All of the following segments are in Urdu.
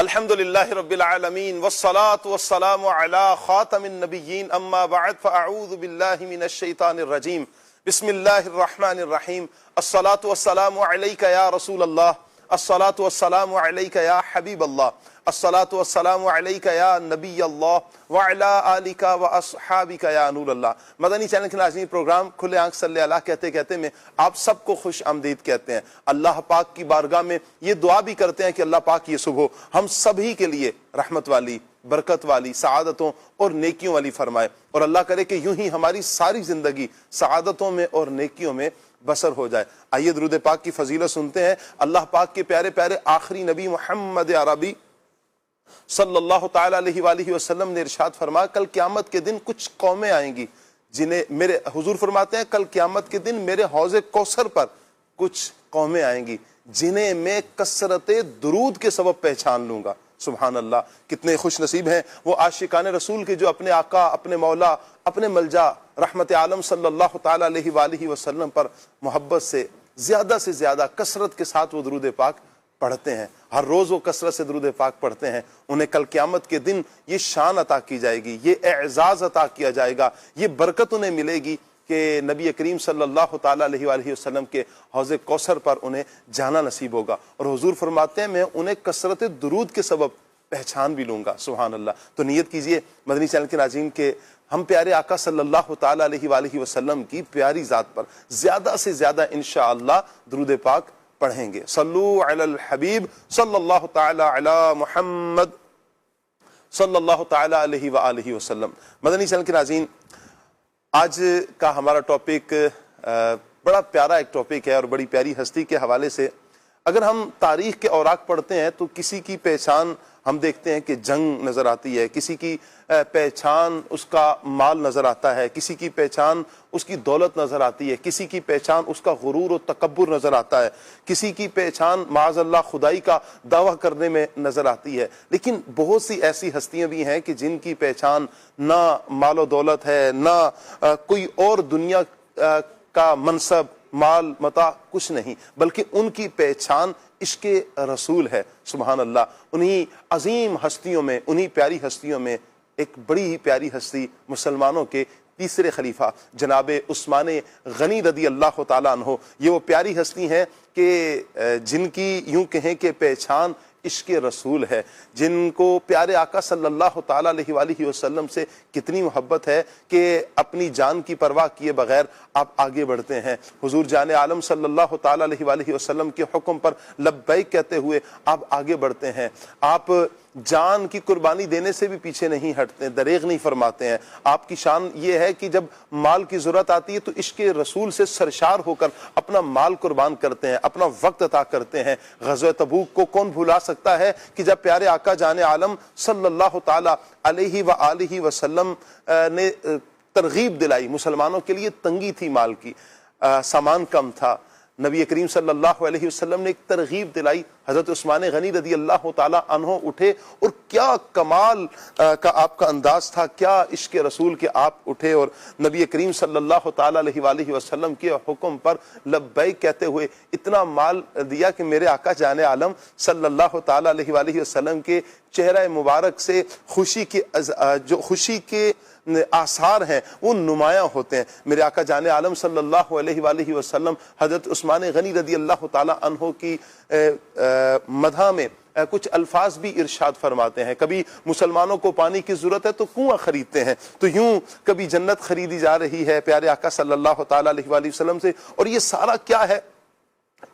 الحمدللہ رب العالمین والصلاة والسلام علی خاتم النبیین اما بعد فاعوذ باللہ من الشیطان الرجیم بسم اللہ الرحمن الرحیم الصلاة والسلام علیک یا رسول اللہ الصلاة والسلام علیک یا حبیب اللہ الصلاة والسلام علیک یا نبی اللہ وعلا آلک واصحابک یا نور اللہ۔ مدنی چینل کے ناظرین، پروگرام کھلے آنکھ صلی اللہ کہتے کہتے میں آپ سب کو خوش آمدید کہتے ہیں۔ اللہ پاک کی بارگاہ میں یہ دعا بھی کرتے ہیں کہ اللہ پاک یہ صبح ہم سبھی کے لیے رحمت والی، برکت والی، سعادتوں اور نیکیوں والی فرمائے، اور اللہ کرے کہ یوں ہی ہماری ساری زندگی سعادتوں میں اور نیکیوں میں بسر ہو جائے۔ آئیے درود پاک کی فضیلت سنتے ہیں۔ اللہ پاک کے پیارے پیارے آخری نبی محمد عربی صلی اللہ تعالیٰ علیہ وآلہ وسلم نے ارشاد فرمایا، کل قیامت کے دن کچھ قومیں آئیں گی جنہیں میرے حضور فرماتے ہیں، کل قیامت کے دن میرے حوض کوثر پر کچھ قومیں آئیں گی جنہیں میں کثرت درود کے سبب پہچان لوں گا۔ سبحان اللہ، کتنے خوش نصیب ہیں وہ عاشقان رسول کے جو اپنے آقا، اپنے مولا، اپنے ملجا رحمت عالم صلی اللہ تعالیٰ علیہ وآلہ وسلم پر محبت سے زیادہ کثرت کے ساتھ وہ درود پاک پڑھتے ہیں۔ ہر روز وہ کثرت سے درود پاک پڑھتے ہیں، انہیں کل قیامت کے دن یہ شان عطا کی جائے گی، یہ اعزاز عطا کیا جائے گا، یہ برکت انہیں ملے گی کہ نبی کریم صلی اللہ تعالیٰ علیہ وآلہ وسلم کے حوض کوثر پر انہیں جانا نصیب ہوگا، اور حضور فرماتے ہیں میں انہیں کثرت درود کے سبب پہچان بھی لوں گا۔ سبحان اللہ۔ تو نیت کیجئے مدنی چینل کے ناظرین کہ ہم پیارے آقا صلی اللہ تعالیٰ علیہ وآلہ وسلم کی پیاری ذات پر زیادہ سے زیادہ انشاءاللہ درود پاک پڑھیں گے۔ صلو علی الحبیب صلی اللہ تعالی علی محمد صلی اللہ تعالی علیہ وآلہ وسلم۔ مدنی چینل کے ناظرین، آج کا ہمارا ٹاپک بڑا پیارا ایک ٹاپک ہے، اور بڑی پیاری ہستی کے حوالے سے اگر ہم تاریخ کے اوراق پڑھتے ہیں تو کسی کی پہچان ہم دیکھتے ہیں کہ جنگ نظر آتی ہے، کسی کی پہچان اس کا مال نظر آتا ہے، کسی کی پہچان اس کی دولت نظر آتی ہے، کسی کی پہچان اس کا غرور و تکبر نظر آتا ہے، کسی کی پہچان معاذ اللہ خدائی کا دعویٰ کرنے میں نظر آتی ہے۔ لیکن بہت سی ایسی ہستیاں بھی ہیں کہ جن کی پہچان نہ مال و دولت ہے، نہ کوئی اور دنیا کا منصب، مال، متاع کچھ نہیں، بلکہ ان کی پہچان عشق رسول ہے۔ سبحان اللہ۔ انہی عظیم ہستیوں میں، انہی پیاری ہستیوں میں ایک بڑی ہی پیاری ہستی مسلمانوں کے تیسرے خلیفہ جناب عثمان غنی رضی اللہ تعالیٰ عنہ، یہ وہ پیاری ہستی ہیں کہ جن کی یوں کہیں کہ پہچان عشق رسول ہے، جن کو پیارے آقا صلی اللہ تعالیٰ علیہ وآلہ وسلم سے کتنی محبت ہے کہ اپنی جان کی پرواہ کیے بغیر آپ آگے بڑھتے ہیں۔ حضور جان عالم صلی اللہ تعالیٰ علیہ وآلہ وسلم کے حکم پر لبیک کہتے ہوئے آپ آگے بڑھتے ہیں، آپ جان کی قربانی دینے سے بھی پیچھے نہیں ہٹتے، دریغ نہیں فرماتے ہیں۔ آپ کی شان یہ ہے کہ جب مال کی ضرورت آتی ہے تو عشق رسول سے سرشار ہو کر اپنا مال قربان کرتے ہیں، اپنا وقت عطا کرتے ہیں۔ غزوہ تبوک کو کون بھلا سکتا ہے کہ جب پیارے آقا جان عالم صلی اللہ تعالی علیہ وآلہ وسلم نے ترغیب دلائی، مسلمانوں کے لیے تنگی تھی، مال کی، سامان کم تھا، نبی کریم صلی اللہ علیہ وسلم نے ایک ترغیب دلائی، حضرت عثمان غنی رضی اللہ تعالی عنہ اٹھے، اور کیا کمال کا آپ کا انداز تھا، کیا عشق رسول کے آپ اٹھے اور نبی کریم صلی اللہ تعالی علیہ وآلہ وسلم کے حکم پر لبیک کہتے ہوئے اتنا مال دیا کہ میرے آقا جان عالم صلی اللہ تعالی علیہ وآلہ وسلم کے چہرہ مبارک سے خوشی کے آثار ہیں وہ نمایاں ہوتے ہیں۔ میرے آقا جان عالم صلی اللہ علیہ وآلہ وسلم حضرت عثمان غنی رضی اللہ تعالی عنہ کی مدح میں کچھ الفاظ بھی ارشاد فرماتے ہیں۔ کبھی مسلمانوں کو پانی کی ضرورت ہے تو کنواں خریدتے ہیں، تو یوں کبھی جنت خریدی جا رہی ہے پیارے آقا صلی اللہ تعالی علیہ وآلہ وسلم سے، اور یہ سارا کیا ہے؟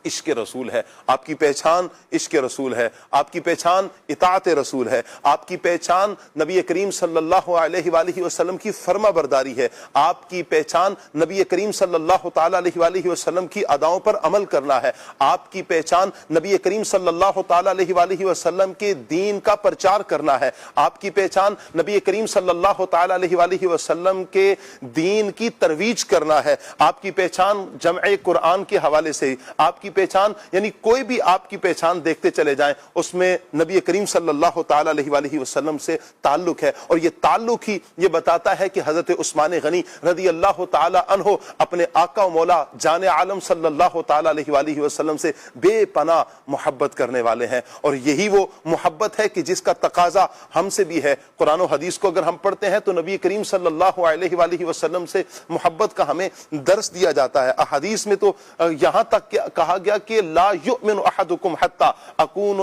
عشق رسول ہے۔ آپ کی پہچان عشق رسول ہے، آپ کی پہچان اطاعت رسول ہے، آپ کی پہچان نبی کریم صلی اللہ علیہ وآلہ وسلم کی فرما برداری ہے، آپ کی پہچان نبی کریم صلی اللہ تعالی علیہ وآلہ وسلم کی اداؤں پر عمل کرنا ہے، آپ کی پہچان نبی کریم صلی اللہ تعالی علیہ وآلہ وسلم کے دین کا پرچار کرنا ہے، آپ کی پہچان نبی کریم صلی اللہ تعالی علیہ وآلہ وسلم کے دین کی ترویج کرنا ہے، آپ کی پہچان جمع قرآن کے حوالے سے، آپ آپ کی پہچان یعنی کوئی بھی آپ کی پہچان دیکھتے چلے جائیں اس میں نبی کریم صلی اللہ تعالی علیہ وآلہ وسلم سے تعلق ہے، اور یہ تعلق ہی یہ بتاتا ہے کہ حضرت عثمان غنی رضی اللہ تعالی عنہ اپنے آقا و مولا جان عالم صلی اللہ تعالی علیہ وآلہ وسلم سے بے پناہ محبت کرنے والے ہیں، اور یہی وہ محبت ہے کہ جس کا تقاضا ہم سے بھی ہے۔ قرآن و حدیث کو اگر ہم پڑھتے ہیں تو نبی کریم صلی اللہ علیہ وآلہ وسلم سے محبت کا ہمیں درس دیا جاتا ہے۔ احادیث میں تو یہاں تک کہا گیا کہ لا یؤمن احدکم حتی اکون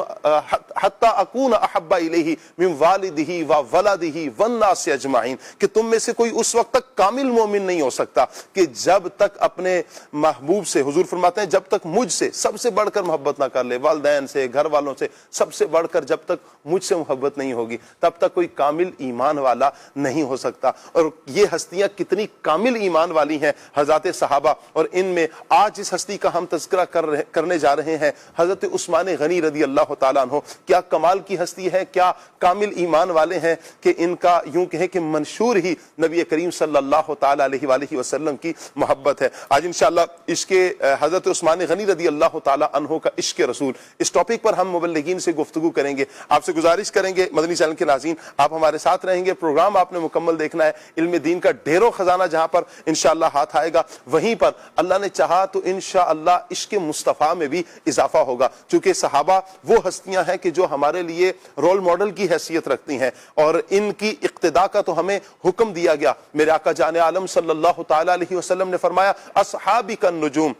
احب الیہ من والدہ و ولدہ والناس اجمعین، کہ تم میں سے کوئی اس وقت تک کامل مومن نہیں ہو سکتا کہ جب تک اپنے محبوب سے، حضور فرماتے ہیں جب تک مجھ سے سب سے بڑھ کر محبت نہ کر لے، والدین سے، گھر والوں سے سب سے بڑھ کر جب تک مجھ سے محبت نہیں ہوگی تب تک کوئی کامل ایمان والا نہیں ہو سکتا۔ اور یہ ہستیاں کتنی کامل ایمان والی ہیں حضرات صحابہ، اور ان میں آج جس ہستی کا ہم تذکرہ کرنے جا رہے ہیں حضرت عثمان غنی رضی اللہ تعالیٰ عنہ، کیا کمال کی ہستی ہے، کیا کامل ایمان والے ہیں کہ ان کا یوں کہیں کہ منشور ہی نبی کریم صلی اللہ تعالیٰ علیہ وآلہ وسلم کی محبت ہے۔ آج انشاءاللہ عشق حضرت عثمان غنی رضی اللہ تعالیٰ عنہ کا عشق رسول، اس ٹاپک پر ہم مبلغین سے گفتگو کریں گے۔ آپ سے گزارش کریں گے مدنی چینل کے ناظرین آپ ہمارے ساتھ رہیں گے، پروگرام آپ نے مکمل دیکھنا ہے۔ علم دین کا ڈھیروں خزانہ جہاں پر انشاءاللہ ہاتھ آئے گا وہیں پر اللہ نے چاہا تو انشاءاللہ عشق مصطفیٰ میں بھی اضافہ ہوگا، چونکہ صحابہ وہ ہستیاں ہیں کہ جو ہمارے لیے رول ماڈل کی حیثیت رکھتی ہیں، اور ان کی اقتداء کا تو ہمیں حکم دیا گیا۔ میرے آقا جان عالم صلی اللہ تعالی علیہ وسلم نے فرمایا اصحابی النجوم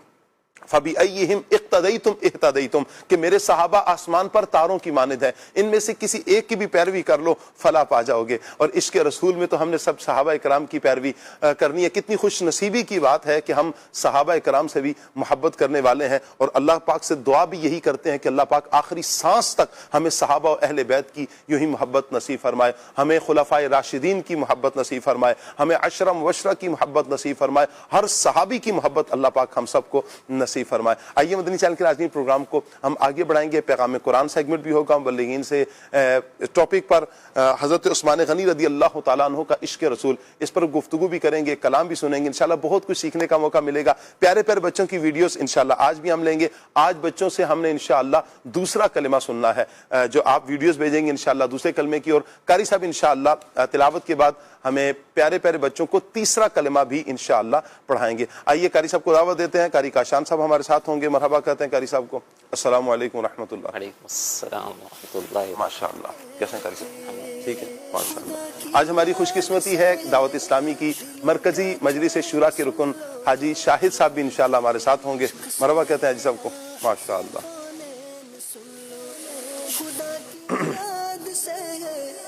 فَبِأَيِّهِمْ اِقْتَدَيْتُمْ اِهْتَدَيْتُمْ، کہ میرے صحابہ آسمان پر تاروں کی مانند ہیں، ان میں سے کسی ایک کی بھی پیروی کر لو فلاح پا جاؤ گے۔ اور عشق رسول میں تو ہم نے سب صحابہ اکرام کی پیروی کرنی ہے۔ کتنی خوش نصیبی کی بات ہے کہ ہم صحابہ اکرام سے بھی محبت کرنے والے ہیں، اور اللہ پاک سے دعا بھی یہی کرتے ہیں کہ اللہ پاک آخری سانس تک ہمیں صحابہ و اہل بیت کی یوں ہی محبت نصیب فرمائے، ہمیں خلفائے راشدین کی محبت نصیب فرمائے، ہمیں عشرہ مبشرہ کی محبت نصیب فرمائے، ہر صحابی کی محبت اللہ پاک ہم سب کو نصیب فرمائے۔ آئیے مدنی چینل کے ناظرین پروگرام کو ہم آگے بڑھائیں گے، پیغام قرآن سیگمنٹ بھی ہوگا مبلغین سے، ٹاپک پر حضرت عثمان غنی رضی اللہ تعالیٰ عنہ کا عشق رسول، اس پر گفتگو بھی کریں گے، کلام بھی سنیں گے، انشاءاللہ بہت کچھ سیکھنے کا موقع ملے گا۔ پیارے پیارے بچوں کی ویڈیوز انشاءاللہ آج بھی ہم لیں گے۔ آج بچوں سے ہم نے انشاءاللہ دوسرا کلمہ سننا ہے، جو آپ ویڈیوز بھیجیں گے انشاءاللہ دوسرے کلمے کی، اور قاری صاحب انشاءاللہ تلاوت کے بعد ہمیں پیارے پیارے بچوں کو تیسرا کلمہ بھی انشاءاللہ پڑھائیں گے۔ آئیے قاری صاحب کو دعوت دیتے ہیں، قاری کاشان صاحب ہمارے ساتھ ہوں گے، مرحبا کہتے ہیں قاری صاحب کو۔ السلام علیکم ورحمۃ اللہ۔ وعلیکم السلام ورحمۃ اللہ۔ ماشاءاللہ، کیسے ہیں قاری صاحب؟ ٹھیک ہے ماشاءاللہ۔ آج ہماری خوش قسمتی ہے دعوت اسلامی کی مرکزی مجلس شورا کے رکن حاجی شاہد صاحب بھی انشاءاللہ ہمارے ساتھ ہوں گے، مرحبا کہتے ہیں حاجی صاحب کو۔ ماشاءاللہ،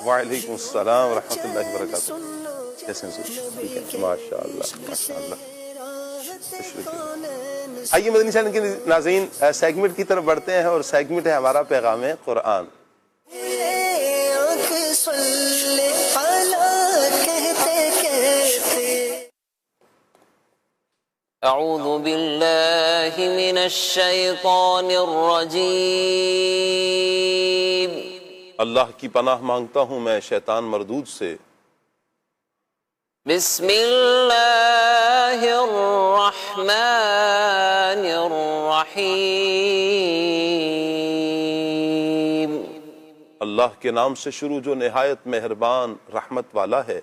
وعلیکم السلام ورحمۃ اللہ وبرکاتہ۔ کیسے ہیں؟ ٹھیک ہے ماشاءاللہ ماشاءاللہ۔ آئیے مدنی چینل کے ناظرین سیگمنٹ کی طرف بڑھتے ہیں، اور سیگمنٹ ہے ہمارا پیغام قرآن۔ اعوذ باللہ من الشیطان الرجیم۔ اللہ کی پناہ مانگتا ہوں میں شیطان مردود سے۔ بسم اللہ الرحمن الرحیم۔ اللہ کے نام سے شروع جو نہایت مہربان رحمت والا ہے۔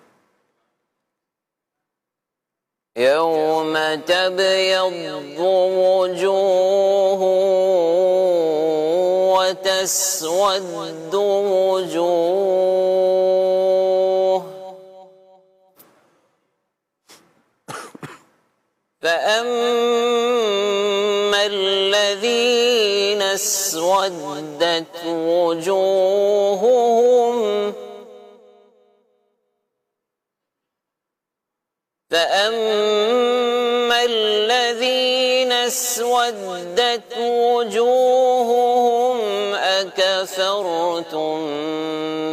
یوم تبیض وجوہ وتسود وجوہ فأما الذين اسودت وجوههم أكفرتم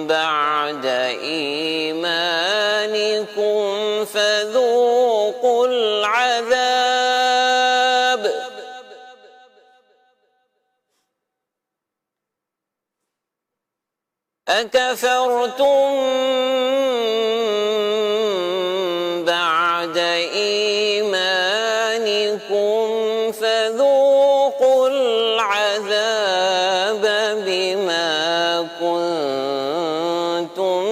بعد إيمانكم فذوقوا العذاب أكفرتم بعد إيمانكم فذوقوا بما كنتم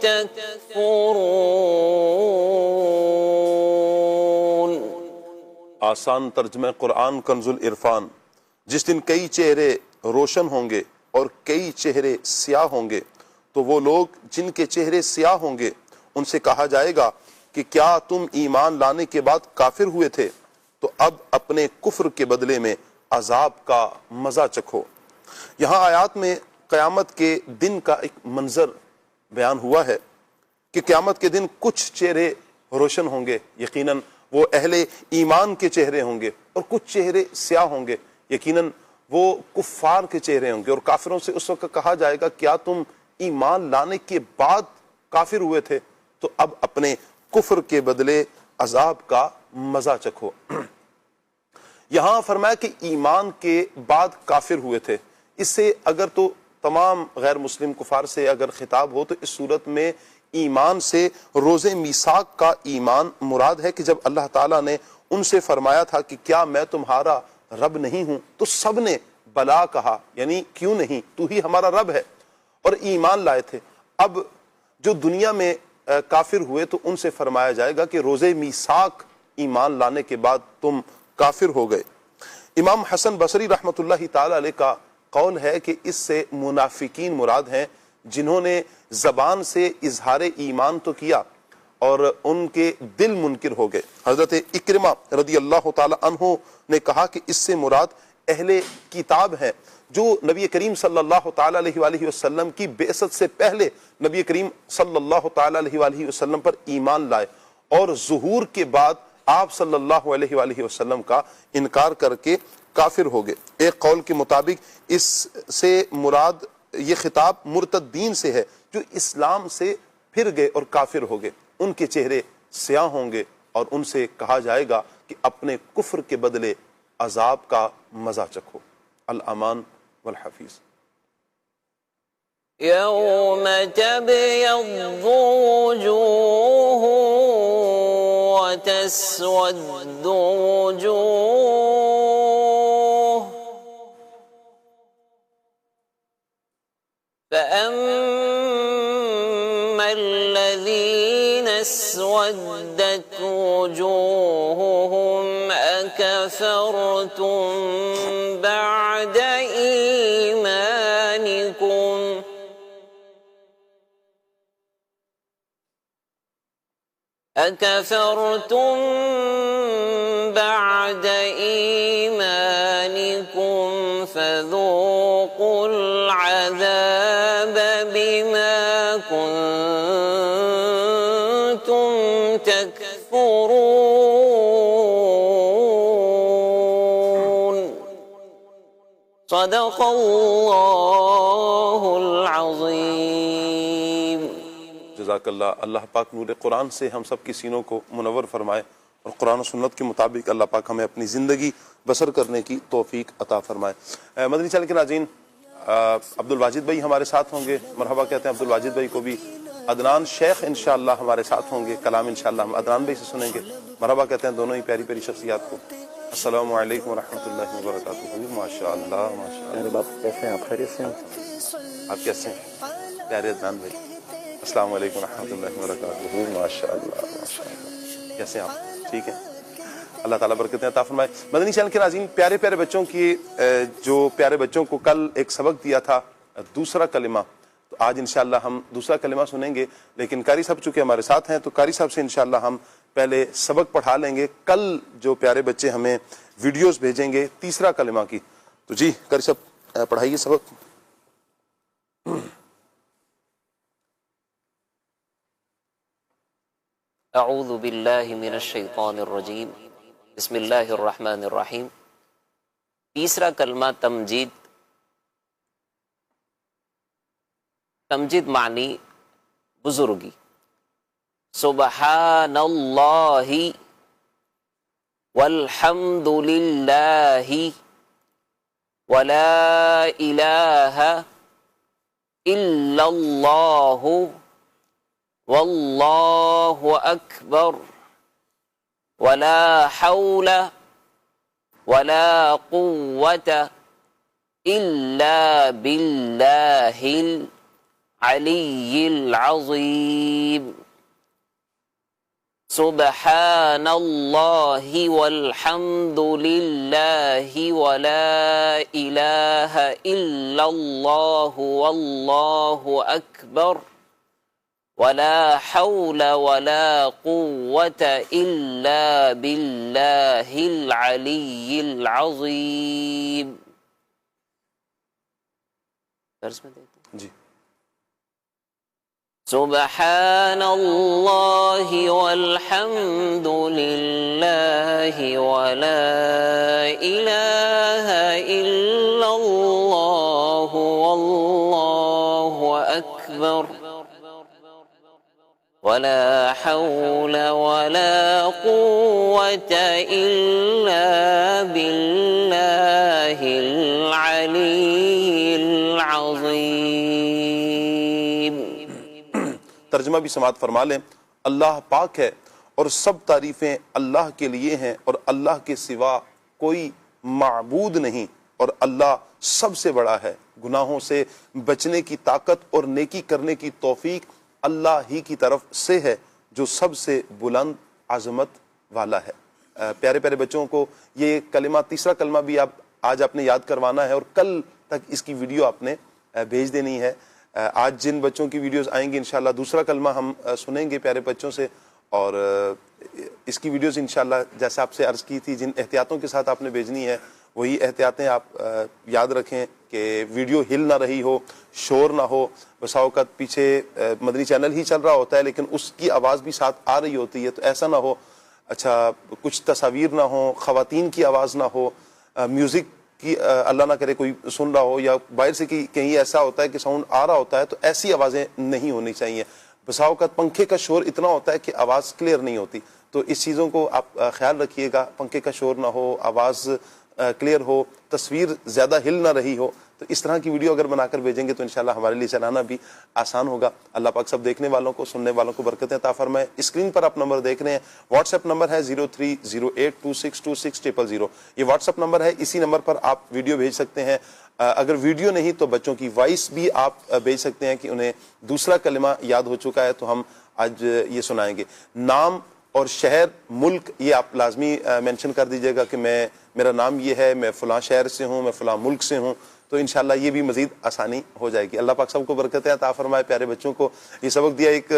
تكفرون. آسان ترجمہ قرآن کنز العرفان. جس دن کئی چہرے روشن ہوں گے اور کئی چہرے سیاہ ہوں گے تو وہ لوگ جن کے چہرے سیاہ ہوں گے ان سے کہا جائے گا کہ کیا تم ایمان لانے کے بعد کافر ہوئے تھے؟ تو اب اپنے کفر کے بدلے میں عذاب کا مزہ چکھو. یہاں آیات میں قیامت کے دن کا ایک منظر بیان ہوا ہے کہ قیامت کے دن کچھ چہرے روشن ہوں گے، یقیناً وہ اہل ایمان کے چہرے ہوں گے، اور کچھ چہرے سیاہ ہوں گے، یقیناً وہ کفار کے چہرے ہوں گے. اور کافروں سے اس وقت کہا جائے گا کیا تم ایمان لانے کے بعد کافر ہوئے تھے؟ تو اب اپنے کفر کے بدلے عذاب کا مزہ چکھو. یہاں فرمایا کہ ایمان کے بعد کافر ہوئے تھے. اس سے اگر تو تمام غیر مسلم کفار سے اگر خطاب ہو تو اس صورت میں ایمان سے روز میثاق کا ایمان مراد ہے کہ جب اللہ تعالیٰ نے ان سے فرمایا تھا کہ کیا میں تمہارا رب نہیں ہوں، تو سب نے بلا کہا، یعنی کیوں نہیں، تو ہی ہمارا رب ہے، اور ایمان لائے تھے. اب جو دنیا میں کافر ہوئے تو ان سے فرمایا جائے گا کہ روز میثاق ایمان لانے کے بعد تم کافر ہو گئے. امام حسن بصری رحمۃ اللہ تعالی علیہ کا قول ہے کہ اس سے منافقین مراد ہیں جنہوں نے زبان سے اظہار ایمان تو کیا اور ان کے دل منکر ہو گئے. حضرت اکرمہ رضی اللہ تعالی عنہ نے کہا کہ اس سے مراد اہل کتاب ہیں جو نبی کریم صلی اللہ تعالی علیہ وآلہ وسلم کی بعثت سے پہلے نبی کریم صلی اللہ تعالی علیہ وآلہ وسلم پر ایمان لائے اور ظہور کے بعد آپ صلی اللہ علیہ وآلہ وسلم کا انکار کر کے کافر ہو گئے. ایک قول کے مطابق اس سے مراد یہ خطاب مرتدین سے ہے جو اسلام سے پھر گئے اور کافر ہو گئے. ان کے چہرے سیاہ ہوں گے اور ان سے کہا جائے گا کہ اپنے کفر کے بدلے عذاب کا مزہ چکھو. الامان والحفیظ. يوم تبيض وجوه وتسود وجوه فأما الذين اسودت وجوههم أكفرتم بعد إيمانكم أكفرتم بعد إيمانكم فذوقوا العذاب بما كنتم تكفرون. صدق الله العظيم. جزاک اللہ. اللہ پاک نور قرآن سے ہم سب کی سینوں کو منور فرمائے اور قرآن و سنت کے مطابق اللہ پاک ہمیں اپنی زندگی بسر کرنے کی توفیق عطا فرمائے. مدنی چینل کے ناظرین، عبد الواجد بھائی ہمارے ساتھ ہوں گے، مرحبا کہتے ہیں عبد الواجد بھائی کو بھی. عدنان شیخ انشاءاللہ ہمارے ساتھ ہوں گے، کلام انشاءاللہ ہم عدنان بھائی سے سنیں گے. مرحبا کہتے ہیں دونوں ہی پیاری پیاری شخصیات کو. السلام علیکم ورحمۃ اللہ وبرکاتہ. ماشاءاللہ ماشاءاللہ. کیسے ہیں آپ؟ خیریت سے ہیں؟ آپ کیسے ہیں پیارے عدنان بھائی؟ السلام علیکم ورحمۃ اللہ وبرکاتہ. ماشاءاللہ ماشاءاللہ. کیسے ہیں آپ؟ ٹھیک ہیں؟ اللہ تعالیٰ برکتیں عطا فرمائے. مدنی چینل کے ناظرین، پیارے پیارے بچوں کی جو پیارے بچوں کو کل ایک سبق دیا تھا دوسرا کلمہ، تو آج انشاءاللہ ہم دوسرا کلمہ سنیں گے. لیکن قاری صاحب چونکہ ہمارے ساتھ ہیں تو قاری صاحب سے انشاءاللہ ہم پہلے سبق پڑھا لیں گے. کل جو پیارے بچے ہمیں ویڈیوز بھیجیں گے تیسرا کلمہ کی، تو جی قاری صاحب پڑھائیے سبق. اعوذ باللہ من الشیطان الرجیم. بسم اللہ الرحمن الرحیم. تیسرا کلمہ تمجید. تمجید معنی بزرگی. سبحان اللہ والحمد للہ ولا الہ الا اللہ واللہ اکبر ولا حول ولا قوة إلا بالله العلي العظيم سبحان الله والحمد لله ولا إله إلا الله والله أكبر ولا حول ولا قوة إلا بالله العلي العظيم. جی. سبحان الله والحمد لله ولا إله إلا الله والله أكبر ولا حول ولا قوة إلا بالله العلي العظيم. ترجمہ بھی سماعت فرما لیں. اللہ پاک ہے اور سب تعریفیں اللہ کے لیے ہیں اور اللہ کے سوا کوئی معبود نہیں اور اللہ سب سے بڑا ہے. گناہوں سے بچنے کی طاقت اور نیکی کرنے کی توفیق اللہ ہی کی طرف سے ہے جو سب سے بلند عظمت والا ہے. پیارے پیارے بچوں کو یہ کلمہ تیسرا کلمہ بھی آج آپ نے یاد کروانا ہے اور کل تک اس کی ویڈیو آپ نے بھیج دینی ہے. آج جن بچوں کی ویڈیوز آئیں گی انشاءاللہ دوسرا کلمہ ہم سنیں گے پیارے بچوں سے اور اس کی ویڈیوز انشاءاللہ جیسے آپ سے عرض کی تھی جن احتیاطوں کے ساتھ آپ نے بھیجنی ہے وہی احتیاطیں آپ یاد رکھیں کہ ویڈیو ہل نہ رہی ہو, شور نہ ہو. بسا اوقات پیچھے مدنی چینل ہی چل رہا ہوتا ہے لیکن اس کی آواز بھی ساتھ آ رہی ہوتی ہے, تو ایسا نہ ہو. اچھا کچھ تصاویر نہ ہو, خواتین کی آواز نہ ہو, میوزک کی اللہ نہ کرے کوئی سن رہا ہو یا باہر سے کہیں ایسا ہوتا ہے کہ ساؤنڈ آ رہا ہوتا ہے تو ایسی آوازیں نہیں ہونی چاہیے. بسا اوقات پنکھے کا شور اتنا ہوتا ہے کہ آواز کلیئر نہیں ہوتی, تو اس چیزوں کو آپ خیال رکھیے گا. پنکھے کا شور نہ ہو, آواز کلیئر ہو, تصویر زیادہ ہل نہ رہی ہو. تو اس طرح کی ویڈیو اگر بنا کر بھیجیں گے تو انشاءاللہ ہمارے لیے چلانا بھی آسان ہوگا. اللہ پاک سب دیکھنے والوں کو سننے والوں کو برکتیں عطا فرمائے. اسکرین پر آپ نمبر دیکھ رہے ہیں, واٹس ایپ نمبر ہے 0308262600. یہ واٹس ایپ نمبر ہے, اسی نمبر پر آپ ویڈیو بھیج سکتے ہیں. اگر ویڈیو نہیں تو بچوں کی وائس بھی آپ بھیج سکتے ہیں کہ انہیں دوسرا کلمہ یاد ہو چکا ہے تو ہم آج یہ سنائیں گے. نام اور شہر ملک یہ آپ لازمی مینشن کر دیجئے گا کہ میرا نام یہ ہے, میں فلاں شہر سے ہوں, میں فلاں ملک سے ہوں, تو انشاءاللہ یہ بھی مزید آسانی ہو جائے گی. اللہ پاک سب کو برکتیں عطا فرمائے. پیارے بچوں کو یہ سبق دیا ایک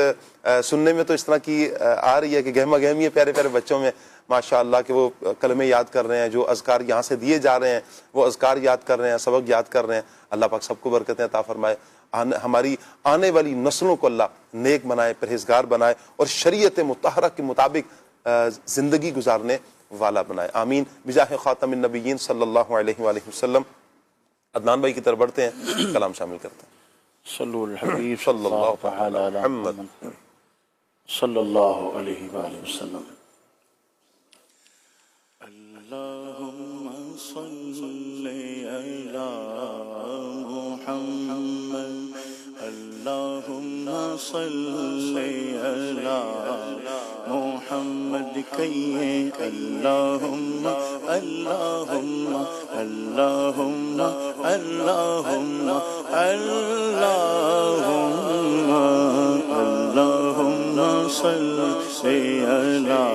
سننے میں تو اس طرح کی آ رہی ہے کہ گہما گہمی ہے پیارے پیارے بچوں میں ماشاءاللہ کہ وہ کلمے یاد کر رہے ہیں, جو اذکار یہاں سے دیے جا رہے ہیں وہ اذکار یاد کر رہے ہیں, سبق یاد کر رہے ہیں. اللہ پاک سب کو برکتیں عطا فرمائے. ہماری آنے والی نسلوں کو اللہ نیک بنائے, پرہیزگار بنائے اور شریعت مطہرہ کے مطابق زندگی گزارنے والا بنائے. آمین بجاہ خاتم النبیین صلی اللہ علیہ وآلہ وسلم. عدنان بھائی کی طرف بڑھتے ہیں, کلام شامل کرتے ہیں. صلو الحبیب صلی اللہ تعالی علی محمد صلی اللہ علیہ وآلہ وسلم. اللہم صلی علی محمد اللہم صلی علی محمد کہیے اللہم اللہم اللہم اللہم اللہم اللہم صلی علی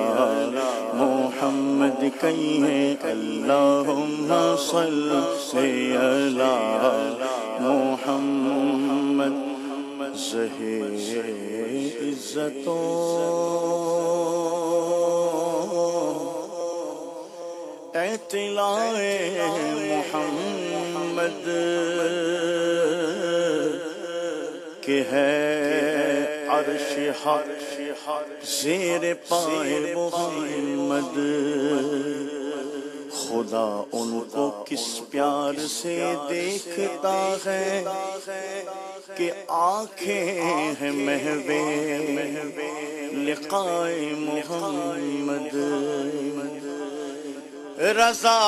محمد کہیے اللہم صلی علی محمد. زہر عزتوں اطلاع محمد کہ ہے عرش حق زیر پائے محمد. خدا ان کو کس پیار سے دیکھتا ہے کہ آنکھیں ہیں محو لقائے محمد. رضا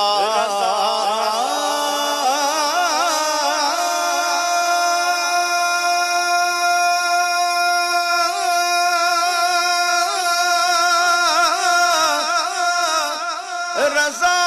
رضا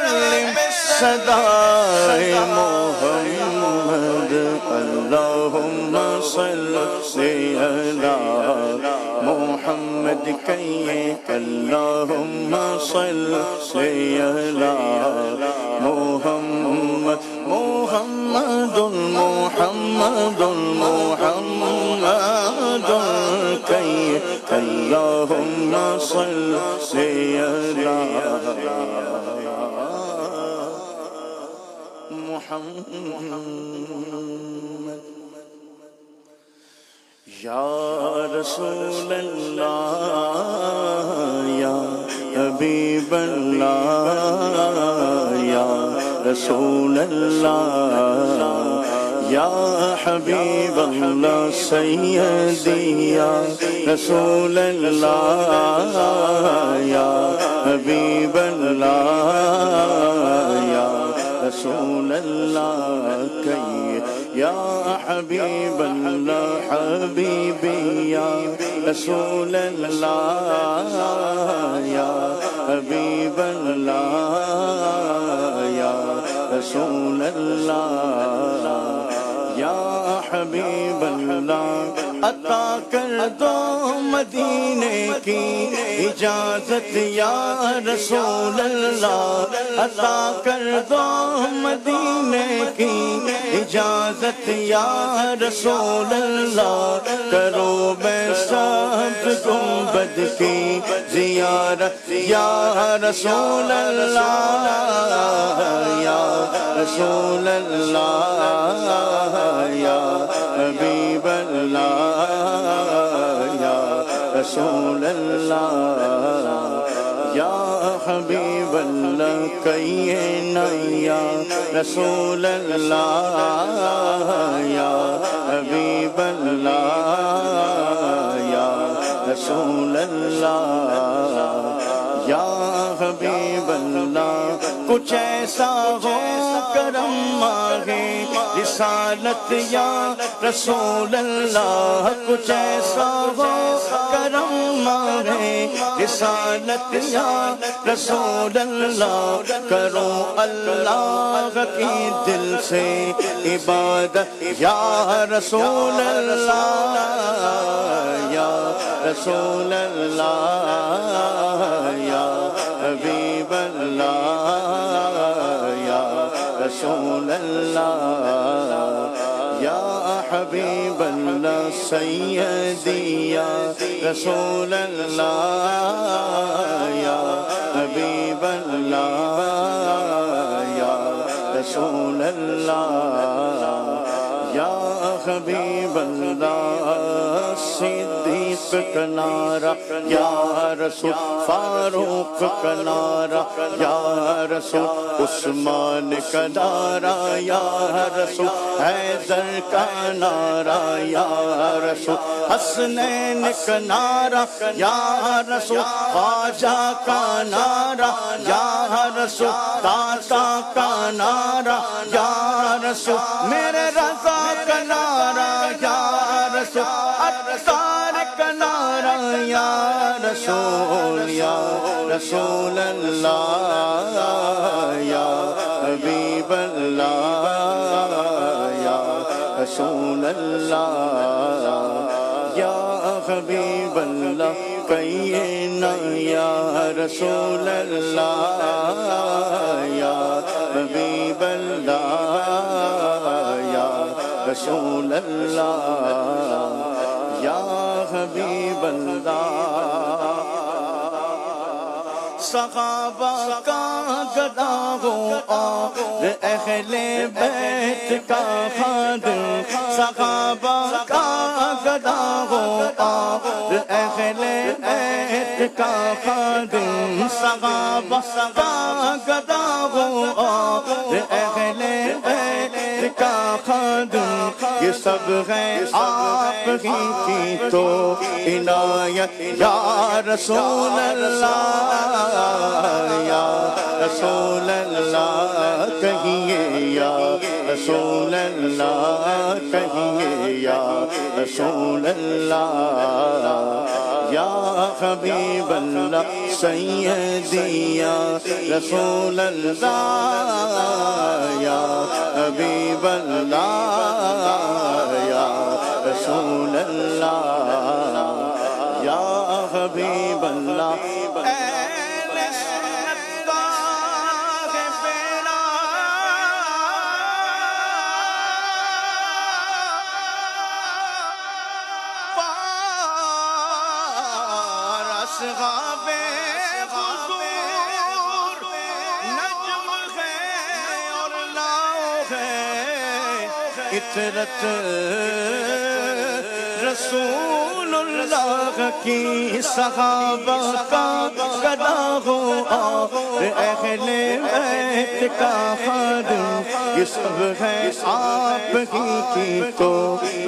سلم صدائے محمد اللہم صلی علی محمد کہیے اللہم صلی علی محمد محمد محمد محمد کہیے اللہم صلی علی محمد یا رسول اللہ یا حبیب اللہ یا رسول اللہ یا حبیب اللہ سیدی یا رسول اللہ یا حبیب اللہ یا رسول اللہ کہیے یا حبیب اللہ حبیبی یا رسول اللہ یا حبیب اللہ یا رسول اللہ یا حبیب اللہ عطا کر دو مدینے کی اجازت یا رسول اللہ عطا کر دو مدینے کی اجازت یا رسول اللہ کرو میں سبز گنبد کی زیارت یا رسول اللہ یا رسول اللہ یا حبیب اللہ یا رسول اللہ یا حبیب اللہ کہیے نا یا رسول اللہ یا حبیب اللہ یا رسول اللہ یا حبیب اللہ کچھ ایسا ہو کرم مانگے رسالت یا رسول اللہ کچھ ایسا ہو کرم مانگے رسالت یا رسول اللہ کرو اللہ کی دل سے عبادت یا رسول اللہ یا رسول اللہ یا حبیب اللہ یا رسول اللہ یا حبیب اللہ سیدی یا رسول اللہ یا حبیب اللہ یا رسول اللہ یا حبیب اللہ صدیق کا نعرہ یا رسول فاروق کا نعرہ یا رسول عثمان کا نعرہ یا رسول حیدر کا نعرہ یا رسول حسنین کا نعرہ یا رسول خواجہ کا نعرہ یا رسول داتا کا نعرہ یا رسول میرے رضا کا نعرہ یا رسول اتار کا نعرہ یا رسول اللہ یا حبیب اللہ یا رسول اللہ یا حبیب اللہ کہیے نا یا رسول اللہ یا حبیب اللہ یا رسول اللہ یا حبیب اللہ صحابہ کا گدا ہو اور اہل بیت کا خادم صحابہ کا گدا ہو اور اہل بیت کا خادم صحابہ کا گدا ہو اور اہل بیت کا خادم یہ سب ہے آپ ہی کی تو عنایت یا رسول اللہ یا رسول اللہ کہیے یا رسول اللہ کہیے یا رسول اللہ یا حبیب اللہ سیدی یا رسول اللہ یا حبیب اللہ یا رسول اللہ یا حبیب اللہ عطرت رسول اللہ کی صحابہ کا گدا ہو اور اہل بیت کا خادم یہ سب ہے آپ ہی کی تو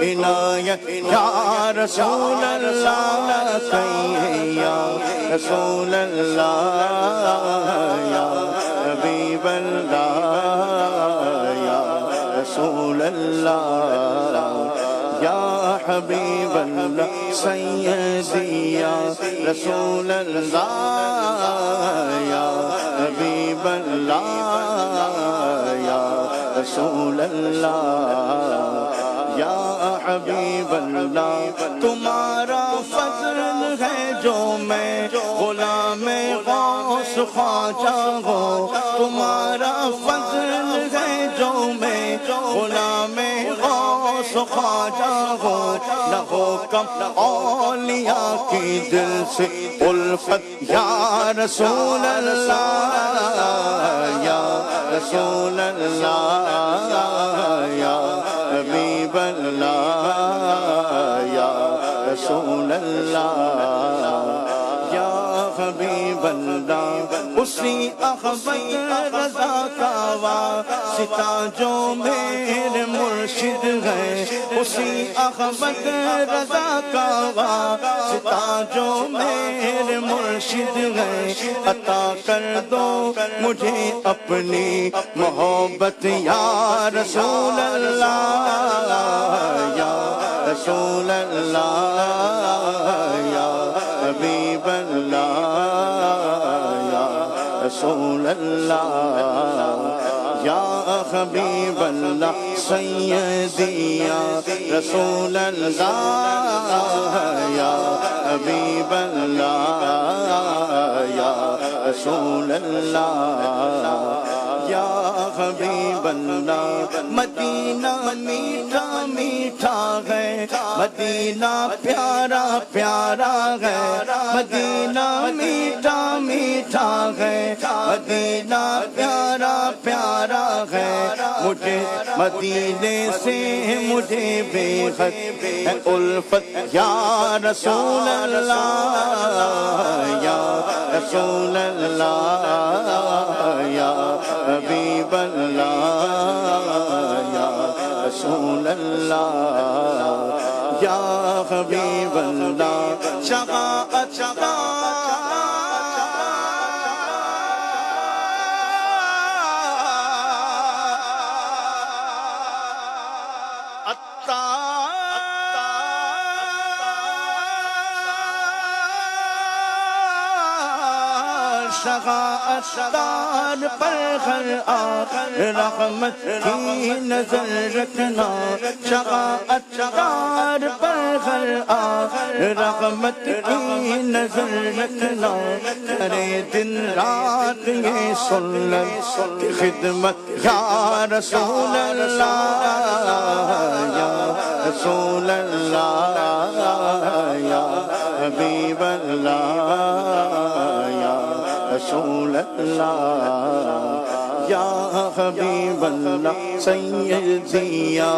عنایت یا رسول اللہ کہیے یا رسول اللہ یا حبیب اللہ یا رسول اللہ یا حبیب اللہ سیدی یا رسول اللہ یا حبیب اللہ یا رسول اللہ یا حبیب اللہ تمہارا فضل ہے جو میں غلام غوث خواجہ ہوں تمہارا فضل ہے جو میں غلام غوث خواجہ ہوں نہ ہو کم اولیاء کی دل سے الفت یا رسول اللہ یا رسول اللہ یا حبیب اللہ یا رسول اللہ یا حبیب اللہ اسی احمد رضا کا واسطہ جو میرے مرشد ہے اسی احمد رضا کا واسطہ جو میرے مرشد ہے عطا کر دو مجھے اپنی محبت یا رسول اللہ یا رسول اللہ یا حبیب اللہ یا رسول اللہ یا حبیب اللہ سیدی یا رسول اللہ یا حبیب اللہ یا رسول اللہ یا حبیب اللہ مدینہ میٹھا میٹھا ہے مدینہ پیارا پیارا ہے مدینہ میٹھا میٹھا ہے مدینہ پیارا پیارا ہے مجھے مدینے سے مجھے بے حد ہے الفت یا رسول اللہ یا رسول اللہ یا حبیب اللہ یا رسول اللہ یا حبیب اللہ شفاعت شغاعتار پر ہر آخر رحمت کی نظر رکھنا شغاعتار پر ہر آخر رحمت کی نظر رکھنا کرے دن رات یہ سنت کی خدمت یا رسول اللہ یا رسول اللہ یا حبیب اللہ یا رسول اللہ یا حبیب اللہ سیدی یا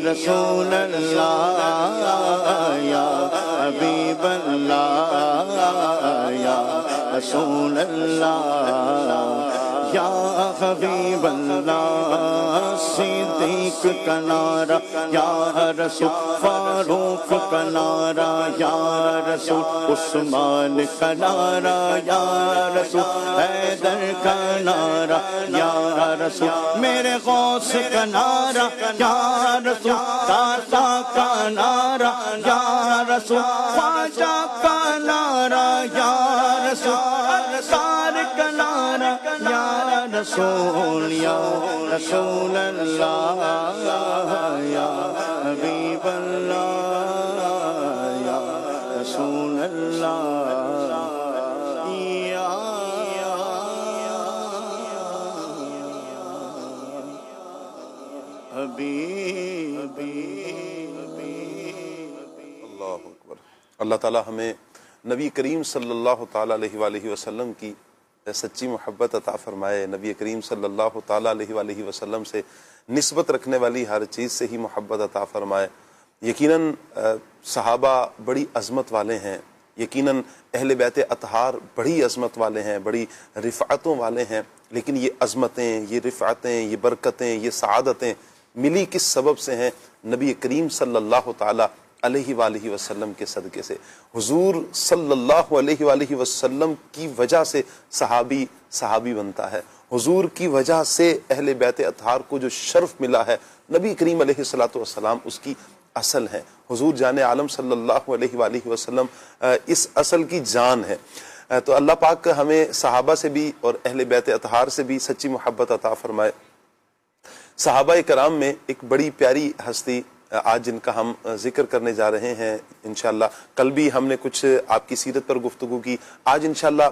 رسول اللہ یا حبیب اللہ یا رسول اللہ یا حبیب اللہ صدیق کا نعرہ یا رسول فاروق کا نعرہ یا رسول عثمان کا نعرہ یا رسول حیدر کا نعرہ یا رسول میرے غوث کا نعرہ یا رسول داتا کا نعرہ یا رسول خواجہ کا نعرہ یا رسول اتار کا نعرہ یا رسول اللہ یا حبیب اللہ یا رسول اللہ یا اللہ اکبر۔ اللہ تعالی ہمیں نبی کریم صلی اللہ تعالی علیہ وآلہ وسلم کی سچی محبت عطا فرمائے، نبی کریم صلی اللہ تعالی علیہ وآلہ وسلم سے نسبت رکھنے والی ہر چیز سے ہی محبت عطا فرمائے۔ یقیناً صحابہ بڑی عظمت والے ہیں، یقیناً اہل بیت اطہار بڑی عظمت والے ہیں، بڑی رفعتوں والے ہیں، لیکن یہ عظمتیں، یہ رفعتیں، یہ برکتیں، یہ سعادتیں ملی کس سبب سے ہیں؟ نبی کریم صلی اللہ تعالی علیہ وآلہ وسلم کے صدقے سے۔ حضور صلی اللہ علیہ وآلہ وسلم کی وجہ سے صحابی بنتا ہے، حضور کی وجہ سے اہل بیت اطہار کو جو شرف ملا ہے، نبی کریم علیہ الصلوۃ والسلام اس کی اصل ہے، حضور جان عالم صلی اللہ علیہ وآلہ وسلم اس اصل کی جان ہے۔ تو اللہ پاک ہمیں صحابہ سے بھی اور اہل بیت اطہار سے بھی سچی محبت عطا فرمائے۔ صحابہ کرام میں ایک بڑی پیاری ہستی آج جن کا ہم ذکر کرنے جا رہے ہیں انشاءاللہ، کل بھی ہم نے کچھ آپ کی سیرت پر گفتگو کی، آج انشاءاللہ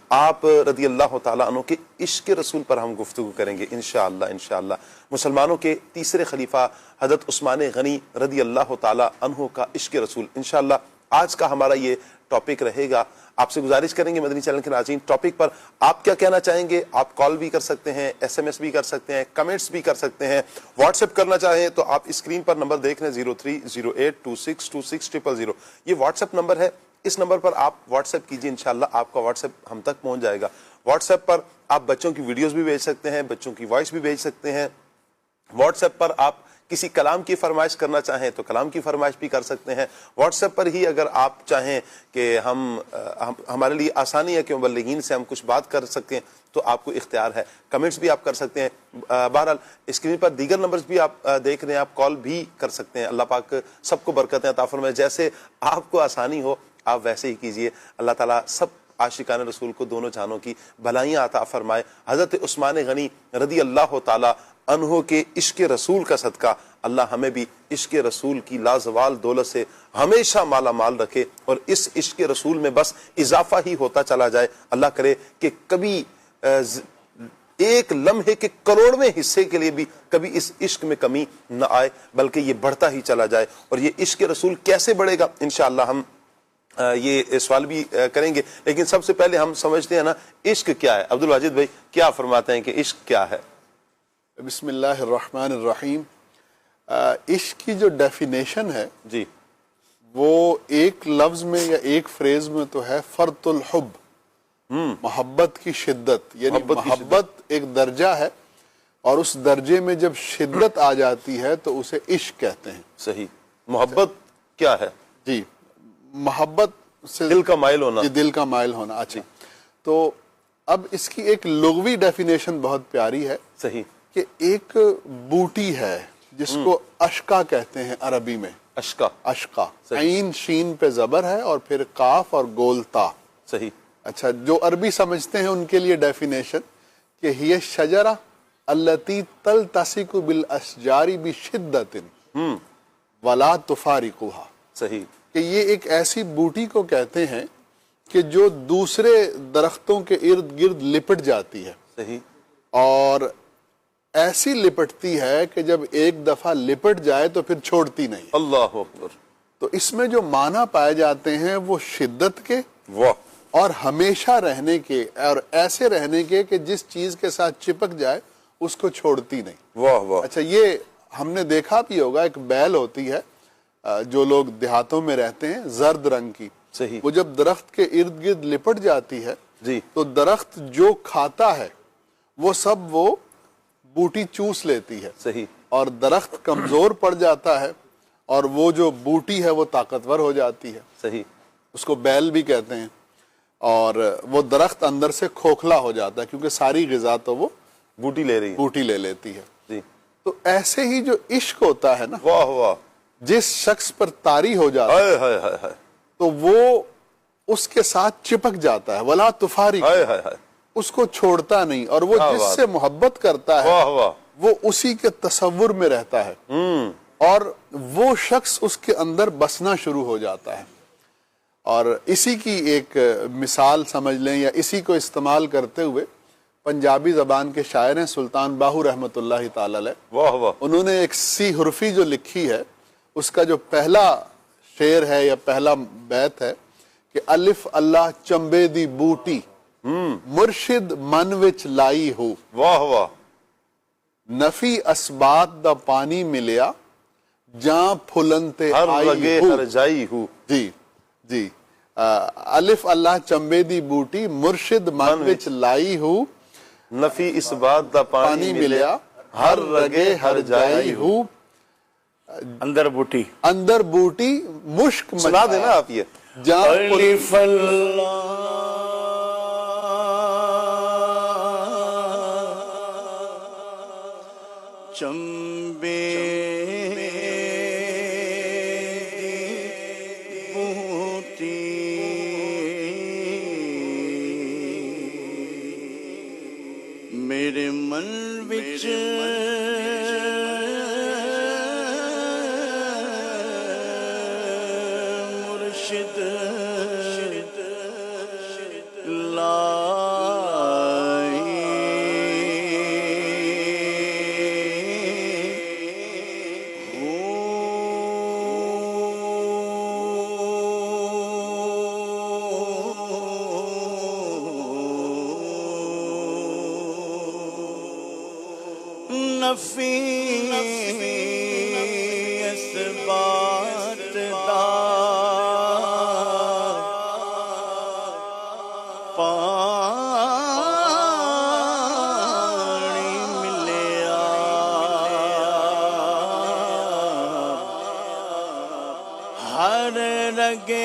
آپ رضی اللہ تعالیٰ عنہ کے عشق رسول پر ہم گفتگو کریں گے انشاءاللہ۔ مسلمانوں کے تیسرے خلیفہ حضرت عثمان غنی رضی اللہ تعالیٰ عنہ کا عشق رسول، انشاءاللہ آج کا ہمارا یہ ٹاپک رہے گا۔ آپ سے گزارش کریں گے مدنی چینل کے ناظرین، ٹاپک پر آپ کیا کہنا چاہیں گے؟ آپ کال بھی کر سکتے ہیں، ایس ایم ایس بھی کر سکتے ہیں، کمنٹس بھی کر سکتے ہیں، واٹس ایپ کرنا چاہیں تو آپ اسکرین پر نمبر دیکھ رہے ہیں 0308262600، یہ واٹس ایپ نمبر ہے، اس نمبر پر آپ واٹس ایپ کیجیے، انشاءاللہ آپ کا واٹس ایپ ہم تک پہنچ جائے گا۔ واٹس ایپ پر آپ بچوں کی ویڈیوز بھی بھیج سکتے ہیں، بچوں کی وائس بھی بھیج سکتے ہیں، واٹس ایپ پر آپ کسی کلام کی فرمائش کرنا چاہیں تو کلام کی فرمائش بھی کر سکتے ہیں، واٹس ایپ پر ہی اگر آپ چاہیں کہ ہمارے لیے آسانی ہے کہ مبلغین سے ہم کچھ بات کر سکیں تو آپ کو اختیار ہے، کمنٹس بھی آپ کر سکتے ہیں۔ بہرحال اسکرین پر دیگر نمبرز بھی آپ دیکھ رہے ہیں، آپ کال بھی کر سکتے ہیں۔ اللہ پاک سب کو برکتیں عطا فرمائے، جیسے آپ کو آسانی ہو آپ ویسے ہی کیجئے۔ اللہ تعالیٰ سب عاشقان رسول کو دونوں جہانوں کی بھلائیاں عطا فرمائے۔ حضرت عثمان غنی رضی اللہ تعالی عنہ کے عشق رسول کا صدقہ اللہ ہمیں بھی عشق رسول کی لازوال دولت سے ہمیشہ مالا مال رکھے اور اس عشق رسول میں بس اضافہ ہی ہوتا چلا جائے۔ اللہ کرے کہ کبھی ایک لمحے کے کروڑویں حصے کے لیے بھی کبھی اس عشق میں کمی نہ آئے، بلکہ یہ بڑھتا ہی چلا جائے۔ اور یہ عشق رسول کیسے بڑھے گا انشاءاللہ ہم یہ سوال بھی کریں گے، لیکن سب سے پہلے ہم سمجھتے ہیں نا عشق کیا ہے۔ عبد الواجد بھائی کیا فرماتے ہیں کہ عشق کیا ہے؟ بسم اللہ الرحمن الرحیم۔ عشق کی جو ڈیفینیشن ہے جی وہ ایک لفظ میں یا ایک فریز میں تو ہے فرط الحب، محبت کی شدت، یعنی محبت ایک درجہ ہے اور اس درجے میں جب شدت آ جاتی ہے تو اسے عشق کہتے ہیں۔ صحیح۔ محبت کیا ہے؟ جی محبت سے دل کا مائل ہونا۔ جی دل کا مائل ہونا۔ اچھا تو اب اس کی ایک لغوی ڈیفینیشن بہت پیاری ہے صحیح کہ ایک بوٹی ہے جس کو اشکا کہتے ہیں عربی میں، اشکا، عین شین پہ زبر ہے اور پھر قاف اور گول تا۔ صحیح۔ اچھا جو عربی سمجھتے ہیں ان کے لیے ڈیفینیشن کہ ہی شجرہ التی تلتصق بالاشجار بشدت ولا تفارقها۔ صحیح۔ کہ یہ ایک ایسی بوٹی کو کہتے ہیں کہ جو دوسرے درختوں کے ارد گرد لپٹ جاتی ہے۔ صحیح۔ اور ایسی لپٹتی ہے کہ جب ایک دفعہ لپٹ جائے تو پھر چھوڑتی نہیں۔ اللہ اکبر۔ تو اس میں جو معنی پائے جاتے ہیں وہ شدت کے اور ہمیشہ رہنے کے اور ایسے رہنے کے کہ جس چیز کے ساتھ چپک جائے اس کو چھوڑتی نہیں۔ واہ واہ۔ اچھا یہ ہم نے دیکھا بھی ہوگا، ایک بیل ہوتی ہے جو لوگ دیہاتوں میں رہتے ہیں زرد رنگ کی، صحیح، وہ جب درخت کے ارد گرد لپٹ جاتی ہے جی تو درخت جو کھاتا ہے وہ سب وہ بوٹی چوس لیتی ہے، صحیح، اور درخت کمزور پڑ جاتا ہے اور وہ جو بوٹی ہے وہ طاقتور ہو جاتی ہے، صحیح، اس کو بیل بھی کہتے ہیں، اور وہ درخت اندر سے کھوکھلا ہو جاتا ہے کیونکہ ساری غذا تو وہ بوٹی لے رہی ہے، بوٹی لے لیتی ہے۔ جی تو ایسے ہی جو عشق ہوتا ہے نا، واہ واہ، جس شخص پر طاری ہو جاتا ہے ہائے ہائے ہائے، تو وہ اس کے ساتھ چپک جاتا ہے، ولا تفاری، ہائے ہائے ہائے، اس کو چھوڑتا نہیں، اور وہ جس سے محبت کرتا ہے واہ واہ، وہ اسی کے تصور میں رہتا ہے اور وہ شخص اس کے اندر بسنا شروع ہو جاتا ہے۔ اور اسی کی ایک مثال سمجھ لیں یا اسی کو استعمال کرتے ہوئے پنجابی زبان کے شاعر ہیں سلطان باہو رحمۃ اللہ تعالی علیہ، واہ واہ، انہوں نے ایک سی حرفی جو لکھی ہے، اس کا جو پہلا شعر ہے یا پہلا بیت ہے کہ الف اللہ چمبے دی بوٹی مرشد من وچ لائی ہو، واہ واہ، نفی اسبات دا پانی ملیا جاں پھلنتے ہر آئی رگے ہو۔ ہر جائی ہو، جی جی، الف اللہ چمبے دی بوٹی مرشد من وچ لائی ہو، نفی اس بات دا پانی ملیا ہر رگے ہر جائی ہو، اندر بوٹی، اندر بوٹی مشک سنا دینا آپ یہ، جاں الف اللہ چمبے بوٹی میرے من وچ مرشد نفی اسبات دا پانی ملیا ہر رگے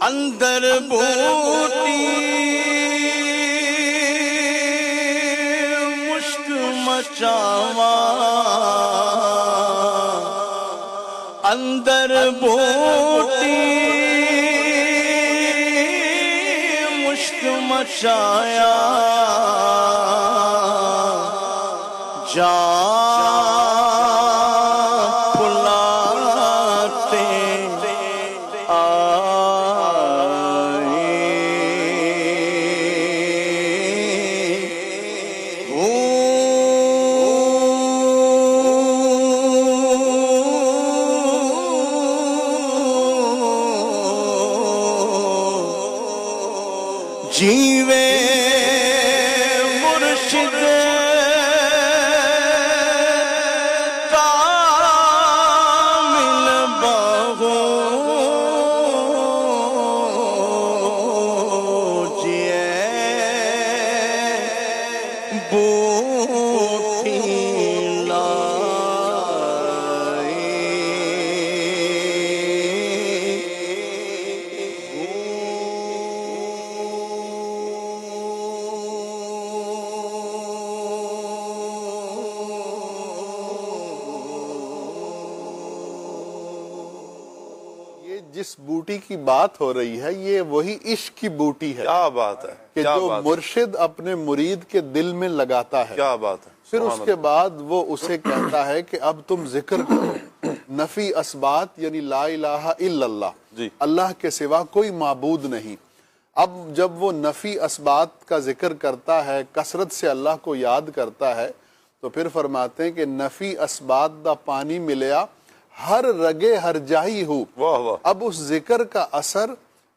اندر بوٹی مشک مچاواں، اندر بوٹی مشک مچایا جان جیوے مرشد کامل بہو جیے بوٹی جس بوٹی کی بات ہو رہی ہے یہ وہی عشق کی بوٹی ہے کیا بات ہے، کہ کیا جو بات ہے، مرشد اپنے مرید کے دل میں لگاتا ہے، کیا بات ہے، پھر اس کے بعد وہ اسے کہتا ہے کہ اب تم ذکر کرو نفی اسبات، یعنی لا الہ الا اللہ، جی، اللہ کے سوا کوئی معبود نہیں۔ اب جب وہ نفی اسبات کا ذکر کرتا ہے، کثرت سے اللہ کو یاد کرتا ہے، تو پھر فرماتے ہیں کہ نفی اسبات دا پانی ملیا ہر رگے ہر جائی ہو، واہ واہ، اب اس ذکر کا اثر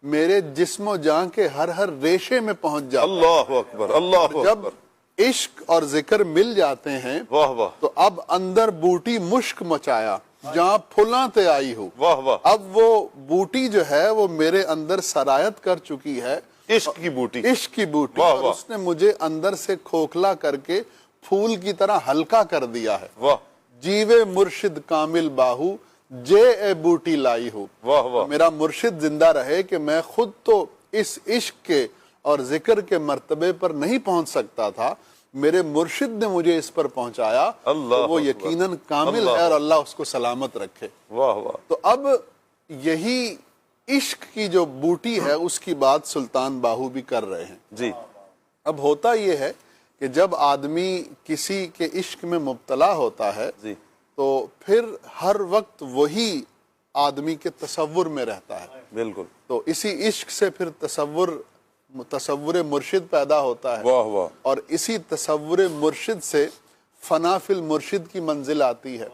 میرے جسم و جان کے ہر ہر ریشے میں پہنچ جاتا ہے۔ اللہ اکبر، اللہ جب اکبر، عشق اور ذکر مل جاتے ہیں واہ واہ، تو اب اندر بوٹی مشک مچایا، جہاں پھلاں تے آئی ہو. واہ واہ. اب وہ بوٹی جو ہے وہ میرے اندر سرایت کر چکی ہے, عشق کی بوٹی. عشق کی بوٹی, واہ اور واہ. اس نے مجھے اندر سے کھوکھلا کر کے پھول کی طرح ہلکا کر دیا ہے. واہ جیوے مرشد کامل باہو جے اے بوٹی لائی ہو. واہ واہ. میرا مرشد زندہ رہے کہ میں خود تو اس عشق کے اور ذکر کے مرتبے پر نہیں پہنچ سکتا تھا, میرے مرشد نے مجھے اس پر پہنچایا. اللہ تو وہ اکبر. یقیناً کامل اللہ. ہے, اور اللہ اس کو سلامت رکھے. واہ واہ. تو اب یہی عشق کی جو بوٹی ہے اس کی بات سلطان باہو بھی کر رہے ہیں. جی. اب ہوتا یہ ہے کہ جب آدمی کسی کے عشق میں مبتلا ہوتا ہے جی. تو پھر ہر وقت وہی آدمی کے تصور میں رہتا ہے. بالکل. تو اسی عشق سے پھر تصور مرشد پیدا ہوتا ہے. واہ واہ. اور اسی تصور مرشد سے فنا فی المرشد کی منزل آتی ہے.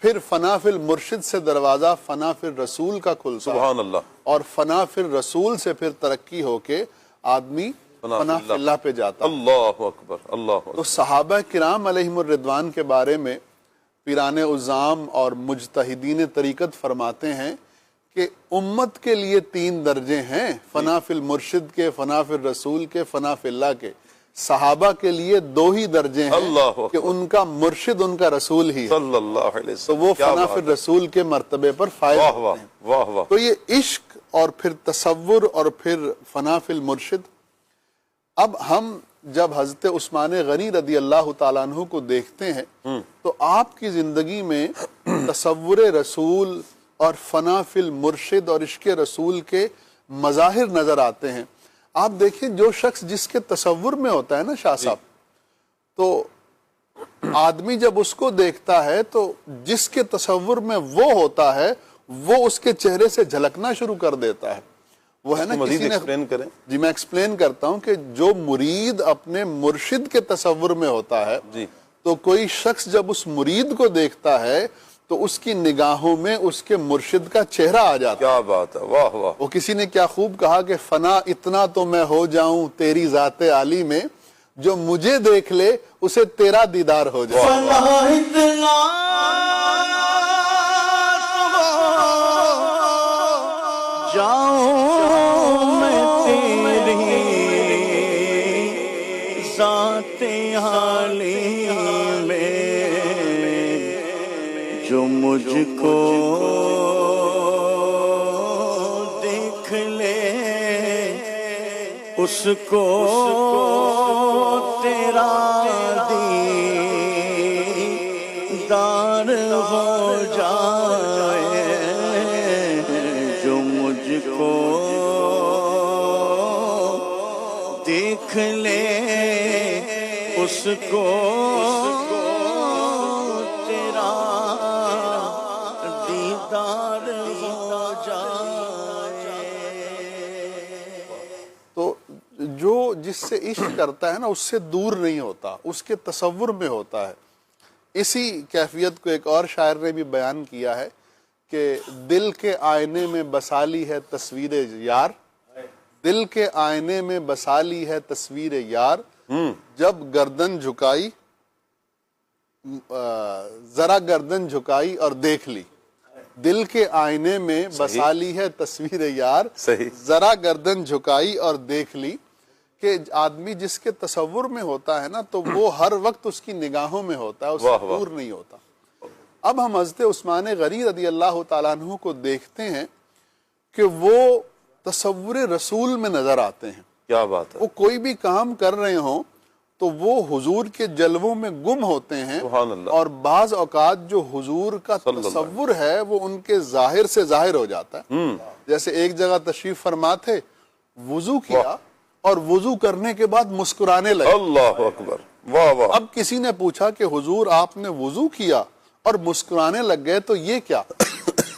پھر فنا فی المرشد سے دروازہ فنا فی الرسول کا کھلتا ہے. سبحان اللہ. اور فنا فی الرسول سے پھر ترقی ہو کے آدمی فنا فی اللہ پہ جاتا ہے. اللہ اکبر. اللہ تو اکبر. صحابہ کرام علیہم الرضوان کے بارے میں پیران عظام اور مجتہدین طریقت فرماتے ہیں کہ امت کے لیے 3 درجے ہیں, فنا فی المرشد کے, فنا فی الرسول کے, فنا فی اللہ کے. صحابہ کے لیے 2 ہی درجے ہیں اللہ اکبر. کہ ان کا مرشد ان کا رسول ہی ہے, صلی اللہ علیہ تو وسلم. وہ کیا فنا بات فی ہے. الرسول کے مرتبے پر فائز واہ ہوتے واہ. ہیں. واہ واہ. تو یہ عشق اور پھر تصور اور پھر فنا فی المرشد. اب ہم جب حضرت عثمان غنی رضی اللہ تعالیٰ عنہ کو دیکھتے ہیں تو آپ کی زندگی میں تصور رسول اور فنا فی المرشد اور عشق رسول کے مظاہر نظر آتے ہیں. آپ دیکھیں جو شخص جس کے تصور میں ہوتا ہے نا شاہ صاحب, تو آدمی جب اس کو دیکھتا ہے تو جس کے تصور میں وہ ہوتا ہے وہ اس کے چہرے سے جھلکنا شروع کر دیتا ہے. وہ ہے نا, مزید کسی نے ایکسپلین کریں. جی میں ایکسپلین کرتا ہوں کہ جو مرید اپنے مرشد کے تصور میں ہوتا ہے جی. تو کوئی شخص جب اس مرید کو دیکھتا ہے تو اس کی نگاہوں میں اس کے مرشد کا چہرہ آ جاتا ہے. کیا بات ہے. واہ واہ. وہ کسی نے کیا خوب کہا کہ فنا اتنا تو میں ہو جاؤں تیری ذات عالی میں, جو مجھے دیکھ لے اسے تیرا دیدار ہو جائے. جاؤں میں تیری ذات عالی میں, جو مجھ کو دیکھ لے اس کو تیرا دیدار ہو جائے, جو مجھ کو دیکھ لے اس کو تیرا دیدار ہو جائے. تو جو جس سے عشق کرتا ہے نا اس سے دور نہیں ہوتا, اس کے تصور میں ہوتا ہے. اسی کیفیت کو ایک اور شاعر نے بھی بیان کیا ہے کہ دل کے آئینے میں بسا لی ہے تصویر یار, دل کے آئینے میں بسا لی ہے تصویر یار, جب گردن جھکائی ذرا گردن جھکائی اور دیکھ لی. دل کے آئینے میں بسا لی ہے تصویر یار, ذرا گردن جھکائی اور دیکھ لی. کہ آدمی جس کے تصور میں ہوتا ہے نا تو وہ ہر وقت اس کی نگاہوں میں ہوتا ہے, اس سے دور نہیں ہوتا. اب ہم حضرت عثمان غنی رضی اللہ تعالیٰ عنہ کو دیکھتے ہیں کہ وہ تصور رسول میں نظر آتے ہیں. کیا بات ہے. وہ کوئی بھی کام کر رہے ہوں تو وہ حضور کے جلووں میں گم ہوتے ہیں, سبحان اللہ. اور بعض اوقات جو حضور کا تصور ہے وہ ان کے ظاہر سے ظاہر ہو جاتا ہے. جیسے ایک جگہ تشریف فرما تھے, وضو کیا اور وضو کرنے کے بعد مسکرانے لگے. اللہ اکبر. واہ واہ. اب کسی نے پوچھا کہ حضور آپ نے وضو کیا اور مسکرانے لگ گئے تو یہ کیا؟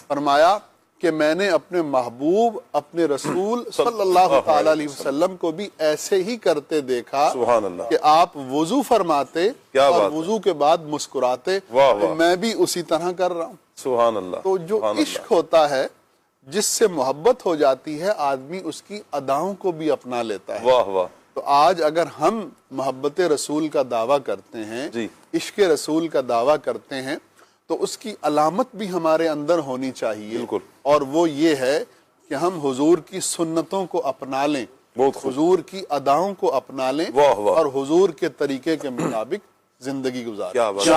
فرمایا کہ میں نے اپنے محبوب اپنے رسول صلی اللہ تعالی علیہ وسلم کو بھی ایسے ہی کرتے دیکھا سبحان اللہ. کہ آپ وضو فرماتے اور وضو کے بعد مسکراتے, تو میں بھی اسی طرح کر رہا ہوں. سبحان اللہ. تو جو عشق ہوتا ہے جس سے محبت ہو جاتی ہے آدمی اس کی اداؤں کو بھی اپنا لیتا ہے. واہ واہ. تو آج اگر ہم محبت رسول کا دعویٰ کرتے ہیں, عشق رسول کا دعویٰ کرتے ہیں, تو اس کی علامت بھی ہمارے اندر ہونی چاہیے. بالکل. اور وہ یہ ہے کہ ہم حضور کی سنتوں کو اپنا لیں, حضور کی اداؤں کو اپنا لیں, اور حضور کے طریقے کے مطابق زندگی گزاریں. کیا بات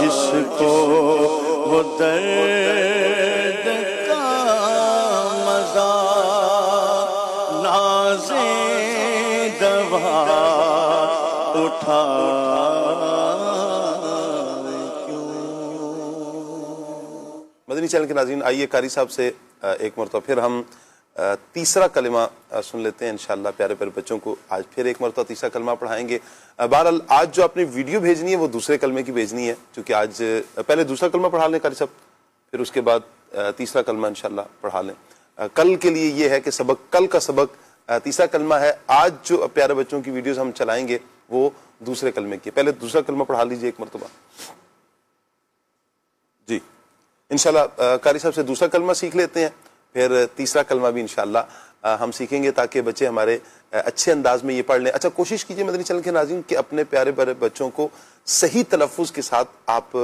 جس کو وہ درد کا مزہ نازے دوا اٹھا مدنی چینل کے ناظرین, آئیے قاری صاحب سے ایک مرتبہ پھر ہم تیسرا کلمہ سن لیتے ہیں انشاءاللہ. پیارے پیارے بچوں کو آج پھر ایک مرتبہ تیسرا کلمہ پڑھائیں گے. بہرحال آج جو آپ نے ویڈیو بھیجنی ہے وہ دوسرے کلمے کی بھیجنی ہے, چونکہ آج پہلے دوسرا کلمہ پڑھا لیں قاری صاحب, پھر اس کے بعد تیسرا کلمہ انشاءاللہ پڑھا لیں. کل کے لیے یہ ہے کہ کل کا سبق تیسرا کلمہ ہے. آج جو پیارے بچوں کی ویڈیوز ہم چلائیں گے وہ دوسرے کلمے کی. پہلے دوسرا کلمہ پڑھا لیجئے ایک مرتبہ. جی انشاءاللہ قاری صاحب سے دوسرا کلمہ سیکھ لیتے ہیں, پھر تیسرا کلمہ بھی انشاءاللہ ہم سیکھیں گے تاکہ بچے ہمارے اچھے انداز میں یہ پڑھ لیں. اچھا, کوشش کیجئے مدنی چینل کے ناظرین کہ اپنے پیارے پیارے بچوں کو صحیح تلفظ کے ساتھ آپ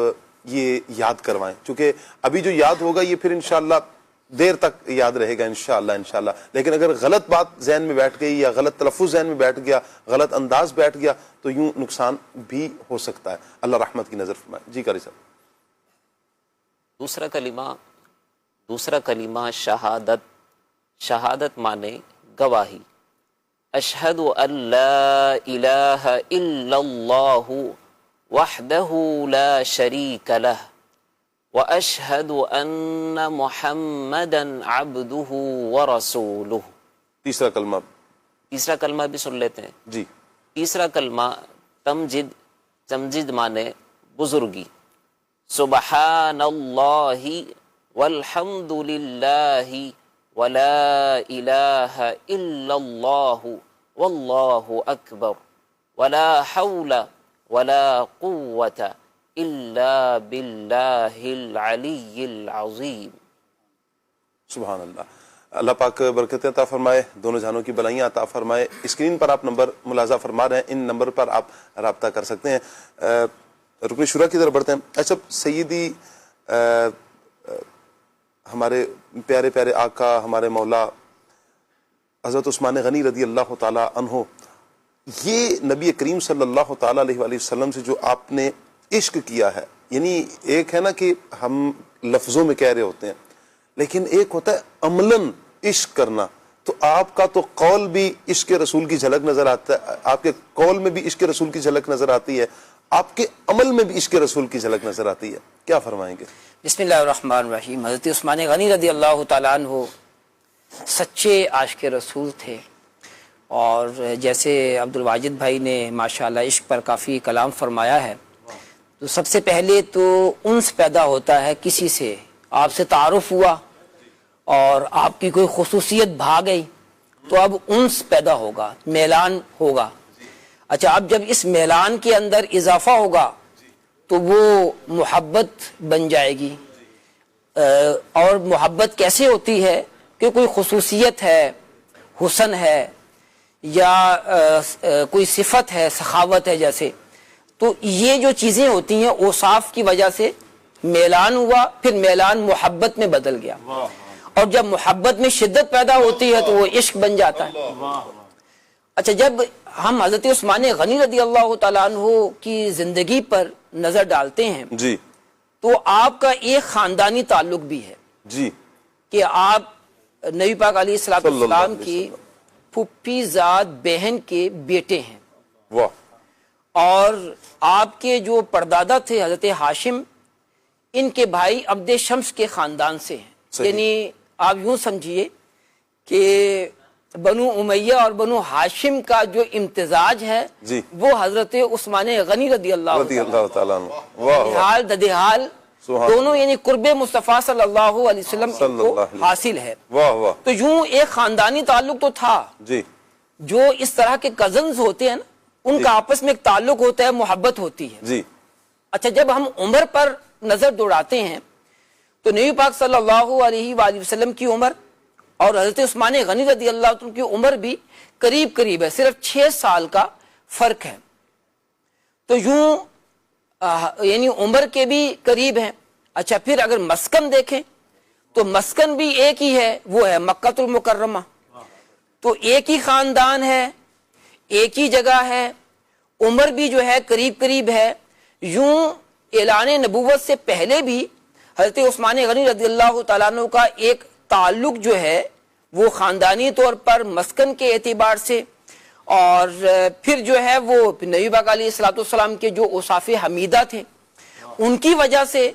یہ یاد کروائیں, چونکہ ابھی جو یاد ہوگا یہ پھر انشاءاللہ دیر تک یاد رہے گا انشاءاللہ. لیکن اگر غلط بات ذہن میں بیٹھ گئی یا غلط تلفظ ذہن میں بیٹھ گیا, غلط انداز بیٹھ گیا, تو یوں نقصان بھی ہو سکتا ہے. اللہ رحمت کی نظر فرمائے. جی قاری صاحب. دوسرا کلمہ شہادت. شہادت مانے گواہی. اشہد ان لا الہ الا اللہ وحدہ لا شریک لہ واشہد ان محمدا عبدہ ورسولہ. تیسرا کلمہ بھی سن لیتے ہیں. جی. تیسرا کلمہ تمجد مانے بزرگی. سبحان اللہ والحمد للہ ولا الہ الا اللہ واللہ اکبر ولا حول ولا قوة الا باللہ العلی العظیم. سبحان اللہ. اللہ پاک برکتیں عطا فرمائے, دونوں جہانوں کی بلائیاں عطا فرمائے. اسکرین پر آپ نمبر ملاحظہ فرما رہے ہیں, ان نمبر پر آپ رابطہ کر سکتے ہیں. رکن شورا کی طرف بڑھتے ہیں. اچھا سیدی ہمارے پیارے پیارے آقا ہمارے مولا حضرت عثمان غنی رضی اللہ تعالی عنہ, یہ نبی کریم صلی اللہ تعالی علیہ وآلہ وسلم سے جو آپ نے عشق کیا ہے, یعنی ایک ہے نا کہ ہم لفظوں میں کہہ رہے ہوتے ہیں, لیکن ایک ہوتا ہے عملاً عشق کرنا. تو آپ کا تو قول بھی عشق رسول کی جھلک نظر آتا ہے, آپ کے قول میں بھی عشق رسول کی جھلک نظر آتی ہے, آپ کے عمل میں بھی عشق رسول کی جھلک نظر آتی ہے. کیا فرمائیں گے؟ بسم اللہ الرحمن الرحیم. حضرت عثمان غنی رضی اللہ تعالیٰ عنہ سچے عاشق رسول تھے, اور جیسے عبد الواجد بھائی نے ماشاءاللہ عشق پر کافی کلام فرمایا ہے, تو سب سے پہلے تو انس پیدا ہوتا ہے کسی سے, آپ سے تعارف ہوا اور آپ کی کوئی خصوصیت بھا گئی تو اب انس پیدا ہوگا, میلان ہوگا. اچھا, اب جب اس میلان کے اندر اضافہ ہوگا تو وہ محبت بن جائے گی. اور محبت کیسے ہوتی ہے کہ کوئی خصوصیت ہے, حسن ہے, یا کوئی صفت ہے, سخاوت ہے جیسے, تو یہ جو چیزیں ہوتی ہیں اوصاف کی وجہ سے میلان ہوا, پھر میلان محبت میں بدل گیا, اور جب محبت میں شدت پیدا ہوتی ہے تو وہ عشق بن جاتا ہے. اچھا, جب ہم حضرت عثمان غنی رضی اللہ تعالیٰ عنہ کی زندگی پر نظر ڈالتے ہیں جی, تو آپ کا ایک خاندانی تعلق بھی ہے جی, کہ آپ نبی پاک علیہ السلام کی پھپھی ذات بہن کے بیٹے ہیں. واہ. اور آپ کے جو پردادا تھے حضرت ہاشم, ان کے بھائی عبد شمس کے خاندان سے ہیں. یعنی آپ یوں سمجھیے کہ بنو امیہ اور بنو ہاشم کا جو امتزاج ہے وہ حضرت عثمان غنی رضی اللہ تعالیٰ عنہ حال ددحال دونوں یعنی قرب مصطفیٰ صلی اللہ علیہ وسلم کو حاصل ہے. تو یوں ایک خاندانی تعلق تو تھا. جو اس طرح کے کزنز ہوتے ہیں نا ان کا آپس میں ایک تعلق ہوتا ہے, محبت ہوتی ہے. اچھا, جب ہم عمر پر نظر دوڑاتے ہیں تو نبی پاک صلی اللہ علیہ وآلہ وسلم کی عمر اور حضرت عثمان غنی رضی اللہ عنہ کی عمر بھی قریب قریب ہے, صرف 6 سال کا فرق ہے. تو یوں یعنی عمر کے بھی قریب ہیں. اچھا, پھر اگر مسکن دیکھیں تو مسکن بھی ایک ہی ہے, وہ ہے مکہ المکرمہ. تو ایک ہی خاندان ہے, ایک ہی جگہ ہے, عمر بھی جو ہے قریب قریب ہے. یوں اعلان نبوت سے پہلے بھی حضرت عثمان غنی رضی اللہ تعالیٰ عنہ کا ایک تعلق جو ہے وہ خاندانی طور پر مسکن کے اعتبار سے, اور پھر جو ہے وہ نبی پاک علیہ الصلوۃ والسلام کے جو اوصاف حمیدہ تھے ان کی وجہ سے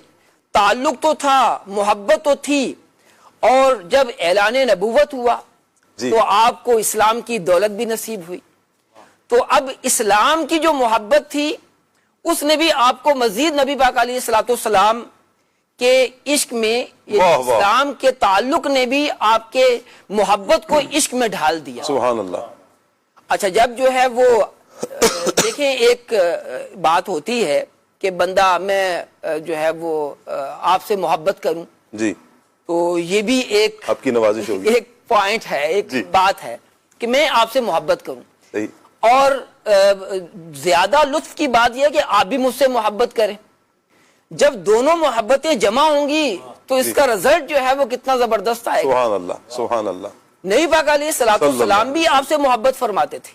تعلق تو تھا, محبت تو تھی. اور جب اعلان نبوت ہوا تو آپ کو اسلام کی دولت بھی نصیب ہوئی. تو اب اسلام کی جو محبت تھی اس نے بھی آپ کو مزید نبی پاک علیہ الصلوۃ والسلام کے عشق میں, اسلام کے تعلق نے بھی آپ کے محبت کو عشق میں ڈھال دیا. سبحان اللہ. اچھا, جب جو ہے وہ دیکھیں ایک بات ہوتی ہے کہ بندہ میں جو ہے وہ آپ سے محبت کروں, تو یہ بھی ایک آپ کی نوازش ہوگی, ایک پوائنٹ ہے, ایک بات ہے کہ میں آپ سے محبت کروں. اور زیادہ لطف کی بات یہ ہے کہ آپ بھی مجھ سے محبت کریں. جب دونوں محبتیں جمع ہوں گی تو اس کا رزلٹ جو ہے وہ کتنا زبردست آئے گا. سبحان اللہ, سبحان اللہ. نبی پاک علیہ الصلوۃ والسلام بھی آپ سے محبت فرماتے تھے,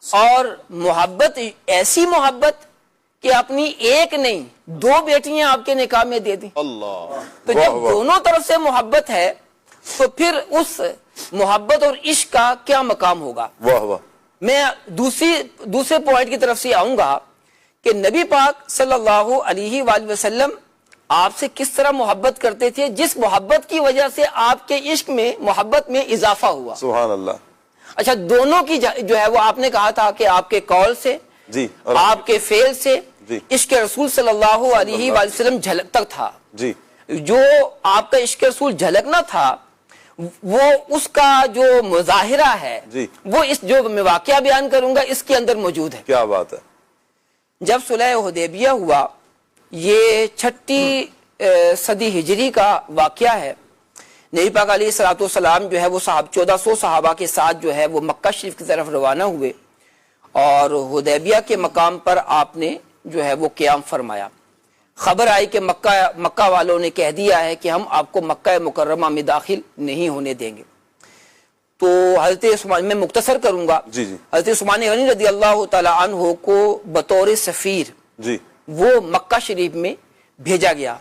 اور محبت ایسی محبت کہ اپنی ایک نہیں 2 بیٹیاں آپ کے نکاح میں دے دیں. تو جب دونوں طرف سے محبت ہے تو پھر اس محبت اور عشق کا کیا مقام ہوگا. میں دوسرے پوائنٹ کی طرف سے آؤں گا کہ نبی پاک صلی اللہ علیہ وآلہ وسلم آپ سے کس طرح محبت کرتے تھے, جس محبت کی وجہ سے آپ کے عشق میں محبت میں اضافہ ہوا. سبحان اللہ. اچھا, دونوں کی جو ہے وہ آپ نے کہا تھا کہ آپ کے قول سے, آپ کے فعل سے عشق رسول صلی اللہ علیہ وآلہ وسلم جھلکتا تھا. جو آپ کا عشق رسول جھلکنا تھا وہ اس کا جو مظاہرہ ہے وہ اس جو میں واقعہ بیان کروں گا اس کے اندر موجود ہے. کیا بات ہے. جب صلح حدیبیہ ہوا, یہ 6 صدی ہجری کا واقعہ ہے. نبی پاک علیہ الصلوۃ والسلام جو ہے وہ 1400 صحابہ کے ساتھ جو ہے وہ مکہ شریف کی طرف روانہ ہوئے, اور حدیبیہ کے مقام پر آپ نے جو ہے وہ قیام فرمایا. خبر آئی کہ مکہ والوں نے کہہ دیا ہے کہ ہم آپ کو مکہ مکرمہ میں داخل نہیں ہونے دیں گے. تو حضرت عثمان, میں مختصر کروں گا, حضرت عثمان غنی رضی اللہ تعالی عنہ کو بطور سفیر وہ مکہ شریف میں بھیجا گیا.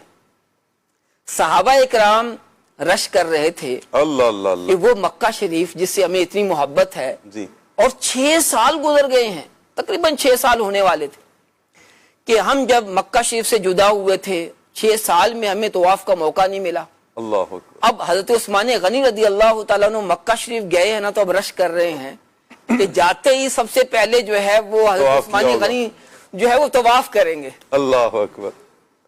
صحابہ اکرام رش کر رہے تھے کہ وہ مکہ شریف جس سے ہمیں اتنی محبت ہے, اور 6 سال گزر گئے ہیں, تقریباً 6 سال ہونے والے تھے کہ ہم جب مکہ شریف سے جدا ہوئے تھے 6 سال میں ہمیں طواف کا موقع نہیں ملا. اب حضرت عثمان غنی رضی اللہ تعالیٰ عنہ مکہ شریف گئے ہیں نا, تو اب رش کر رہے ہیں کہ جاتے ہی سب سے پہلے جو ہے وہ حضرت عثمان غنی جو ہے وہ طواف کریں گے. اللہ اکبر.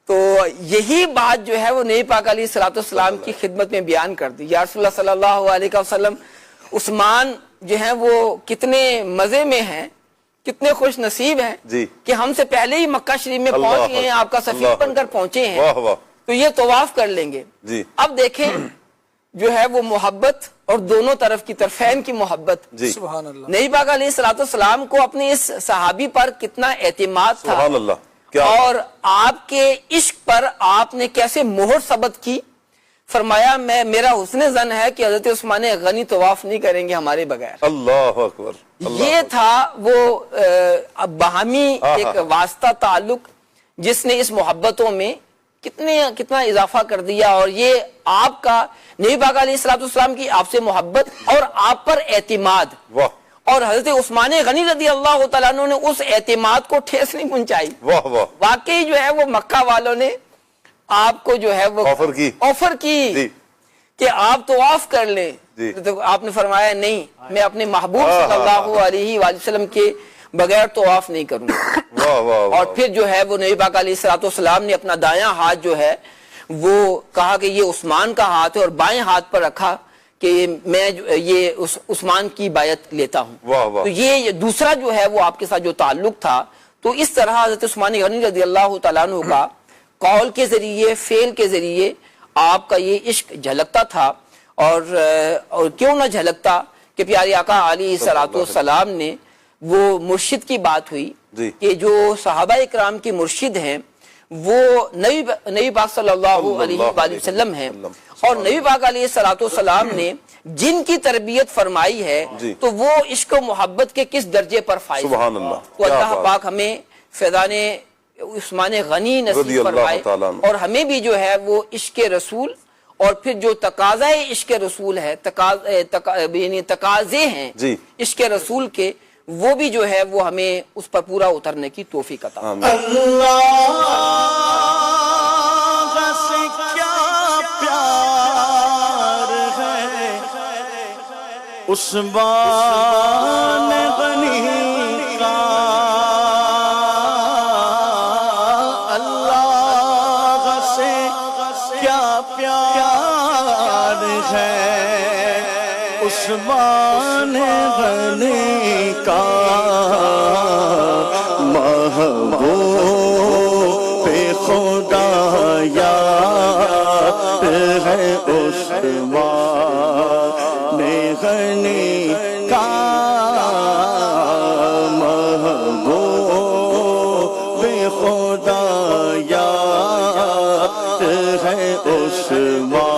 تو یہی بات جو ہے وہ نبی پاک علیہ الصلوۃ والسلام کی خدمت میں بیان کر دی. یا رسول اللہ صلی اللہ علیہ وسلم, عثمان جو ہے وہ کتنے مزے میں ہیں, کتنے خوش نصیب ہیں کہ ہم سے پہلے ہی مکہ شریف میں پہنچ گئے ہیں, آپ کا سفیر بن کر پہنچے ہیں, تو یہ طواف کر لیں گے. اب دیکھیں جو ہے وہ محبت اور دونوں طرف کی طرفین کی محبت. سبحان اللہ. نبی پاک علیہ الصلوۃ والسلام کو اپنے اس صحابی پر کتنا اعتماد تھا, اور آپ کے عشق پر آپ نے کیسے مہر ثبت کی. فرمایا میرا حسن ظن ہے کہ حضرت عثمان غنی طواف نہیں کریں گے ہمارے بغیر. اللہ اکبر. یہ تھا وہ باہمی ایک واسطہ تعلق جس نے اس محبتوں میں کتنا اضافہ کر دیا. اور یہ آپ کا نبی پاک علیہ الصلوۃ والسلام کی آپ سے محبت اور آپ پر اعتماد, اور حضرت عثمان غنی رضی اللہ تعالیٰ عنہ نے اس اعتماد کو ٹھیس نہیں پہنچائی. واقعی جو ہے وہ مکہ والوں نے آپ کو جو ہے وہ آفر کی کہ آپ تو آف کر لیں، تو آپ نے فرمایا نہیں، میں اپنے محبوب صلی اللہ علیہ وآلہ وسلم کے بغیر تو آف نہیں کروں گا۔ اور پھر جو ہے وہ نبی پاک علیہ السلام نے اپنا دایاں ہاتھ جو ہے وہ کہا کہ یہ عثمان کا ہاتھ ہے، اور بائیں ہاتھ پر رکھا کہ میں یہ عثمان کی بیعت لیتا ہوں۔ تو یہ دوسرا جو ہے وہ آپ کے ساتھ جو تعلق تھا، تو اس طرح حضرت عثمان غنی رضی اللہ تعالیٰ عنہ کا قول کے ذریعے، فعل کے ذریعے آپ کا یہ عشق جھلکتا تھا، اور کیوں نہ جھلکتا کہ پیارے آقا علیہ السلام نے وہ مرشد کی بات ہوئی کہ جو صحابہ اکرام کے مرشد ہیں وہ نبی پاک صلی اللہ علیہ وآلہ وسلم ہیں، اور نبی پاک علیہ السلام نے جن کی تربیت فرمائی ہے تو وہ عشق و محبت کے کس درجے پر فائز ہے۔ تو اللہ پاک ہمیں فیضان عثمان غنی نصیب فرمائے، اور ہمیں بھی جو ہے وہ عشق رسول، اور پھر جو تقاضۂ عشق رسول ہے، یعنی تقاضے ہیں عشق رسول کے، وہ بھی جو ہے وہ ہمیں اس پر پورا اترنے کی توفیق عطا فرمائے۔ اللہ سے کیا پیار ہے عثمان غنی کا، اللہ سے کیا پیار ہے عثمان غنی کا، محبوب خدا یار ہے عثمان غنی کا، محبوب خدا یار ہے عثمان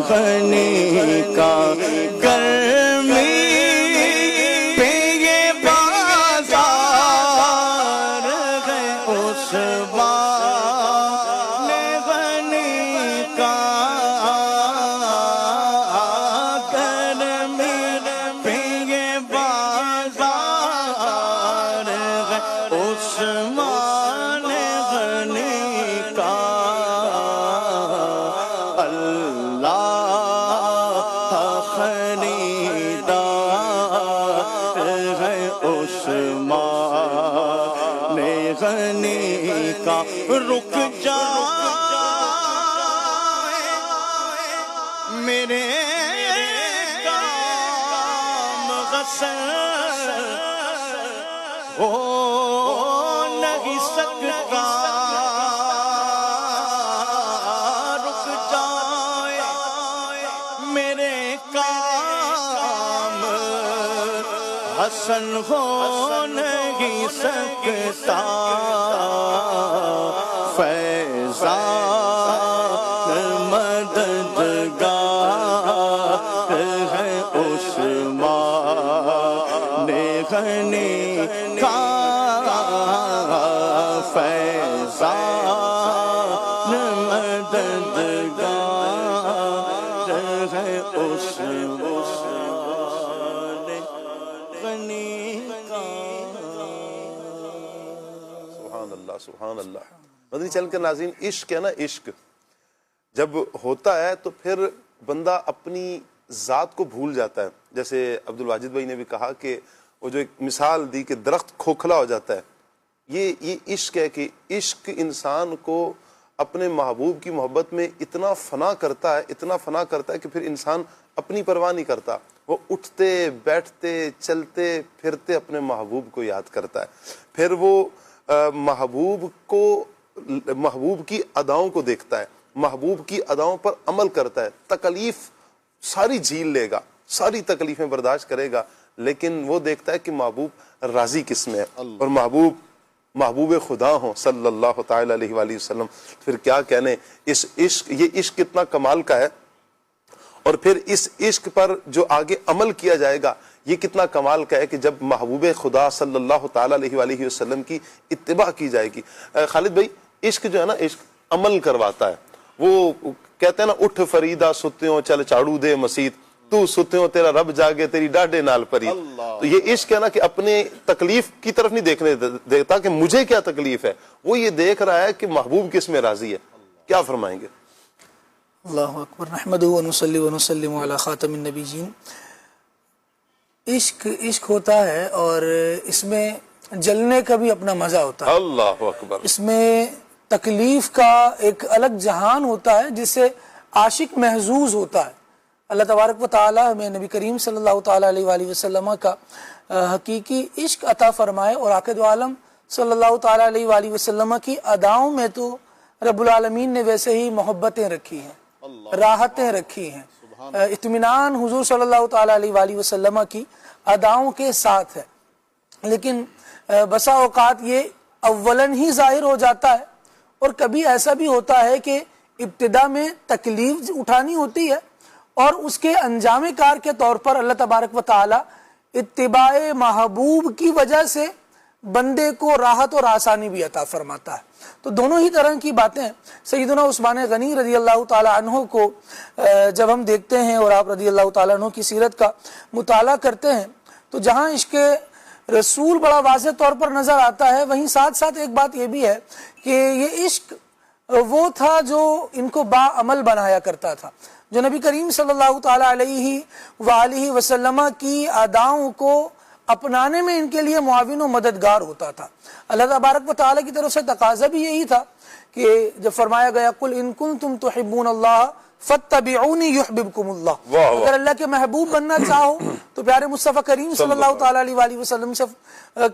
غنی کا، رک جا میرے کام غسل ہو نہیں سکتا، رک جائے میرے کام حسن ہو نہیں سکتا، فیضان مددگار ہے عثمان غنی کا، فیضان مددگار ہے عثمان غنی کا۔ سبحان اللہ سبحان اللہ۔ مدنی چینل کے ناظرین، عشق ہے نا، عشق جب ہوتا ہے تو پھر بندہ اپنی ذات کو بھول جاتا ہے۔ جیسے عبدالواجد بھائی نے بھی کہا کہ وہ جو ایک مثال دی کہ درخت کھوکھلا ہو جاتا ہے، یہ عشق ہے کہ عشق انسان کو اپنے محبوب کی محبت میں اتنا فنا کرتا ہے کہ پھر انسان اپنی پرواہ نہیں کرتا، وہ اٹھتے بیٹھتے چلتے پھرتے اپنے محبوب کو یاد کرتا ہے، پھر وہ محبوب کی اداؤں کو دیکھتا ہے، محبوب کی اداؤں پر عمل کرتا ہے، تکلیف ساری جھیل لے گا، ساری تکلیفیں برداشت کرے گا، لیکن وہ دیکھتا ہے کہ محبوب راضی کس میں ہے، اور محبوب خدا ہوں صلی اللہ تعالی علیہ وآلہ وسلم، پھر کیا کہنے اس عشق، یہ عشق کتنا کمال کا ہے، اور پھر اس عشق پر جو آگے عمل کیا جائے گا یہ کتنا کمال کا ہے کہ جب محبوب خدا صلی اللہ تعالی علیہ وآلہ وسلم کی اتباع کی جائے گی۔ خالد بھائی، عشق جو ہے نا، عشق عمل کرواتا ہے، وہ کہتے ہیں نا، اٹھ فریدہ ستیوں چل چاڑو دے مسیت، تو ستے ہو تیرا رب جاگے تیری ڈاڈے نال پری. تو یہ عشق ہے نا کہ اپنے تکلیف کی طرف نہیں دیکھنے دیتا کہ مجھے کیا تکلیف ہے, وہ یہ دیکھ رہا ہے کہ محبوب کس میں راضی ہے. کیا فرمائیں گے؟ اللہ اکبر. نحمدہ و نصلی و نسلم علی خاتم النبیین. عشق ہوتا ہے اور اس میں جلنے کا بھی اپنا مزہ ہوتا ہے. اللہ اکبر. اس میں تکلیف کا ایک الگ جہان ہوتا ہے جس سے عاشق محظوظ ہوتا ہے. اللہ تبارک و تعالی ہمیں نبی کریم صلی اللہ تعالی علیہ وآلہ وسلم کا حقیقی عشق عطا فرمائے, اور آقائد عالم صلی اللہ تعالی علیہ وآلہ وسلم کی اداؤں میں تو رب العالمین نے ویسے ہی محبتیں رکھی ہیں, راحتیں رکھی ہیں, اطمینان حضور صلی اللہ تعالی علیہ وآلہ وسلم کی اداؤں کے ساتھ ہے. لیکن بسا اوقات یہ اولن ہی ظاہر ہو جاتا ہے, اور کبھی ایسا بھی ہوتا ہے کہ ابتدا میں تکلیف اٹھانی ہوتی ہے اور اس کے انجام کار کے طور پر اللہ تبارک و تعالی اتباع محبوب کی وجہ سے بندے کو راحت اور آسانی بھی عطا فرماتا ہے. تو دونوں ہی طرح کی باتیں ہیں. سیدنا عثمان غنی رضی اللہ تعالی عنہ کو جب ہم دیکھتے ہیں اور آپ رضی اللہ تعالی عنہ کی سیرت کا مطالعہ کرتے ہیں تو جہاں عشق رسول بڑا واضح طور پر نظر آتا ہے, وہیں ساتھ ساتھ ایک بات یہ بھی ہے کہ یہ عشق وہ تھا جو ان کو با عمل بنایا کرتا تھا, جو نبی کریم صلی اللہ تعالی علیہ وآلہ وسلم کی اداؤں کو اپنانے میں ان کے لیے معاون و مددگار ہوتا تھا. اللہ تبارک و تعالی کی طرف سے تقاضا بھی یہی تھا کہ جب فرمایا گیا قل ان کنتم تحبون اللہ فاتبعونی یحببکم اللہ, اگر اللہ کے محبوب بننا چاہو تو پیارے مصطفیٰ کریم صلی اللہ تعالی علیہ وآلہ وسلم سے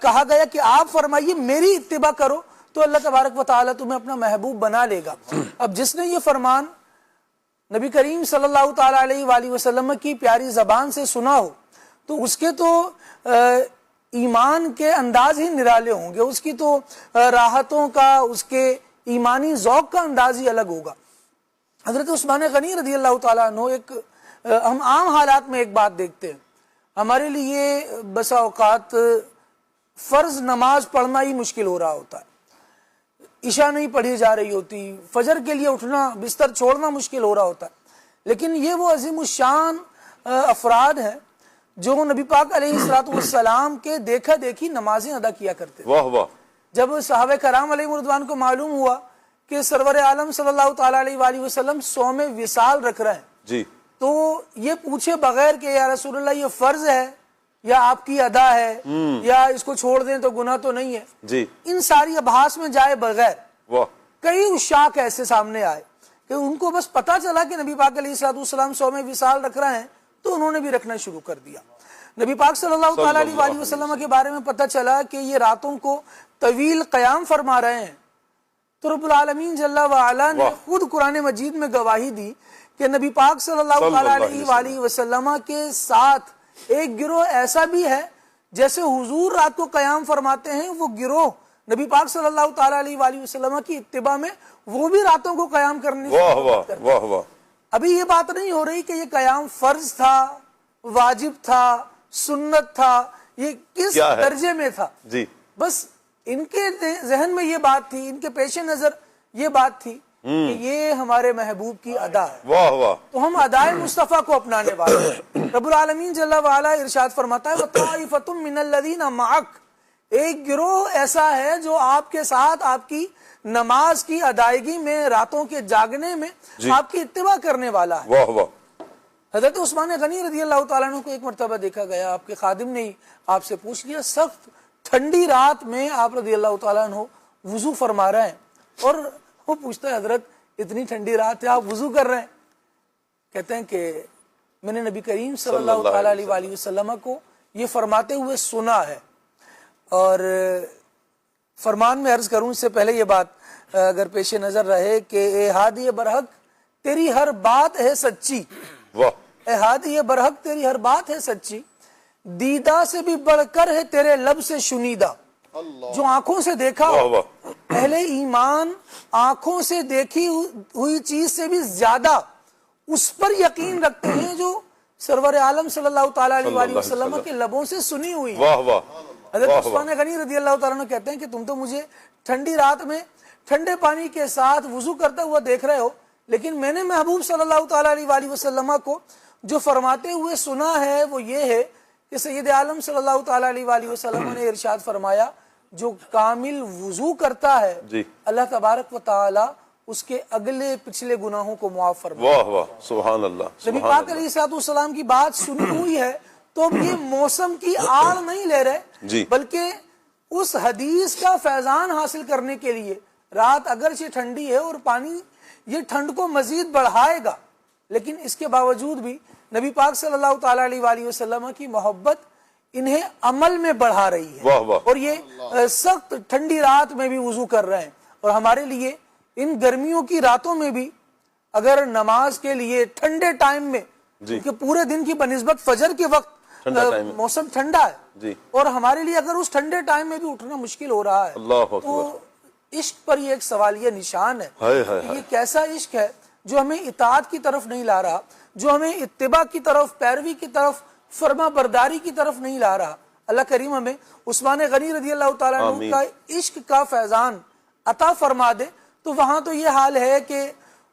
کہا گیا کہ آپ فرمائیے میری اتباع کرو تو اللہ تبارک و تعالی تمہیں اپنا محبوب بنا لے گا. اب جس نے یہ فرمان نبی کریم صلی اللہ تعالی علیہ وآلہ وسلم کی پیاری زبان سے سنا ہو تو اس کے تو ایمان کے انداز ہی نرالے ہوں گے, اس کی تو راحتوں کا, اس کے ایمانی ذوق کا انداز ہی الگ ہوگا. حضرت عثمان غنی رضی اللہ تعالیٰ عنہ ہم عام حالات میں ایک بات دیکھتے ہیں, ہمارے لیے بسا اوقات فرض نماز پڑھنا ہی مشکل ہو رہا ہوتا ہے, عشاء نہیں پڑھی جا رہی ہوتی, فجر کے لیے اٹھنا بستر چھوڑنا مشکل ہو رہا ہوتا ہے. لیکن یہ وہ عظیم الشان افراد ہیں جو نبی پاک علیہ الصلوۃ والسلام کے دیکھا دیکھی نمازیں ادا کیا کرتے تھے. واہ واہ. جب صحابہ کرام علیہ رضوان کو معلوم ہوا کہ سرور عالم صلی اللہ تعالی علیہ وآلہ وسلم صوم وصال رکھ رہے ہیں جی, تو یہ پوچھے بغیر کہ یا رسول اللہ یہ فرض ہے یا آپ کی ادا ہے یا اس کو چھوڑ دیں تو گناہ تو نہیں ہے جی, ان ساری ابحاث میں جائے بغیر واہ, کئی عشاق ایسے سامنے آئے کہ ان کو بس پتا چلا کہ نبی پاک علیہ الصلوۃ والسلام صوم وصال رکھ رہے ہیں تو انہوں نے بھی رکھنا شروع کر دیا. نبی پاک صلی اللہ تعالی علیہ وآلہ وسلم کے بارے میں پتا چلا کہ یہ راتوں کو طویل قیام فرما رہے ہیں تو رب العالمین جل وعلا نے خود قرآن مجید میں گواہی دی کہ نبی پاک صلی اللہ تعالی علیہ وآلہ وسلم کے ساتھ ایک گروہ ایسا بھی ہے جیسے حضور رات کو قیام فرماتے ہیں, وہ گروہ نبی پاک صلی اللہ تعالی علیہ وآلہ وسلم کی اتباع میں وہ بھی راتوں کو قیام کرنے سے. ابھی یہ بات نہیں ہو رہی کہ یہ قیام فرض تھا, واجب تھا, سنت تھا, یہ کس درجے میں تھا جی, بس ان کے ذہن میں یہ بات تھی, ان کے پیش نظر یہ بات تھی کہ یہ ہمارے محبوب کی ادا ہے. واہ واہ. تو ہم ادائے مصطفیٰ کو اپنانے والے ہیں. رب العالمین جل وعلا ارشاد فرماتا ہے وَطَائِفَةٌ مِّنَ الَّذِينَ مَعَكَ, ایک گروہ ایسا ہے جو آپ کے ساتھ آپ کی نماز کی ادائیگی میں, راتوں کے جاگنے میں آپ کی اتباع کرنے والا ہے. واہ واہ. حضرت عثمان غنی رضی اللہ تعالیٰ عنہ کو ایک مرتبہ دیکھا گیا, آپ کے خادم نے آپ سے پوچھ لیا, سخت ٹھنڈی رات میں آپ رضی اللہ تعالیٰ عنہ وضو فرما رہے ہیں, اور وہ پوچھتا ہے حضرت اتنی ٹھنڈی رات ہے آپ وضو کر رہے ہیں؟ کہتے ہیں کہ میں نے نبی کریم صلی اللہ تعالیٰ علیہ وآلہ وسلم کو یہ فرماتے ہوئے سنا ہے. اور فرمان میں عرض کروں اس سے پہلے یہ بات اگر پیش نظر رہے کہ اے ہادی برحق تیری ہر بات ہے سچی, اے ہادی برحق تیری ہر بات ہے سچی, دیدہ سے بھی بڑھ کر ہے تیرے لب سے شنیدہ. جو آنکھوں سے دیکھا, اہل ایمان آنکھوں سے دیکھی ہوئی چیز سے بھی زیادہ اس پر یقین رکھتے ہیں جو سرور عالم صلی اللہ تعالیٰ علیہ وآلہ وسلم کے لبوں سے سنی ہوئی. حضرت عثمان غنی رضی اللہ تعالیٰ عنہ کہتے ہیں کہ تم تو مجھے ٹھنڈی رات میں ٹھنڈے پانی کے ساتھ وضو کرتا ہوا دیکھ رہے ہو, لیکن میں نے محبوب صلی اللہ تعالیٰ علیہ وآلہ وسلم کو جو فرماتے ہوئے سنا ہے وہ یہ ہے کہ سید عالم صلی اللہ تعالیٰ علیہ وآلہ وسلم نے ارشاد فرمایا جو کامل وضو کرتا ہے جی اللہ تبارک و تعالی اس کے اگلے پچھلے گناہوں کو معاف فرماتا ہے۔ واہ واہ سبحان اللہ نبی پاک علیہ الصلوۃ والسلام کی بات سنی ہوئی ہے تو اب یہ موسم کی آڑ نہیں لے رہے جی بلکہ اس حدیث کا فیضان حاصل کرنے کے لیے رات اگرچہ ٹھنڈی ہے اور پانی یہ ٹھنڈ کو مزید بڑھائے گا لیکن اس کے باوجود بھی نبی پاک صلی اللہ تعالیٰ علیہ وآلہ وسلم کی محبت انہیں عمل میں بڑھا رہی ہے واہ واہ اور یہ سخت ٹھنڈی رات میں بھی وضو کر رہے ہیں اور ہمارے لیے ان گرمیوں کی راتوں میں بھی اگر نماز کے لیے ٹھنڈے ٹائم میں جی کہ پورے دن کی بنسبت فجر کے وقت موسم ٹھنڈا ہے جی اور ہمارے لیے اگر اس ٹھنڈے ٹائم میں بھی اٹھنا مشکل ہو رہا ہے اللہ تو اکبر عشق پر یہ ایک سوالیہ نشان ہے ہائے ہائے کہ یہ کیسا عشق ہے جو ہمیں اطاعت کی طرف نہیں لا رہا جو ہمیں اتباع کی طرف پیروی کی طرف فرما برداری کی طرف نہیں لا رہا۔ اللہ کریم ہمیں عثمان غنی رضی اللہ تعالیٰ عنہ کا عشق کا فیضان عطا فرما دے۔ تو وہاں تو یہ حال ہے کہ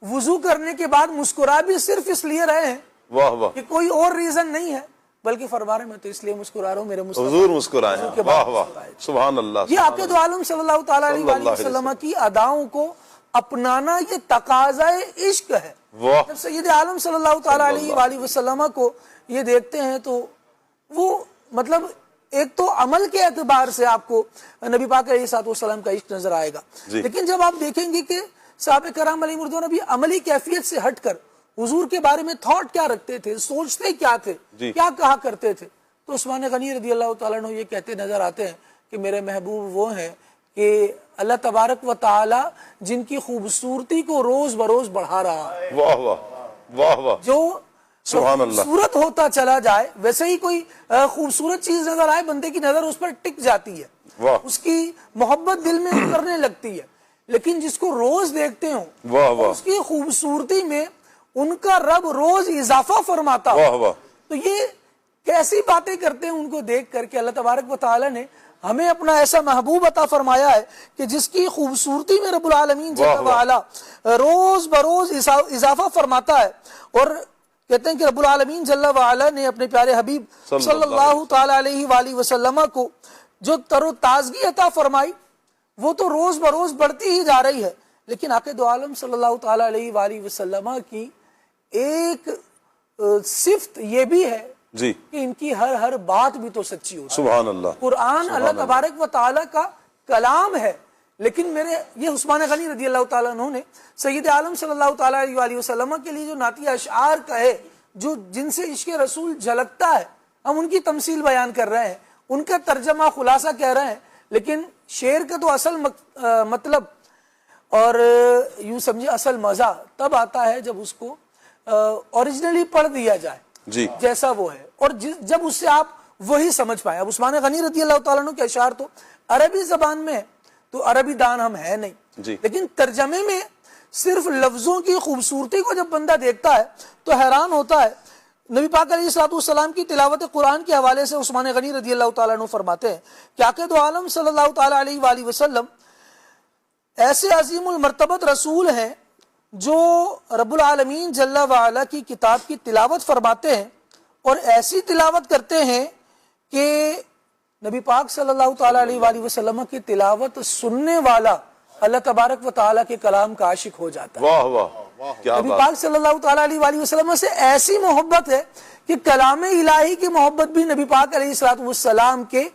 وضو کرنے کے بعد مسکرا بھی صرف اس لیے رہے ہیں واہ واہ کہ کوئی اور ریزن نہیں ہے بلکہ فرما رہے میں تو اس لیے مسکرا رہا ہوں میرے حضور مسکرائے واہ واہ سبحان اللہ یہ عقد دو عالم صلی اللہ تعالیٰ علیہ وآلہ وسلم کی اداؤں کو اپنانا یہ تقاضائے عشق ہے۔ واہ جب سید عالم صلی اللہ تعالیٰ علیہ وآلہ وسلم کو یہ دیکھتے ہیں تو وہ مطلب ایک تو عمل کے اعتبار سے آپ کو نبی پاک علیہ الصلوۃ والسلام کا عشق نظر آئے گا لیکن جب آپ دیکھیں گے کہ صحابہ کرام علیہ رضوان ابھی عملی کیفیت سے ہٹ کر حضور کے بارے میں تھاٹ کیا رکھتے تھے سوچتے کیا تھے کیا کہا کرتے تھے تو عثمان غنی رضی اللہ تعالیٰ عنہ یہ کہتے نظر آتے ہیں کہ میرے محبوب وہ ہیں کہ اللہ تبارک و تعالی جن کی خوبصورتی کو روز بروز بڑھا رہا ہے۔ واہ واہ واہ واہ جو سبحان اللہ خوبصورت ہوتا چلا جائے ویسے ہی کوئی خوبصورت چیز نظر آئے بندے کی نظر اس پر ٹک جاتی ہے واہ اس کی محبت دل میں اترنے لگتی ہے لیکن جس کو روز دیکھتے ہوں واہ واہ اس کی خوبصورتی میں ان کا رب روز اضافہ فرماتا واہ واہ تو یہ کیسی باتیں کرتے ہیں ان کو دیکھ کر کے اللہ تبارک و تعالی نے ہمیں اپنا ایسا محبوب عطا فرمایا ہے کہ جس کی خوبصورتی میں رب العالمین جل وعلا روز بروز اضافہ فرماتا ہے اور کہتے ہیں کہ رب العالمین جل وعلا نے اپنے پیارے حبیب صلی اللہ تعالی علیہ وآلہ وسلم کو جو تر و تازگی عطا فرمائی وہ تو روز بروز بڑھتی ہی جا رہی ہے لیکن عقد دو عالم صلی اللہ تعالی علیہ وآلہ وسلم کی ایک صفت یہ بھی ہے جی کہ ان کی ہر بات بھی تو سچی ہوتی ہے۔ سبحان اللہ قرآن اللہ تبارک و تعالی کا کلام ہے لیکن یہ عثمان غنی رضی اللہ تعالیٰ عنہ نے سید عالم صلی اللہ تعالیٰ علیہ وسلم کے لیے جو نعتیہ اشعار کہے جو جن سے عشق رسول جھلکتا ہے ہم ان کی تمثیل بیان کر رہے ہیں ان کا ترجمہ خلاصہ کہہ رہے ہیں لیکن شعر کا تو اصل مطلب اور یوں سمجھے اصل مزہ تب آتا ہے جب اس کو اوریجنلی پڑھ دیا جائے جی جیسا وہ ہے اور جب اس سے آپ وہی سمجھ پائیں۔ اب عثمان غنی رضی اللہ تعالیٰ عنہ کے اشعار تو عربی زبان میں ہے تو عربی دان ہم ہے نہیں لیکن ترجمے میں صرف لفظوں کی خوبصورتی کو جب بندہ دیکھتا ہے تو حیران ہوتا ہے۔ نبی پاک علیہ الصلوۃ والسلام کی تلاوت قرآن کے حوالے سے عثمان غنی رضی اللہ تعالیٰ عنہ فرماتے ہیں کہ عقد عالم صلی اللہ تعالیٰ علیہ وآلہ وسلم ایسے عظیم المرتبت رسول ہیں جو رب العالمین جل وعلا کی کتاب کی تلاوت فرماتے ہیں اور ایسی تلاوت کرتے ہیں کہ نبی پاک صلی اللہ تعالیٰ علیہ وآلہ وسلم کی تلاوت سننے والا اللہ تبارک و تعالیٰ کے کلام کا عاشق ہو جاتا ہے۔ واہ واہ کیا نبی پاک صلی اللہ تعالیٰ علیہ وآلہ وسلم سے ایسی محبت ہے کہ کلام الہی کی محبت بھی نبی پاک علیہ الصلوۃ والسلام کے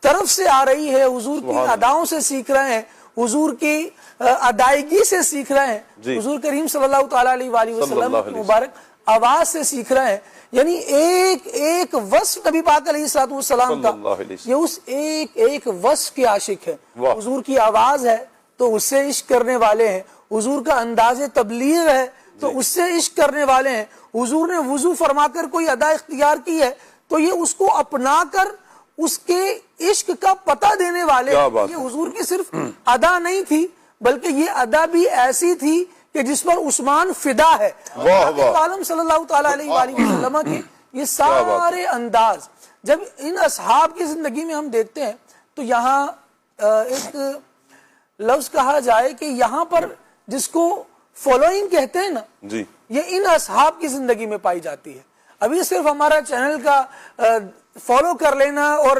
طرف سے آ رہی ہے، حضور کی اداؤں سے سیکھ رہے ہیں، حضور کی ادائیگی سے سیکھ رہے ہیں، حضور کریم صلی اللہ تعالیٰ علیہ وآلہ وسلم کی مبارک آواز سے سیکھ رہے ہیں۔ یعنی ایک ایک وصف نبی پاک علیہ الصلوۃ والسلام کا یہ اس ایک ایک وصف کے عاشق ہے۔ حضور کی آواز ہے تو اس سے عشق کرنے والے ہیں، حضور کا انداز تبلیغ ہے تو اس سے عشق کرنے والے ہیں، حضور نے وضو فرما کر کوئی ادا اختیار کی ہے تو یہ اس کو اپنا کر اس کے عشق کا پتہ دینے والے ہیں۔ یہ حضور کی صرف ادا نہیں تھی بلکہ یہ ادا بھی ایسی تھی کہ جس پر عثمان فدا ہے۔ عالم صلی اللہ تعالیٰ علیہ وآلہ وسلم کے یہ سارے انداز جب ان اصحاب کی زندگی میں ہم دیکھتے ہیں تو یہاں ایک لفظ کہا جائے کہ یہاں پر جس کو فالوئنگ کہتے ہیں نا یہ ان اصحاب کی زندگی میں پائی جاتی ہے۔ ابھی صرف ہمارا چینل کا فالو کر لینا اور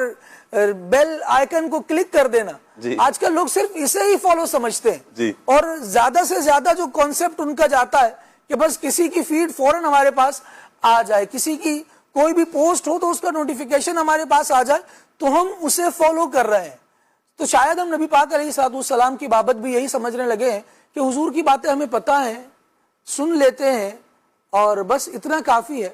بیل آئیکن کو کلک کر دینا، آج کل لوگ صرف اسے ہی فالو سمجھتے ہیں، اور زیادہ سے زیادہ جو کانسیپٹ ان کا جاتا ہے کہ بس کسی کی فیڈ فوراً ہمارے پاس آ جائے، کسی کی کوئی بھی پوسٹ ہو تو اس کا نوٹیفیکیشن ہمارے پاس آ جائے تو ہم اسے فالو کر رہے ہیں. تو شاید ہم نبی پاک علیہ الصلوۃ والسلام کی بابت بھی یہی سمجھنے لگے ہیں کہ حضور کی باتیں ہمیں پتہ ہیں، سن لیتے ہیں اور بس اتنا کافی ہے.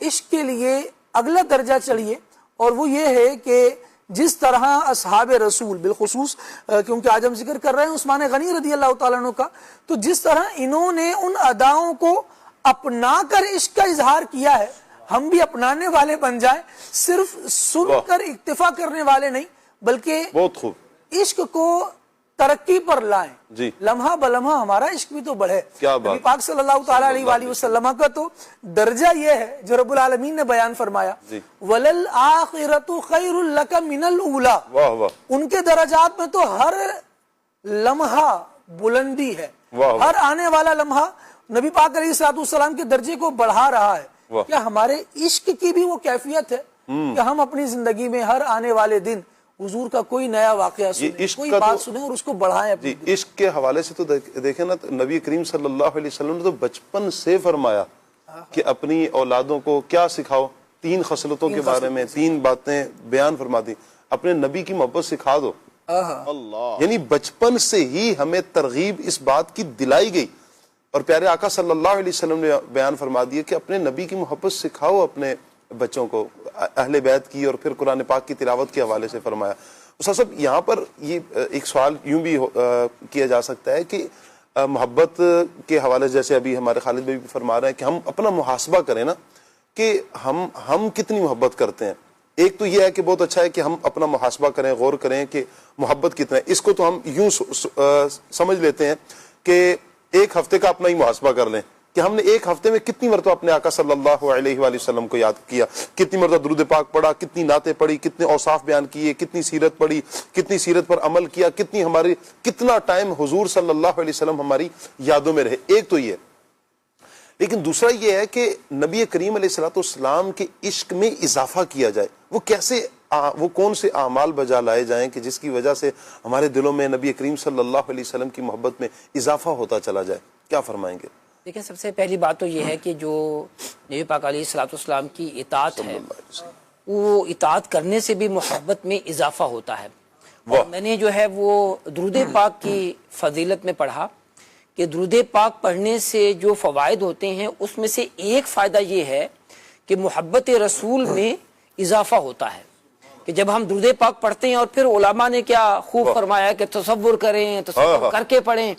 عشق کے لیے اگلا درجہ چلیے، اور وہ یہ ہے کہ جس طرح اصحاب رسول بالخصوص کیونکہ آج ہم ذکر کر رہے ہیں عثمان غنی رضی اللہ تعالیٰ عنہ کا، تو جس طرح انہوں نے ان اداؤں کو اپنا کر عشق کا اظہار کیا ہے، ہم بھی اپنانے والے بن جائیں، صرف سن کر اکتفا کرنے والے نہیں بلکہ بہت خوب عشق کو ترقی پر لائیں. لمحہ بلمحہ ہمارا عشق بھی تو بڑھے. نبی پاک صلی اللہ تعالیٰ علیہ وآلہ وسلم کا تو درجہ یہ ہے جو رب العالمین نے بیان فرمایا، وَلَلْآخِرَةُ خَيْرٌ لَكَ مِنَ الْأُولَى. ان کے درجات میں تو ہر لمحہ بلندی ہے، ہر آنے والا لمحہ نبی پاک علیہ الصلوۃ والسلام کے درجے کو بڑھا رہا ہے. کیا ہمارے عشق کی بھی وہ کیفیت ہے کہ ہم اپنی زندگی میں ہر آنے والے دن حضور کا کوئی نیا واقعہ سنیں، کوئی بات سنیں اور اس کو بڑھائیں. عشق کے حوالے سے تو دیکھیں نا، نبی کریم صلی اللہ علیہ وسلم نے تو بچپن سے فرمایا کہ اپنی اولادوں کو کیا سکھاؤ، 3 خصلتوں کے بارے میں 3 باتیں بیان فرما دی. اپنے نبی کی محبت سکھا دو. یعنی بچپن سے ہی ہمیں ترغیب اس بات کی دلائی گئی، اور پیارے آقا صلی اللہ علیہ وسلم نے بیان فرما دیا کہ اپنے نبی کی محبت سکھاؤ اپنے بچوں کو، اہل بیت کی، اور پھر قرآن پاک کی تلاوت کے حوالے سے فرمایا. استاد صاحب یہاں پر یہ ایک سوال یوں بھی کیا جا سکتا ہے کہ محبت کے حوالے سے جیسے ابھی ہمارے خالد بھائی بھی فرما رہے ہیں کہ ہم اپنا محاسبہ کریں نا کہ ہم کتنی محبت کرتے ہیں. ایک تو یہ ہے کہ بہت اچھا ہے کہ ہم اپنا محاسبہ کریں، غور کریں کہ محبت کتنا ہے. اس کو تو ہم یوں سمجھ لیتے ہیں کہ ایک ہفتے کا اپنا ہی محاسبہ کر لیں کہ ہم نے ایک ہفتے میں کتنی مرتبہ اپنے آقا صلی اللہ علیہ وآلہ وسلم کو یاد کیا، کتنی مرتبہ درود پاک پڑھا، کتنی نعتیں پڑھی، کتنے اوصاف بیان کیے، کتنی سیرت پڑھی، کتنی سیرت پر عمل کیا، کتنا ٹائم حضور صلی اللہ علیہ وسلم ہماری یادوں میں رہے. ایک تو یہ، لیکن دوسرا یہ ہے کہ نبی کریم علیہ الصلوۃ والسلام کے عشق میں اضافہ کیا جائے. وہ کون سے اعمال بجا لائے جائیں کہ جس کی وجہ سے ہمارے دلوں میں نبی کریم صلی اللہ علیہ وسلم کی محبت میں اضافہ ہوتا چلا جائے. کیا فرمائیں گے؟ دیکھیں، سب سے پہلی بات تو یہ ہے کہ جو نبی پاک علیہ الصلوۃ والسلام کی اطاعت ہے، وہ اطاعت کرنے سے بھی محبت میں اضافہ ہوتا ہے. اور میں نے جو ہے وہ درود پاک کی فضیلت میں پڑھا کہ درود پاک پڑھنے سے جو فوائد ہوتے ہیں اس میں سے ایک فائدہ یہ ہے کہ محبت رسول میں اضافہ ہوتا ہے. کہ جب ہم درود پاک پڑھتے ہیں، اور پھر علماء نے کیا خوب فرمایا کہ تصور کریں، تصور کر کے پڑھیں،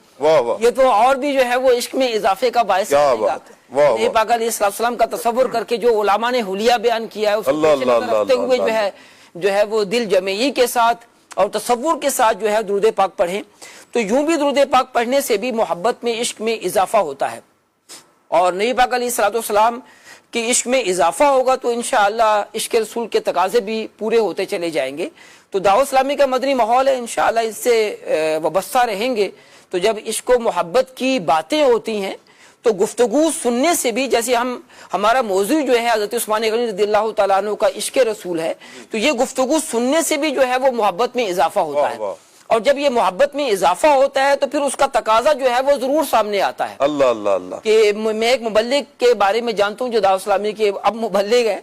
یہ تو اور بھی جو ہے وہ عشق میں اضافے کا باعث بنے گا. نبی پاک علیہ السلام کا تصور کر کے جو علماء نے حلیہ بیان کیا ہے، اس کو پیش نظر رکھتے ہوئے جو ہے وہ دل جمعی کے ساتھ اور تصور کے ساتھ جو ہے درود پاک پڑھیں، تو یوں بھی درود پاک پڑھنے سے بھی محبت میں عشق میں اضافہ ہوتا ہے. اور نبی پاک علیہ الصلوۃ والسلام کہ عشق میں اضافہ ہوگا تو انشاءاللہ عشق رسول کے تقاضے بھی پورے ہوتے چلے جائیں گے. تو دعوت اسلامی کا مدنی ماحول ہے، انشاءاللہ اس سے وابستہ رہیں گے. تو جب عشق و محبت کی باتیں ہوتی ہیں تو گفتگو سننے سے بھی، جیسے ہمارا موضوع جو ہے حضرت عثمان غنی رضی اللہ تعالیٰ عنہ کا عشق رسول ہے، تو یہ گفتگو سننے سے بھی جو ہے وہ محبت میں اضافہ ہوتا ہے. اور جب یہ محبت میں اضافہ ہوتا ہے تو پھر اس کا تقاضا جو ہے وہ ضرور سامنے آتا ہے. اللہ اللہ اللہ. کہ میں ایک مبلغ کے بارے میں جانتا ہوں جو دعوت اسلامی کے اب مبلغ ہیں،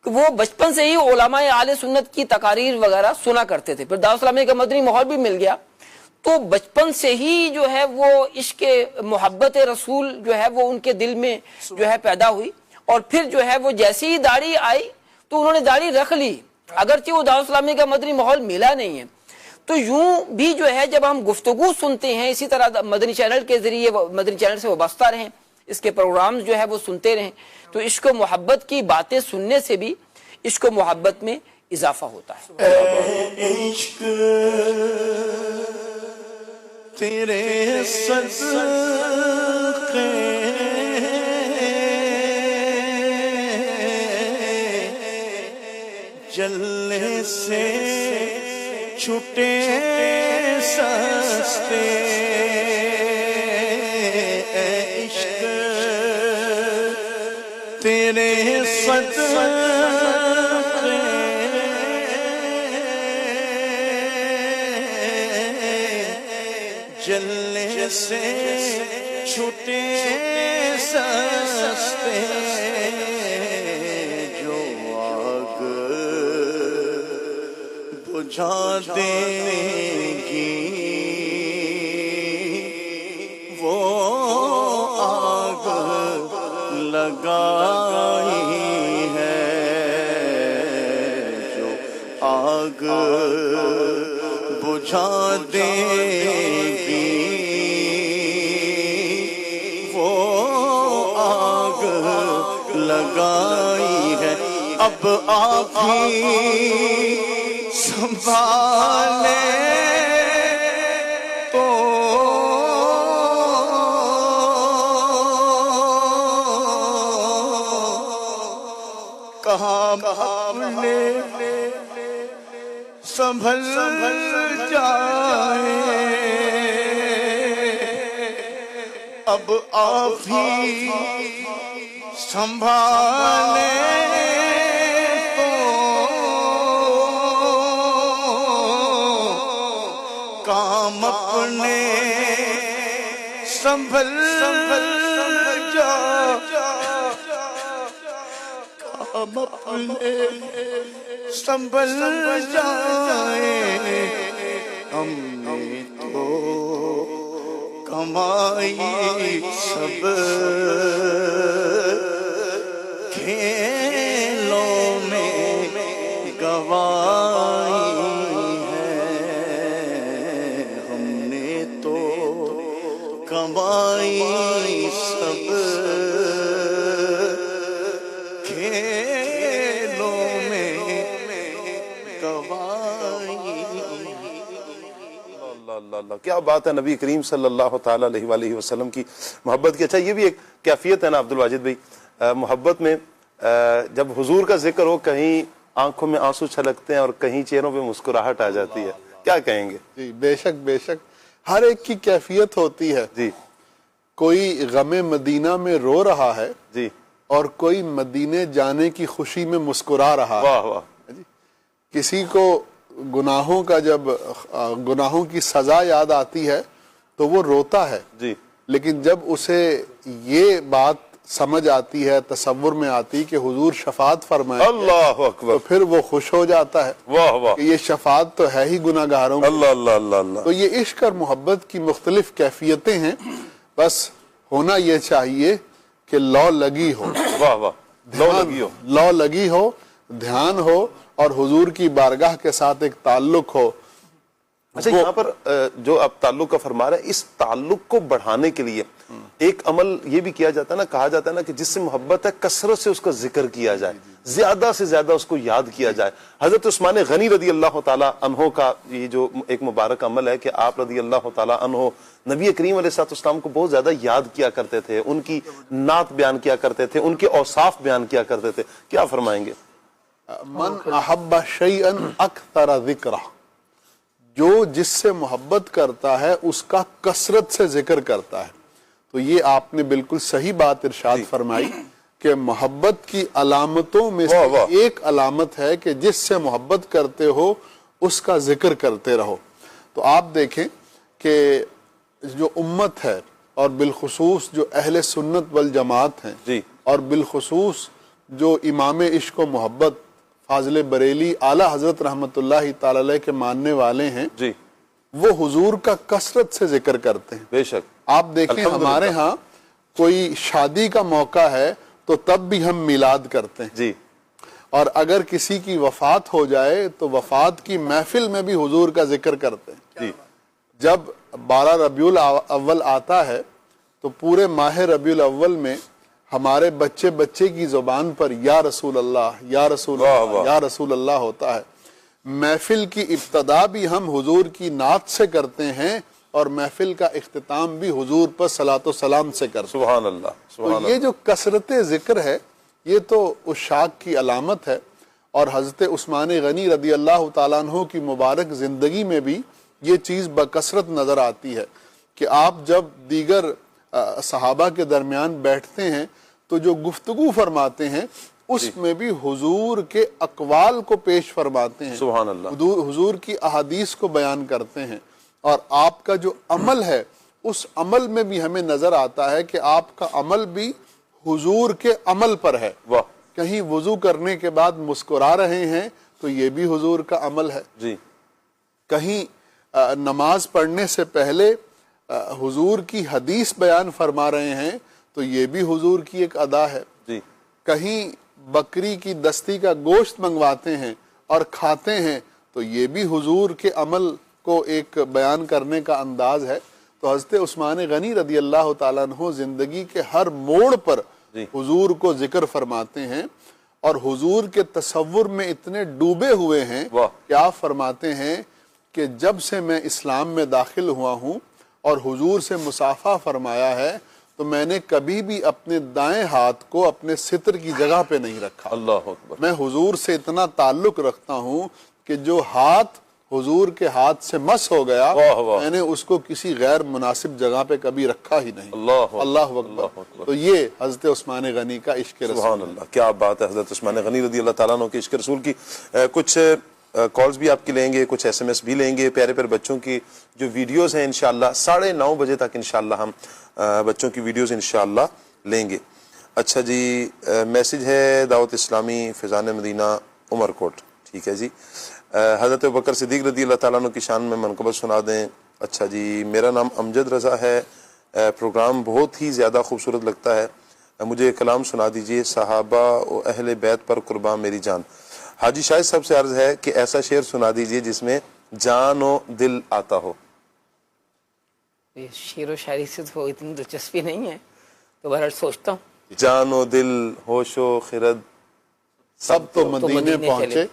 کہ وہ بچپن سے ہی علماء اہل سنت کی تقاریر وغیرہ سنا کرتے تھے. پھر دعوت اسلامی کا مدنی ماحول بھی مل گیا تو بچپن سے ہی جو ہے وہ عشق محبت رسول جو ہے وہ ان کے دل میں جو ہے پیدا ہوئی. اور پھر جو ہے وہ جیسی ہی داڑھی آئی تو انہوں نے داڑھی رکھ لی، اگرچہ وہ دعوت اسلامی کا مدنی ماحول ملا نہیں ہے. تو یوں بھی جو ہے جب ہم گفتگو سنتے ہیں، اسی طرح مدنی چینل کے ذریعے مدنی چینل سے وابستہ رہیں، اس کے پروگرامز جو ہے وہ سنتے رہیں، تو عشق و محبت کی باتیں سننے سے بھی عشق و محبت میں اضافہ ہوتا ہے. عشق تیرے صدقے جلنے سے چھٹے سستے، عشق تیرے جلنے سے چھوٹے سستے جو آگ بجھا دیں گی وہ آگ لگائی ہے جو آگ بجھا دیں گی وہ آگ لگائی ہے اب آپ ہی سنبھالیں تو کہاں اپنے سنبھل جائیں اب آپ ہی سنبھالیں تو کام اپنے سنبھل جائیں کام اپنے سنبھل جائیں ہم نے تو کمائی سب کھیلوں میں گوائی ہے ہم نے تو کمائی سب کھیلوں میں گوائی اللہ اللہ، کیا بات ہے نبی کریم صلی اللہ تعالیٰ علیہ وآلہ وسلم کی محبت کی۔ اچھا یہ بھی ایک کیفیت ہے نا عبد الواجد بھائی، محبت میں جب حضور کا ذکر ہو کہیں آنکھوں میں آنسو چھلکتے ہیں اور کہیں چہروں پہ مسکراہٹ آ جاتی ہے، کیا کہیں گے؟ جی بے شک بے شک، ہر ایک کی کیفیت ہوتی ہے۔ جی کوئی غم مدینہ میں رو رہا ہے جی، اور کوئی مدینے جانے کی خوشی میں مسکرا رہا ہے۔ واہ واہ، کسی کو گناہوں کا جب گناہوں کی سزا یاد آتی ہے تو وہ روتا ہے، جی لیکن جب اسے یہ بات سمجھ آتی ہے، تصور میں آتی کہ حضور شفاعت فرمائے اللہ تو اکبر، پھر وہ خوش ہو جاتا ہے واہ واہ، کہ یہ شفاعت تو ہے ہی گناہ گاروں کی۔ اللہ اللہ اللہ اللہ، تو یہ عشق اور محبت کی مختلف کیفیتیں ہیں، بس ہونا یہ چاہیے کہ لو لگی ہو، واہ واہ، لو لگی ہو، لو لگی ہو، دھیان ہو اور حضور کی بارگاہ کے ساتھ ایک تعلق ہو۔ اچھا یہاں پر جو آپ تعلق کا فرما رہے ہیں، اس تعلق کو بڑھانے کے لیے ایک عمل یہ بھی کیا جاتا ہے نا، کہا جاتا ہے نا کہ جس سے محبت ہے کثرت سے اس کا ذکر کیا جائے، زیادہ سے زیادہ اس کو یاد کیا جائے۔ حضرت عثمان غنی رضی اللہ تعالیٰ عنہ کا یہ جو ایک مبارک عمل ہے کہ آپ رضی اللہ تعالیٰ عنہ نبی کریم علیہ السلام کو بہت زیادہ یاد کیا کرتے تھے، ان کی نعت بیان کیا کرتے تھے، ان کے اوصاف بیان کیا کرتے تھے، کیا فرمائیں گے؟ من احب شیئا اکثر ذکرہ، جو جس سے محبت کرتا ہے اس کا کثرت سے ذکر کرتا ہے۔ تو یہ آپ نے بالکل صحیح بات ارشاد فرمائی کہ محبت کی علامتوں میں سے ایک علامت ہے کہ جس سے محبت کرتے ہو اس کا ذکر کرتے رہو۔ تو آپ دیکھیں کہ جو امت ہے اور بالخصوص جو اہل سنت والجماعت ہیں، جی، اور بالخصوص جو امام عشق و محبت فاضل بریلی اعلیٰ حضرت رحمت اللہ تعالی علیہ کے ماننے والے ہیں، جی وہ حضور کا کثرت سے ذکر کرتے ہیں۔ بے شک، آپ دیکھیں ہمارے ہاں کوئی شادی کا موقع ہے تو تب بھی ہم میلاد کرتے ہیں، جی اور اگر کسی کی وفات ہو جائے تو وفات کی محفل میں بھی حضور کا ذکر کرتے ہیں۔ جی، جب 12 ربیع الاول آتا ہے تو پورے ماہ ربیع الاول میں ہمارے بچے بچے کی زبان پر یا رسول اللہ یا رسول اللہ یا رسول اللہ ہوتا ہے۔ محفل کی ابتدا بھی ہم حضور کی نعت سے کرتے ہیں اور محفل کا اختتام بھی حضور پر صلاۃ و سلام سے کرتے ہیں۔ سبحان اللہ، سبحان تو اللہ، یہ جو کثرت ذکر ہے یہ تو عشاق کی علامت ہے، اور حضرت عثمان غنی رضی اللہ تعالیٰ عنہ کی مبارک زندگی میں بھی یہ چیز بکثرت نظر آتی ہے کہ آپ جب دیگر صحابہ کے درمیان بیٹھتے ہیں تو جو گفتگو فرماتے ہیں اس میں بھی حضور کے اقوال کو پیش فرماتے ہیں، سبحان اللہ، حضور کی احادیث کو بیان کرتے ہیں، اور آپ کا جو عمل ہے اس عمل میں بھی ہمیں نظر آتا ہے کہ آپ کا عمل بھی حضور کے عمل پر ہے۔ واہ، کہیں وضو کرنے کے بعد مسکرا رہے ہیں تو یہ بھی حضور کا عمل ہے، جی، کہیں نماز پڑھنے سے پہلے حضور کی حدیث بیان فرما رہے ہیں تو یہ بھی حضور کی ایک ادا ہے، جی، کہیں بکری کی دستی کا گوشت منگواتے ہیں اور کھاتے ہیں تو یہ بھی حضور کے عمل کو ایک بیان کرنے کا انداز ہے۔ تو حضرت عثمان غنی رضی اللہ تعالیٰ عنہ زندگی کے ہر موڑ پر حضور کو ذکر فرماتے ہیں، اور حضور کے تصور میں اتنے ڈوبے ہوئے ہیں کہ آپ فرماتے ہیں کہ جب سے میں اسلام میں داخل ہوا ہوں اور حضور سے مصافحہ فرمایا ہے تو میں نے کبھی بھی اپنے دائیں ہاتھ کو اپنے ستر کی جگہ پہ نہیں رکھا۔ اللہ اکبر، میں حضور سے اتنا تعلق رکھتا ہوں کہ جو ہاتھ حضور کے ہاتھ سے مس ہو گیا میں نے اس کو کسی غیر مناسب جگہ پہ کبھی رکھا ہی نہیں۔ اللہ اکبر۔ تو یہ حضرت عثمان غنی کا عشق رسول۔ سبحان اللہ، کیا بات ہے حضرت عثمان غنی رضی اللہ تعالیٰ عنہ کے عشق رسول کی۔ کچھ کالز بھی آپ کی لیں گے، کچھ ایس ایم ایس بھی لیں گے، پیارے پیارے بچوں کی جو ویڈیوز ہیں انشاءاللہ 9:30 بجے تک انشاءاللہ ہم بچوں کی ویڈیوز انشاءاللہ لیں گے۔ اچھا جی، میسج ہے دعوت اسلامی فیضان مدینہ عمر کوٹ، ٹھیک ہے جی۔ حضرت ابوبکر صدیق رضی اللہ تعالیٰ عنہ کی شان میں منقبت سنا دیں۔ اچھا جی، میرا نام امجد رضا ہے، پروگرام بہت ہی زیادہ خوبصورت لگتا ہے، مجھے کلام سنا دیجئے، صحابہ و اہل بیت پر قربان میری جان۔ حاجی شاہد صاحب سے عرض ہے کہ ایسا شعر سنا دیجئے جس میں جان و دل آتا ہو۔ شعر و شاعری سے تو اتنی دلچسپی نہیں ہے، تو بہرحال سوچتا ہوں۔ جان و دل، ہوش و خرد، سب تو مدینے پہنچے،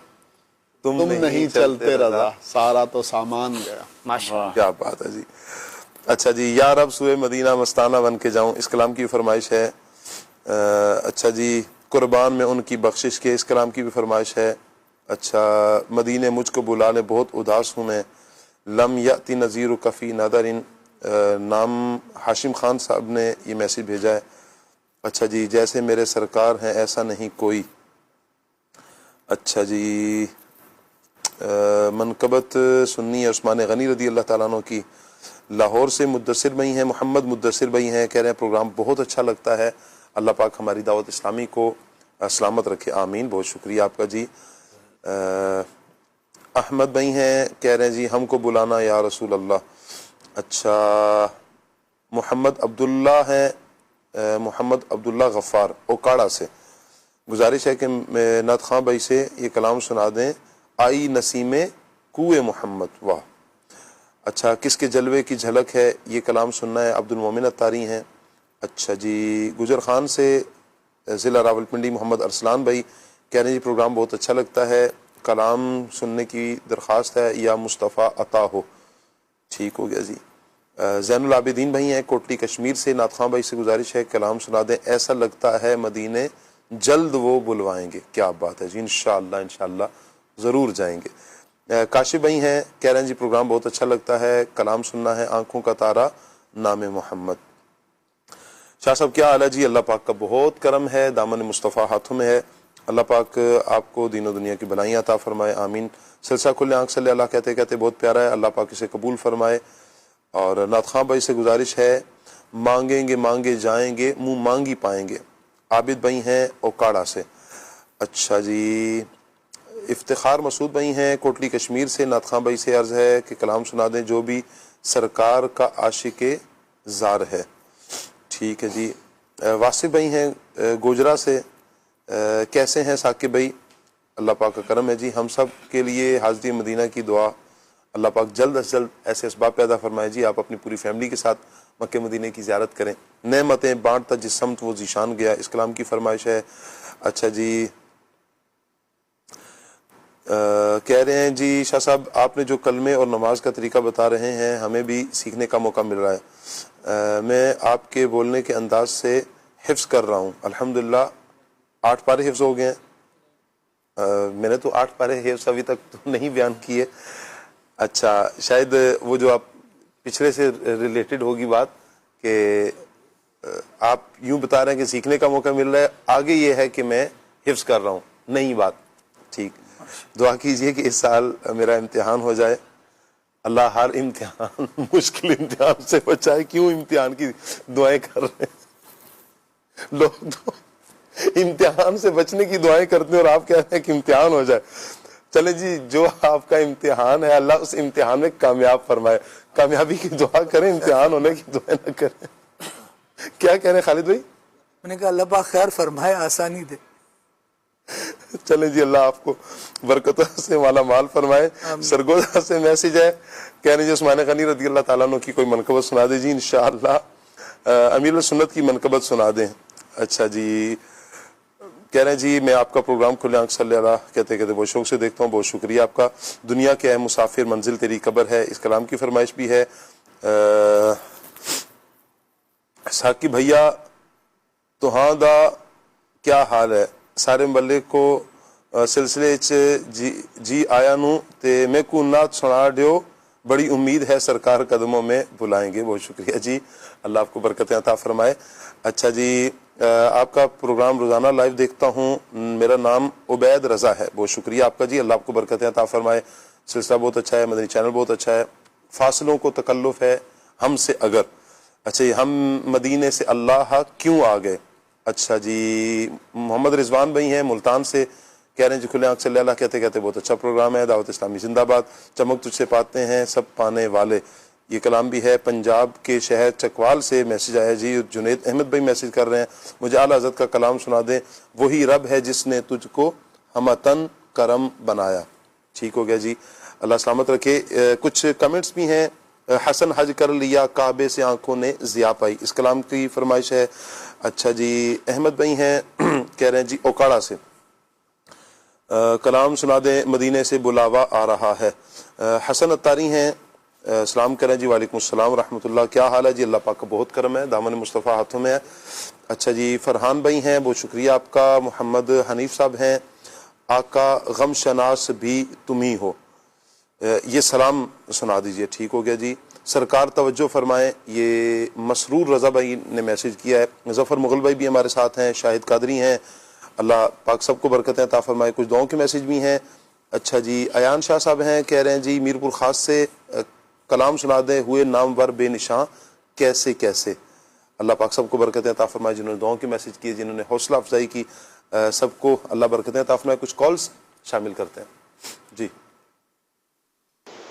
تم نہیں چلتے رضا، سارا تو سامان گیا۔ ماشاءاللہ، کیا بات ہے جی۔ اچھا جی، یا رب سوئے مدینہ مستانہ بن کے جاؤں، اس کلام کی فرمائش ہے۔ اچھا جی، قربان میں ان کی بخشش کے، اس کلام کی بھی فرمائش ہے۔ اچھا، مدینے مجھ کو بلا لے، بہت اداس ہوں میں، لم یأتی نذیر کفی نادرن، نام ہاشم خان صاحب نے یہ میسیج بھیجا ہے۔ اچھا جی، جیسے میرے سرکار ہیں ایسا نہیں کوئی۔ اچھا جی، منقبت سنی عثمان غنی رضی اللہ تعالیٰ عنہ کی، لاہور سے مدثر بھائی ہیں، محمد مدثر بھائی ہیں، کہہ رہے ہیں پروگرام بہت اچھا لگتا ہے، اللہ پاک ہماری دعوت اسلامی کو سلامت رکھے، آمین۔ بہت شکریہ آپ کا جی۔ احمد بھائی ہیں، کہہ رہے ہیں جی ہم کو بلانا یا رسول اللہ۔ اچھا، محمد عبداللہ ہیں، محمد عبداللہ غفار اوکاڑا سے، گزارش ہے کہ نعت خان بھائی سے یہ کلام سنا دیں، آئی نسیم کوئے محمد۔ واہ، اچھا، کس کے جلوے کی جھلک ہے، یہ کلام سننا ہے، عبد المومن اتاری ہیں۔ اچھا جی، گجر خان سے ضلع راولپنڈی محمد ارسلان بھائی کہہ رہے ہیں جی پروگرام بہت اچھا لگتا ہے، کلام سننے کی درخواست ہے، یا مصطفیٰ عطا ہو۔ ٹھیک ہو گیا جی۔ زین العابدین بھائی ہیں کوٹلی کشمیر سے، نعت خان بھائی سے گزارش ہے کلام سنا دیں، ایسا لگتا ہے مدینے جلد وہ بلوائیں گے۔ کیا بات ہے جی، انشاءاللہ انشاءاللہ ضرور جائیں گے۔ کاشف بھائی ہیں، کہہ رہے ہیں جی پروگرام بہت اچھا لگتا ہے، کلام سننا ہے، آنکھوں کا تارا نام محمد۔ شاہ صاحب کیا حال ہے جی؟ اللہ پاک کا بہت کرم ہے، دامن مصطفیٰ ہاتھوں میں ہے، اللہ پاک آپ کو دین و دنیا کی بھلائی عطا فرمائے، آمین۔ سلسلہ کھلے آنکھ صلی اللہ کہتے کہتے بہت پیارا ہے، اللہ پاک اسے قبول فرمائے۔ اور نعت خان بھائی سے گزارش ہے، مانگیں گے مانگے جائیں گے، منہ مانگی پائیں گے، عابد بھائی ہیں اوکاڑا سے۔ اچھا جی، افتخار مسعود بھائی ہیں کوٹلی کشمیر سے، نعت خان بھائی سے عرض ہے کہ کلام سنا دیں جو بھی سرکار کا عاشق زار ہے۔ ٹھیک ہے جی۔ واصف بھائی ہیں گوجرا سے، کیسے ہیں ثاقب بھائی؟ اللہ پاک کا کرم ہے جی، ہم سب کے لیے حاضری مدینہ کی دعا، اللہ پاک جلد از جلد ایسے اسباب پیدا فرمائے جی، آپ اپنی پوری فیملی کے ساتھ مکہ مدینہ کی زیارت کریں، نعمتیں بانٹتا جس سمت وہ ذیشان گیا، اس کلام کی فرمائش ہے۔ اچھا جی، کہہ رہے ہیں جی شاہ صاحب آپ نے جو کلمے اور نماز کا طریقہ بتا رہے ہیں ہمیں بھی سیکھنے کا موقع مل رہا ہے، میں آپ کے بولنے کے انداز سے حفظ کر رہا ہوں، الحمدللہ 8 پارے حفظ ہو گئے ہیں۔ میں نے تو 8 پارے حفظ ابھی تک تو نہیں بیان کیے۔ اچھا، شاید وہ جو آپ پچھلے سے ریلیٹڈ ہوگی بات کہ آپ یوں بتا رہے ہیں کہ سیکھنے کا موقع مل رہا ہے، آگے یہ ہے کہ میں حفظ کر رہا ہوں. نئی بات. ٹھیک. دعا کیجئے کہ اس سال میرا امتحان ہو جائے. اللہ ہر امتحان مشکل امتحان سے بچائے. کیوں امتحان کی دعائیں کر رہے ہیں لوگ؟ تو امتحان سے بچنے کی دعائیں کرتے ہیں اور آپ کہتے ہیں کہ امتحان ہو جائے. چلیں جی, جو آپ کا امتحان ہے اللہ اس امتحان میں کامیاب فرمائے. کامیابی کی دعا کریں, امتحان ہونے کی دعائیں نہ کریں. کیا کہہ رہے ہیں خالد بھائی؟ میں نے کہا اللہ پاک خیر فرمائے, آسانی دے. چلیں جی, اللہ آپ کو برکتوں سے مالا مال فرمائے. سرگودا سے میسج ہے, کہہ رہے ہیں جی عثمان غنی رضی اللہ تعالیٰ عنہ کی کوئی منقبت سنا دے جی. انشاءاللہ امیر السنت کی منقبت سنا دیں. اچھا جی, کہہ رہے ہیں جی میں آپ کا پروگرام کھلے آنکھ صلی اللہ کہتے کہتے بہت شوق سے دیکھتا ہوں. بہت شکریہ آپ کا. دنیا کے ہے مسافر منزل تیری قبر ہے, اس کلام کی فرمائش بھی ہے. ساکی بھیا تو ہاں دا کیا حال ہے سارے مبلے کو سلسلے جی آیا نوں تے میں کو نعت سنا دیو. بڑی امید ہے سرکار قدموں میں بلائیں گے. بہت شکریہ جی, اللہ آپ کو برکتیں عطا فرمائے. اچھا جی, آپ کا پروگرام روزانہ لائیو دیکھتا ہوں. میرا نام عبید رضا ہے. بہت شکریہ آپ کا جی, اللہ آپ کو برکتیں عطا فرمائے. سلسلہ بہت اچھا ہے, مدنی چینل بہت اچھا ہے. فاصلوں کو تکلف ہے ہم سے اگر. اچھا جی, ہم مدینے سے اللہ کیوں آ گئے. اچھا جی, محمد رضوان بھائی ہیں ملتان سے, کہہ رہے ہیں جی کھلے آنکھ صلی اللہ کہتے کہتے بہت اچھا پروگرام ہے. دعوت اسلامی زندہ باد. چمک تجھ سے پاتے ہیں سب پانے والے, یہ کلام بھی ہے. پنجاب کے شہر چکوال سے میسج آیا جی. جنید احمد بھائی میسج کر رہے ہیں مجھے اعلیٰ حضرت کا کلام سنا دیں. وہی رب ہے جس نے تجھ کو ہمتن کرم بنایا. ٹھیک ہو گیا جی, اللہ سلامت رکھے. کچھ کمنٹس بھی ہیں. حسن حج کر لیا کعبے سے آنکھوں نے ضیا پائی, اس کلام کی فرمائش ہے. اچھا جی, احمد بھائی ہیں کہہ رہے ہیں جی اوکاڑا سے, کلام سنا دیں مدینے سے بلاوا آ رہا ہے. حسن اتاری ہیں, سلام کریں جی. وعلیکم السلام ورحمۃ اللہ. کیا حال ہے جی؟ اللہ پاک کا بہت کرم ہے, دامن مصطفیٰ ہاتھوں میں ہے. اچھا جی, فرحان بھائی ہیں بہت شکریہ آپ کا. محمد حنیف صاحب ہیں, آقا غم شناس بھی تم ہی ہو, یہ سلام سنا دیجئے. ٹھیک ہو گیا جی, سرکار توجہ فرمائیں. یہ مسرور رضا بھائی نے میسج کیا ہے. ظفر مغل بھائی بھی ہمارے ساتھ ہیں, شاہد قادری ہیں, اللہ پاک سب کو برکتیں عطا فرمائے. کچھ دعاؤں کے میسج بھی ہیں. اچھا جی, ایان شاہ صاحب ہیں, کہہ رہے ہیں جی میرپور خاص سے کلام سنا دیں ہوئے نامور بے نشاں کیسے کیسے. اللہ پاک سب کو برکتیں عطا فرمائے. جنہوں نے دعاؤں کے میسج کیے, جنہوں نے حوصلہ افزائی کی, سب کو اللہ برکتیں عطا فرمائے. کچھ کالز شامل کرتے ہیں جی.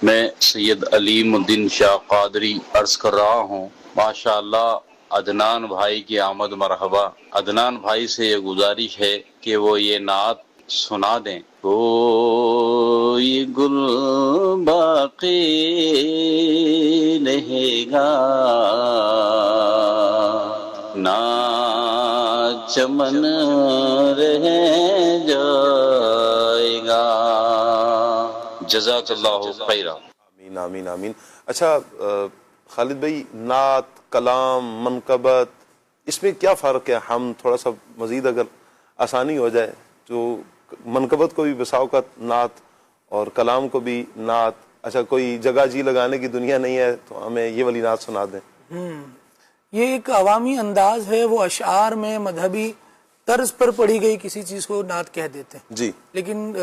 میں سید علیم الدین شاہ قادری عرض کر رہا ہوں. ماشاءاللہ عدنان بھائی کی آمد مرحبا. عدنان بھائی سے یہ گزارش ہے کہ وہ یہ نعت سنا دیں. کوئی گل باقی رہے گا نہ چمن رہ جائے گا. جزاک اللہ خیرہ. آمین آمین آمین. اچھا خالد بھائی, نعت, کلام, منقبت, اس میں کیا فرق ہے؟ ہم تھوڑا سا مزید اگر آسانی ہو جائے, جو منقبت کو بھی بسا اوقات نعت اور کلام کو بھی نعت. اچھا, کوئی جگہ جی لگانے کی دنیا نہیں ہے تو ہمیں یہ والی نعت سنا دیں. یہ ایک عوامی انداز ہے, وہ اشعار میں مذہبی طرز پر پڑھی گئی کسی چیز کو نعت کہہ دیتے ہیں جی. لیکن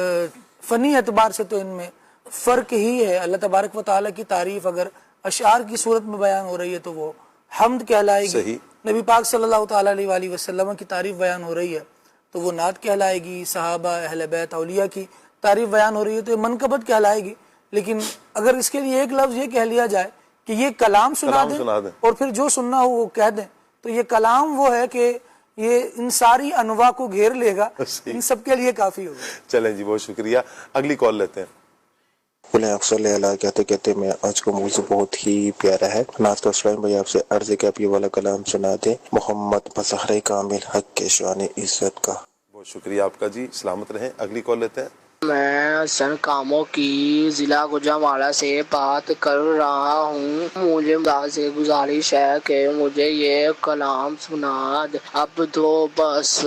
فنی اعتبار سے تو ان میں فرق ہی ہے. اللہ تبارک و تعالیٰ کی تعریف اگر اشعار کی صورت میں بیان ہو رہی ہے تو وہ حمد کہلائے گی. نبی پاک صلی اللہ تعالیٰ علیہ وآلہ وسلم کی تعریف بیان ہو رہی ہے تو وہ نعت کہلائے گی. صحابہ, اہل بیت, اولیاء کی تعریف بیان ہو رہی ہے تو یہ منقبت کہلائے گی. لیکن اگر اس کے لیے ایک لفظ یہ کہہ لیا جائے کہ یہ کلام سنا دیں اور پھر جو سننا ہو وہ کہہ دیں, تو یہ کلام وہ ہے کہ یہ ان ساری انواع کو گھیر لے گا, ان سب کے لیے کافی ہوگا. چلیں جی, بہت شکریہ. اگلی کال لیتے ہیں. صلی اللہ کہتے کہتے میں آج کا موضوع بہت ہی پیارا ہے. ناظر اسلام بھائی آپ سے عرض ہے کہ آپ یہ والا کلام سنا دیں محمد بظاہر کامل حق کے شان عزت کا. بہت شکریہ آپ کا جی, سلامت رہیں. اگلی کال لیتے ہیں. میں حسن کاموں کی ضلع گوجرانوالہ سے بات کر رہا ہوں. مجھے سے گزارش ہے کہ مجھے یہ کلام سنا دے. اب تو بس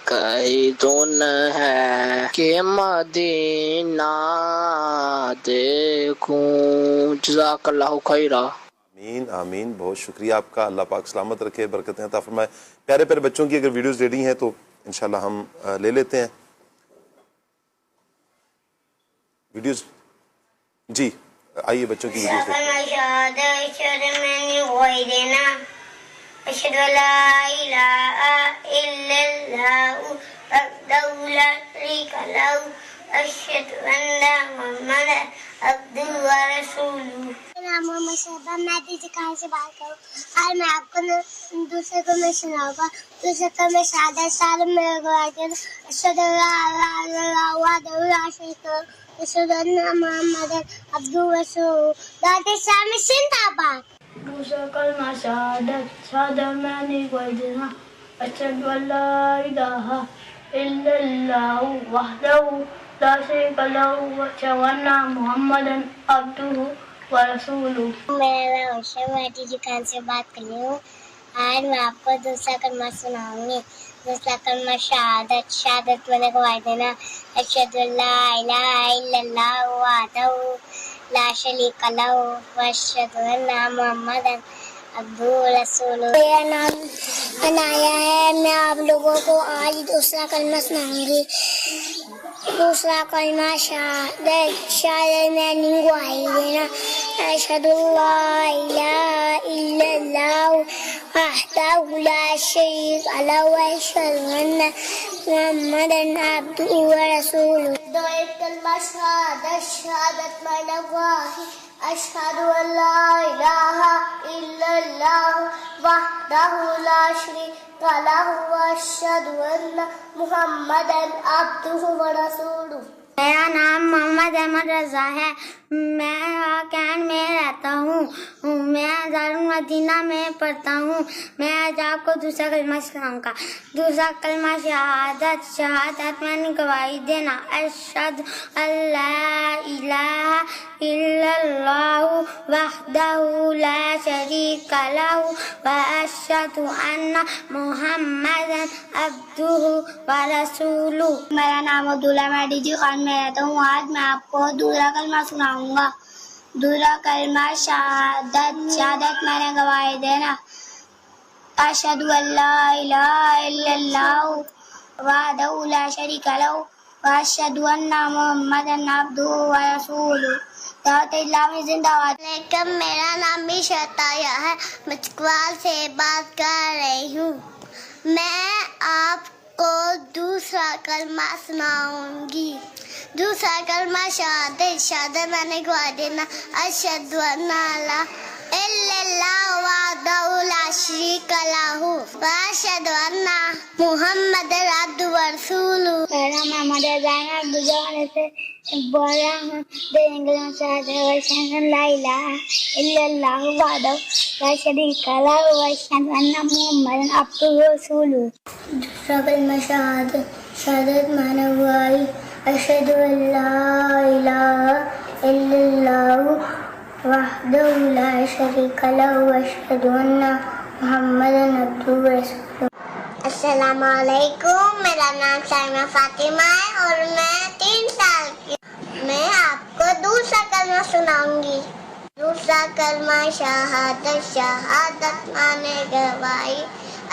کہیں دن ہے کہ مدینہ دیکھوں. جزاک اللہ خیرہ. آمین آمین. بہت شکریہ آپ کا, اللہ پاک سلامت رکھے, برکتیں عطا فرمائے. پیارے پیارے بچوں کی اگر ویڈیوز ریڈی ہیں تو انشاءاللہ ہم لے لیتے ہیں ویڈیوز. جی آئیے بچوں کی ویڈیوز دیکھیں. أشهد أن لا إله إلا الله وحده لا شريك له أشهد أن محمدا عبده ورسوله. نام محمد شہبہ. میں تیجی کہاں سے بات کروں. اور میں آپ کو دوسرے کو میں سناؤں گا. دوسرے کو میں شہادت سالم میں گواہی دوں. أشهد أن لا إله إلا الله وحده لا شريك له أشهد أن محمدا عبده ورسوله. دعوت اسلامی زندہ باد. دوسرا کلمہ شہادت. شہادت میں نہیں کوئی دینا. اشہد ان لا الہ الا اللہ وحدہ لا شریک لہ واشہد ان محمدا عبدہ ورسولہ. میرا نام عائشہ. میں تیجی خان سے بات کر رہی ہوں. آج میں آپ کو دوسرا کلمہ سناؤں گی. دوسرا کلمہ شہادت. شہادت میں نے گواہی دینا. اشہد ان لا الہ الا اللہ وحدہ لا شریک لہ واشہد ان محمدا عبدہ ورسولہ. میرا نام عنایہ ہے. میں آپ لوگوں کو آج دوسرا کلمہ سناؤں گی. دوسرا کلمہ شہادت. شہادت میں نہیں گواہی دینا. اشہد ان لا الہ الا اللہ وحدہ لا شریک لہ واشہد ان محمدا عبدہ ورسولہ. دو ایک کلمہ شہادت. شہادت میں نے گواہی. اشہد ان لا الہ الا اللہ وحدہ لا شریک لہ واشہد ان محمدا عبدہ ورسولہ. میرا نام محمد احمد رضا ہے. میں راکین میں رہتا ہوں. میں دارالمدینہ میں پڑھتا ہوں. میں آج آپ کو دوسرا کلمہ سناؤں گا. دوسرا کلمہ شہادت. شہادت میں نے گواہی دینا. اشہد ان لا الہ الا اللہ وحدہ لا شریک لہ واشہد ان محمدا عبدہ ورسولہ. میرا نام عبداللہ. میں ڈی جی خان میں رہتا ہوں. آج میں آپ کو دوسرا کلمہ سناؤں گا. دوسرا کلمہ شہادت. شہادت میں نے گواہی دینا. اشہد ان لا الہ الا اللہ وحدہ لا شریک لہ واشہد ان محمدا عبدہ ورسولہ. دعوت اسلامی زندہ باد. علیکم. میرا نام بھی شتایہ ہے. میں چکوال سے بات کر رہی ہوں. میں آپ کو دوسرا کلمہ سناؤں گی. دوسرا کلمہ شہادت. شہادت میں نے گواہی دینا. اشہد ان لا الہ الا اللہ وحدہ لا شریک لہ واشہد ان محمدا عبدہ ورسولہ. میرا نام محمد رضا ہے. گجرات سے بول رہا ہوں. اشہد ان لا الہ الا اللہ وحدہ لا شریک لہ واشہد ان محمدا عبدہ ورسولہ. دوسرا کلمہ شہادت. شہادت میں نے گواہی. اشہد ان لا الہ الا اللہ وحدہ لا شریک لہ واشہد ان محمدا عبدہ ورسولہ. السلام علیکم. میرا نام شائمہ فاطمہ ہے اور میں 3 سال کی ہوں. میں آپ کو دوسرا کلمہ سناؤں گی. دوسرا کلمہ شہادت. شہادت میں نے گواہی.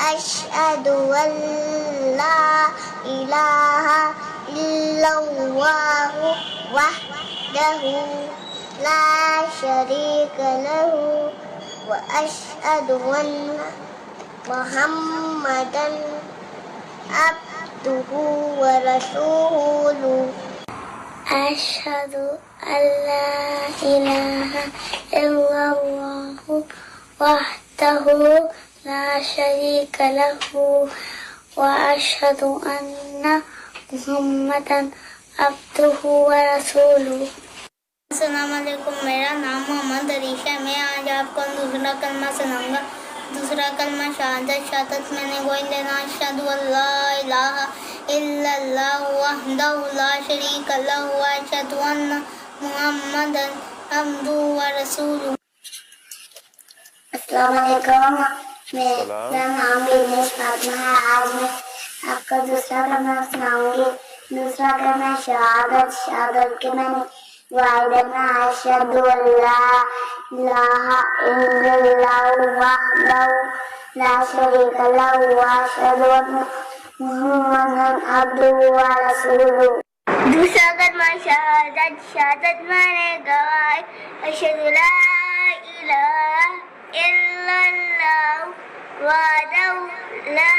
اشہد ان لا الہ الا اللہ وحدہ لا شریک لہ واشہد ان محمدا عبدہ ورسولہ. اشہد ان لا الہ الا اللہ وحدہ لا شریک لہ واشہد ان محمدا عبدہ ورسولہ. السلام علیکم. میرا نام محمد عریف ہے. میں آج آپ کو دوسرا کلمہ سناؤں گا. دوسرا کلمہ شہادت. شہادت میں نے گواہی دینا. اشہد ان لا الہ الا اللہ وحدہ لا شریک لہ واشہد ان محمدا عبدہ ورسولہ. السلام علیکم. میرا نام بینش فاطمہ ہے. آج میں آپ کو دوسرا کلمہ سناؤں گی. دوسرا کلمہ شہادت. شہادت کے میں نے گواہی دینا. اشہد ان لا الہ الا اللہ وحدہ لا شریک لہ واشہد ان محمد عبدہ و رسولہ. دوسرا کلمہ شہادت. شہادت مانے گواہی. اشہد لا الہ الا اللہ وحدہ لا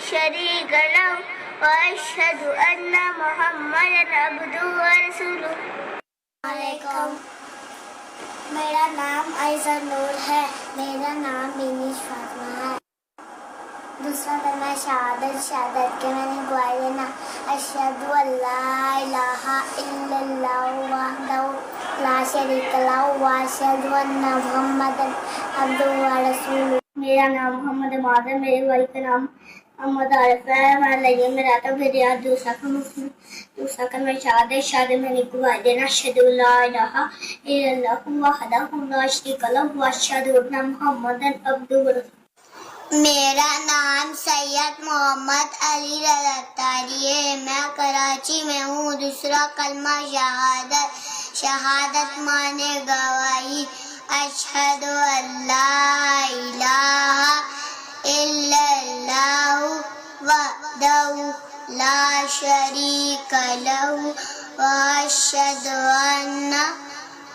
شریک لہ واشہد ان محمد عبدہ و رسولہ. علیکم. میرا نام ایزن نور ہے. میرا نام بینش فاطمہ ہے. دوسرا کلمہ شہادت. شہادت کے میں نے گواہی دینا. اشہد ان لا الہ الا اللہ وحدہ لا شریک لہ واشہد ان محمد عبدہ و رسولہ. میرا نام محمد معاذ ہے. میرے والد کا نام محمد عارف ہے. میں لگے میں رہتا ہوں. پھر یہاں دوسرا کلمہ شہادت. شہادت میں نے گواہی دینا. اشہد ان لا الہ الا اللہ وحدہ لا شریک لہ واشہد ان محمد عبدہ و رسولہ. میرا نام سید محمد علی رضا تاری ہے. میں کراچی میں ہوں. دوسرا کلمہ شہادت. شہادت مانے گواہی. اشہد ان لا الہ الا اللہ وحدہ لا شریک لہ واشہد ان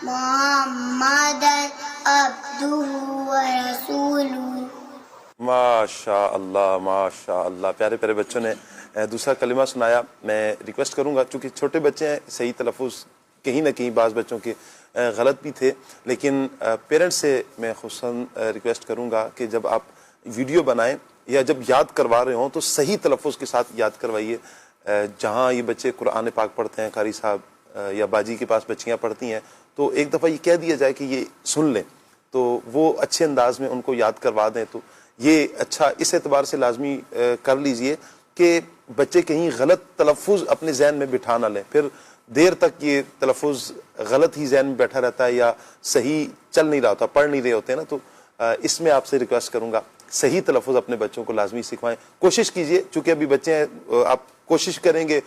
محمد عبدہ و رسولہ. ماشاء اللہ ماشاء اللہ. پیارے پیارے بچوں نے دوسرا کلمہ سنایا. میں ریکویسٹ کروں گا چونکہ چھوٹے بچے ہیں, صحیح تلفظ کہیں نہ کہیں بعض بچوں کے غلط بھی تھے, لیکن پیرنٹس سے میں خصوصاً ریکویسٹ کروں گا کہ جب آپ ویڈیو بنائیں یا جب یاد کروا رہے ہوں تو صحیح تلفظ کے ساتھ یاد کروائیے. جہاں یہ بچے قرآن پاک پڑھتے ہیں, قاری صاحب یا باجی کے پاس بچیاں پڑھتی ہیں, تو ایک دفعہ یہ کہہ دیا جائے کہ یہ سن لیں, تو وہ اچھے انداز میں ان کو یاد کروا دیں. تو یہ اچھا اس اعتبار سے لازمی کر لیجئے کہ بچے کہیں غلط تلفظ اپنے ذہن میں بٹھا نہ لیں, پھر دیر تک یہ تلفظ غلط ہی ذہن میں بیٹھا رہتا ہے یا صحیح چل نہیں رہا ہوتا, پڑھ نہیں رہے ہوتے ہیں نا. تو اس میں آپ سے ریکویسٹ کروں گا صحیح تلفظ اپنے بچوں کو لازمی سکھوائیں. کوشش کیجئے, چونکہ ابھی بچے ہیں, آپ کوشش کریں گے,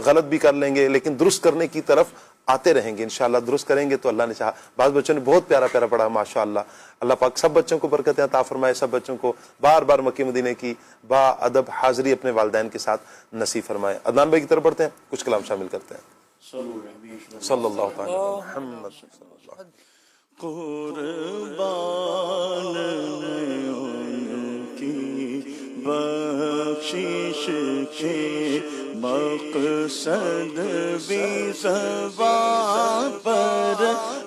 غلط بھی کر لیں گے لیکن درست کرنے کی طرف آتے رہیں گے. انشاءاللہ درست کریں گے تو اللہ نے چاہا. بعض بچوں نے بہت پیارا پیارا پڑھا ماشاءاللہ. اللہ پاک سب بچوں کو برکتیں عطا فرمائے, سب بچوں کو بار بار مکہ مدینے کی با ادب حاضری اپنے والدین کے ساتھ نصیب فرمائے. عدنان بھائی کی طرف بڑھتے ہیں, کچھ کلام شامل کرتے ہیں. صلی اللہ تعالی محمد صلی اللہ. قربان ان کی بخشش کے مقصد بھی زبان پر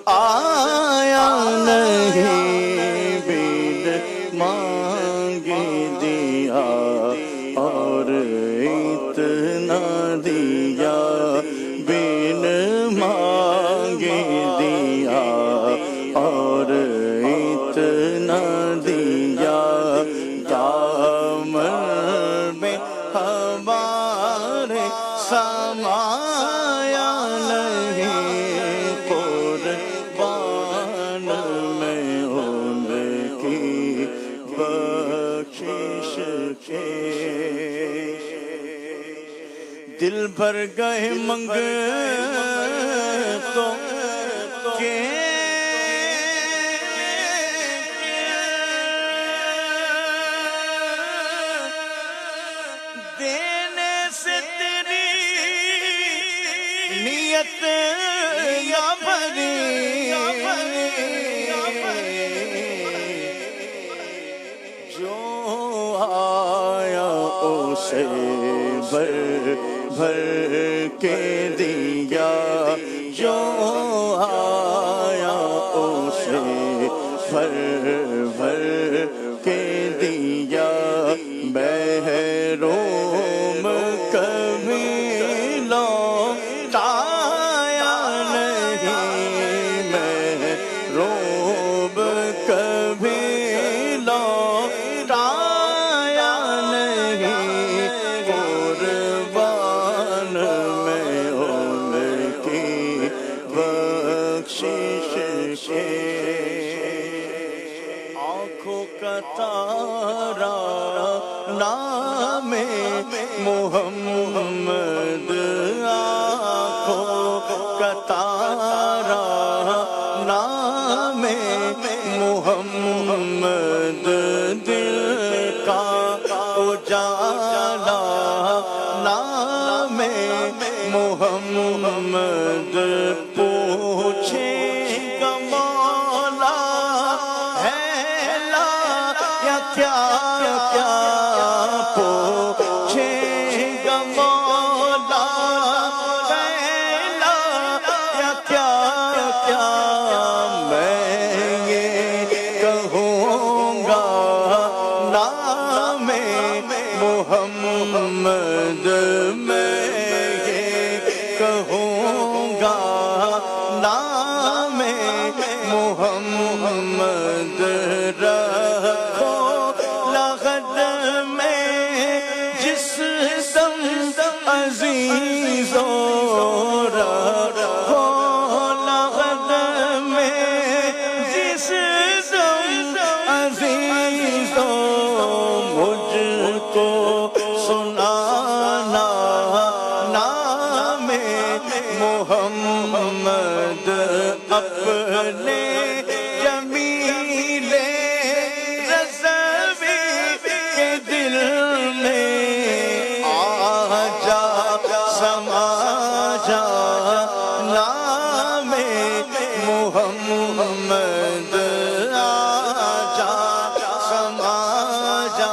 آیا نہیں, بن مانگ دیا اور اتنا دیا, بن مانگ دیا اور اتنا دیا. دامن میں ہمارے سمایا نہیں, قربان میں ان کی بخشش کے. دل بھر گئے منگ تو دینے سے تیری نیت نہ بھری, جو آیا اسے بھر بھر کے دیا, جو آیا اسے بھر بھر کے دیا. محروم کبھی لوٹایا نہیں, محروم کبھی لوٹایا نہیں, قربان میں ان کی بخشش کے. آنکھوں کا تارا نام محمد, آنکھوں کا تارا نام محمد, دل کا اجالا کیا کیا پوچھے گا مولا پہلا یا کیا کیا میں یہ کہوں گا نام محمد میں یہ کہوں گا نام محمد رکھو لغت میں جس دم عزیزو رکھو لغت میں جس دم عزیزو مجھ کو سنانا نام محمد اپنے جمیل رضوی کے دل میں آ جا سما جا نام محمد آ جا سما جا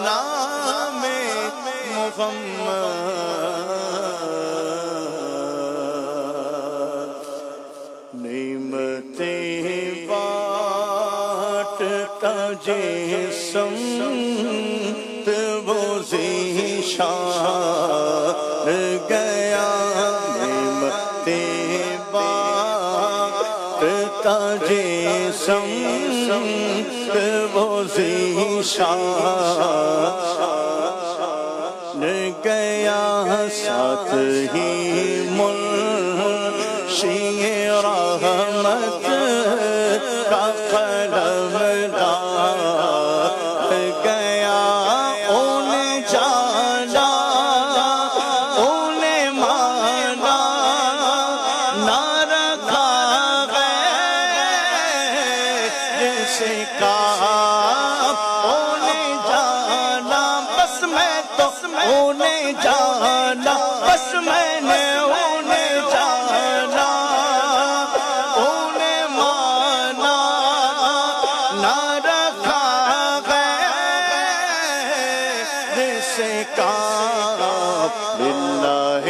نام محمد نعمتیں بانٹتا جسم وہ ذیشان گیا نعمتیں بانٹتا جسم وہ ذیشان گیا ساتھ ہی منشی رحمت کا قلم ڈال گیا انہیں جانا انہیں مانا نہ رکھا غیر سے کہا انہیں جانا بس میں تو انہیں جانا بس میں نے انہیں جانا انہیں مانا نہ رکھا غیر سے کہا للہ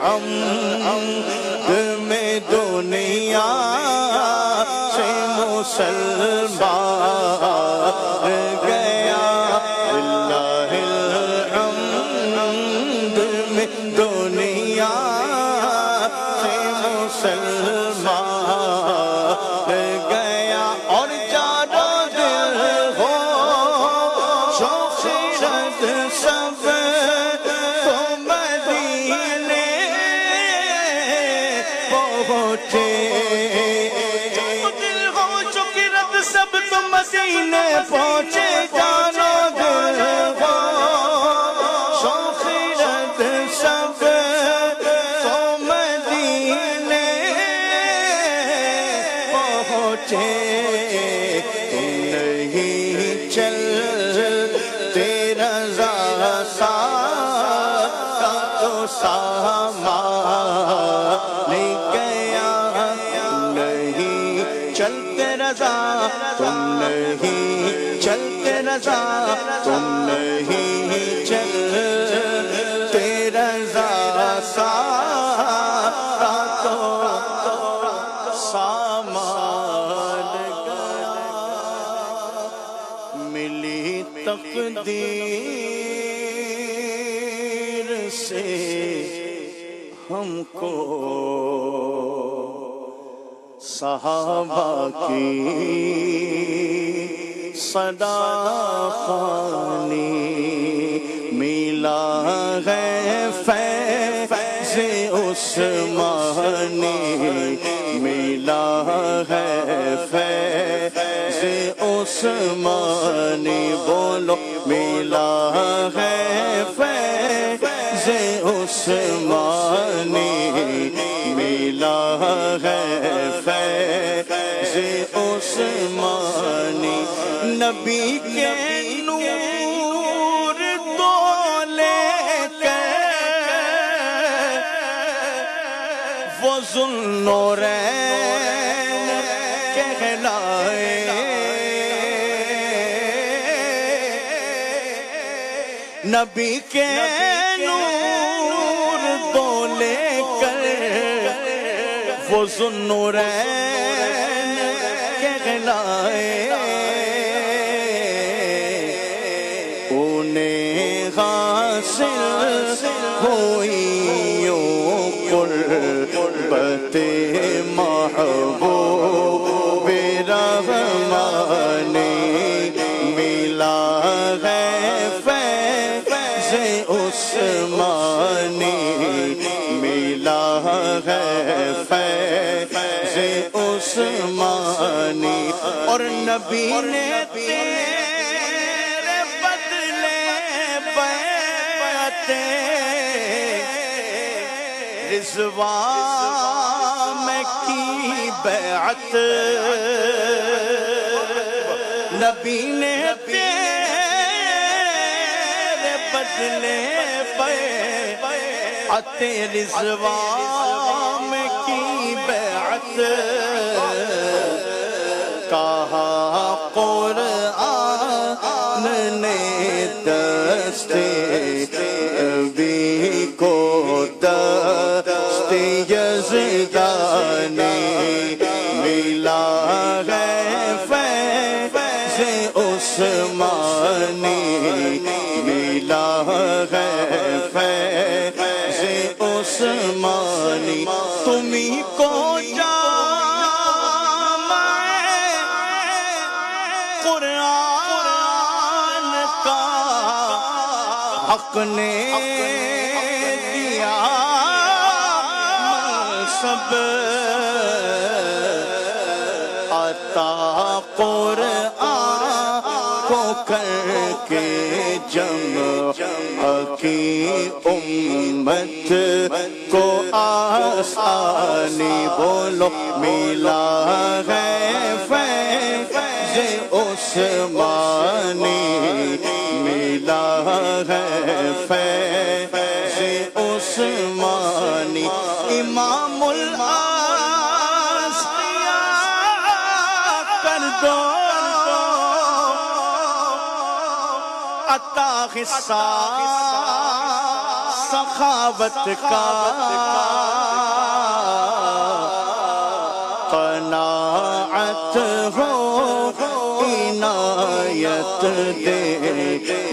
الحمد میں دنیا سے مسلمان گیا للہ الحمد میں دنیا سے مسلمان گیا اور جانو دل ہو شوخیرت سب تو مدینے پہنچے دل ہو شوخیرت سب تو مدینے پہنچے جانو دل ہو شوخیرت سب تو مدینے پہنچے تم نہیں چل تیرا رضا کا تو سامان گیا نہیں چلتے رضا تم نہیں چلتے رضا تم نہیں چلتے رضا سارا تو سامان گیا ملی تقدیر سے ہم کو صحابہ کی صدا خوانی ملا ہے فیض عثمانی ملا ہے فیض عثمانی بولو ملا ہے فیض عثمانی ملا ہے فیض عثمانی نبی کے نور تو لے کر وہ ذوالنورین کہلائے نبی کے نور دو لے کر وہ ذوالنورین کہلائے، انہیں حاصل ہوئی قربت محبوب رحمانی، ملا ہے فیض عثمانی، ملا ہے فیض عثمانی، اور نبی نے تیرے بدلے بیعت رضوان میں کی بیعت، نبی نے تیرے بدلے بیعت رضوان میں کی بیعت، کہا قرآن نے دستے نبی کو دستے یزدانی، ملا ہے فیض عثمانی، ملا ہے فیض عثمانی، تمہیں کو حق نے دیا منصب، عطا قرآن کو کر کے جمع کی امت کو آسانی، بولو ملا ہے فیض عثمانی، ملا ہے فیض عثمانی، امام الانبیاء کر دو عطا حصہ سخاوت کا، قناعت ہو عنایت دے،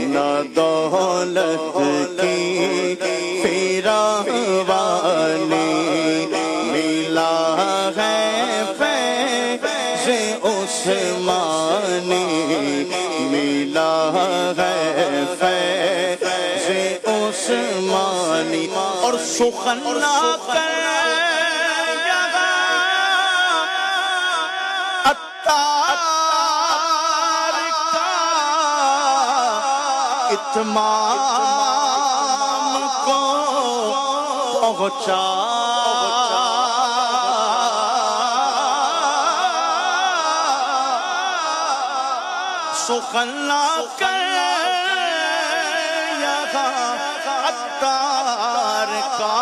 نہ دولت کی فراوانی، ملا ہے فیض عثمانی، ملا ہے فیض عثمانی، اور سخن نہ کر اتمام کو پہنچا، سخن نہ کر یہاں عطار کا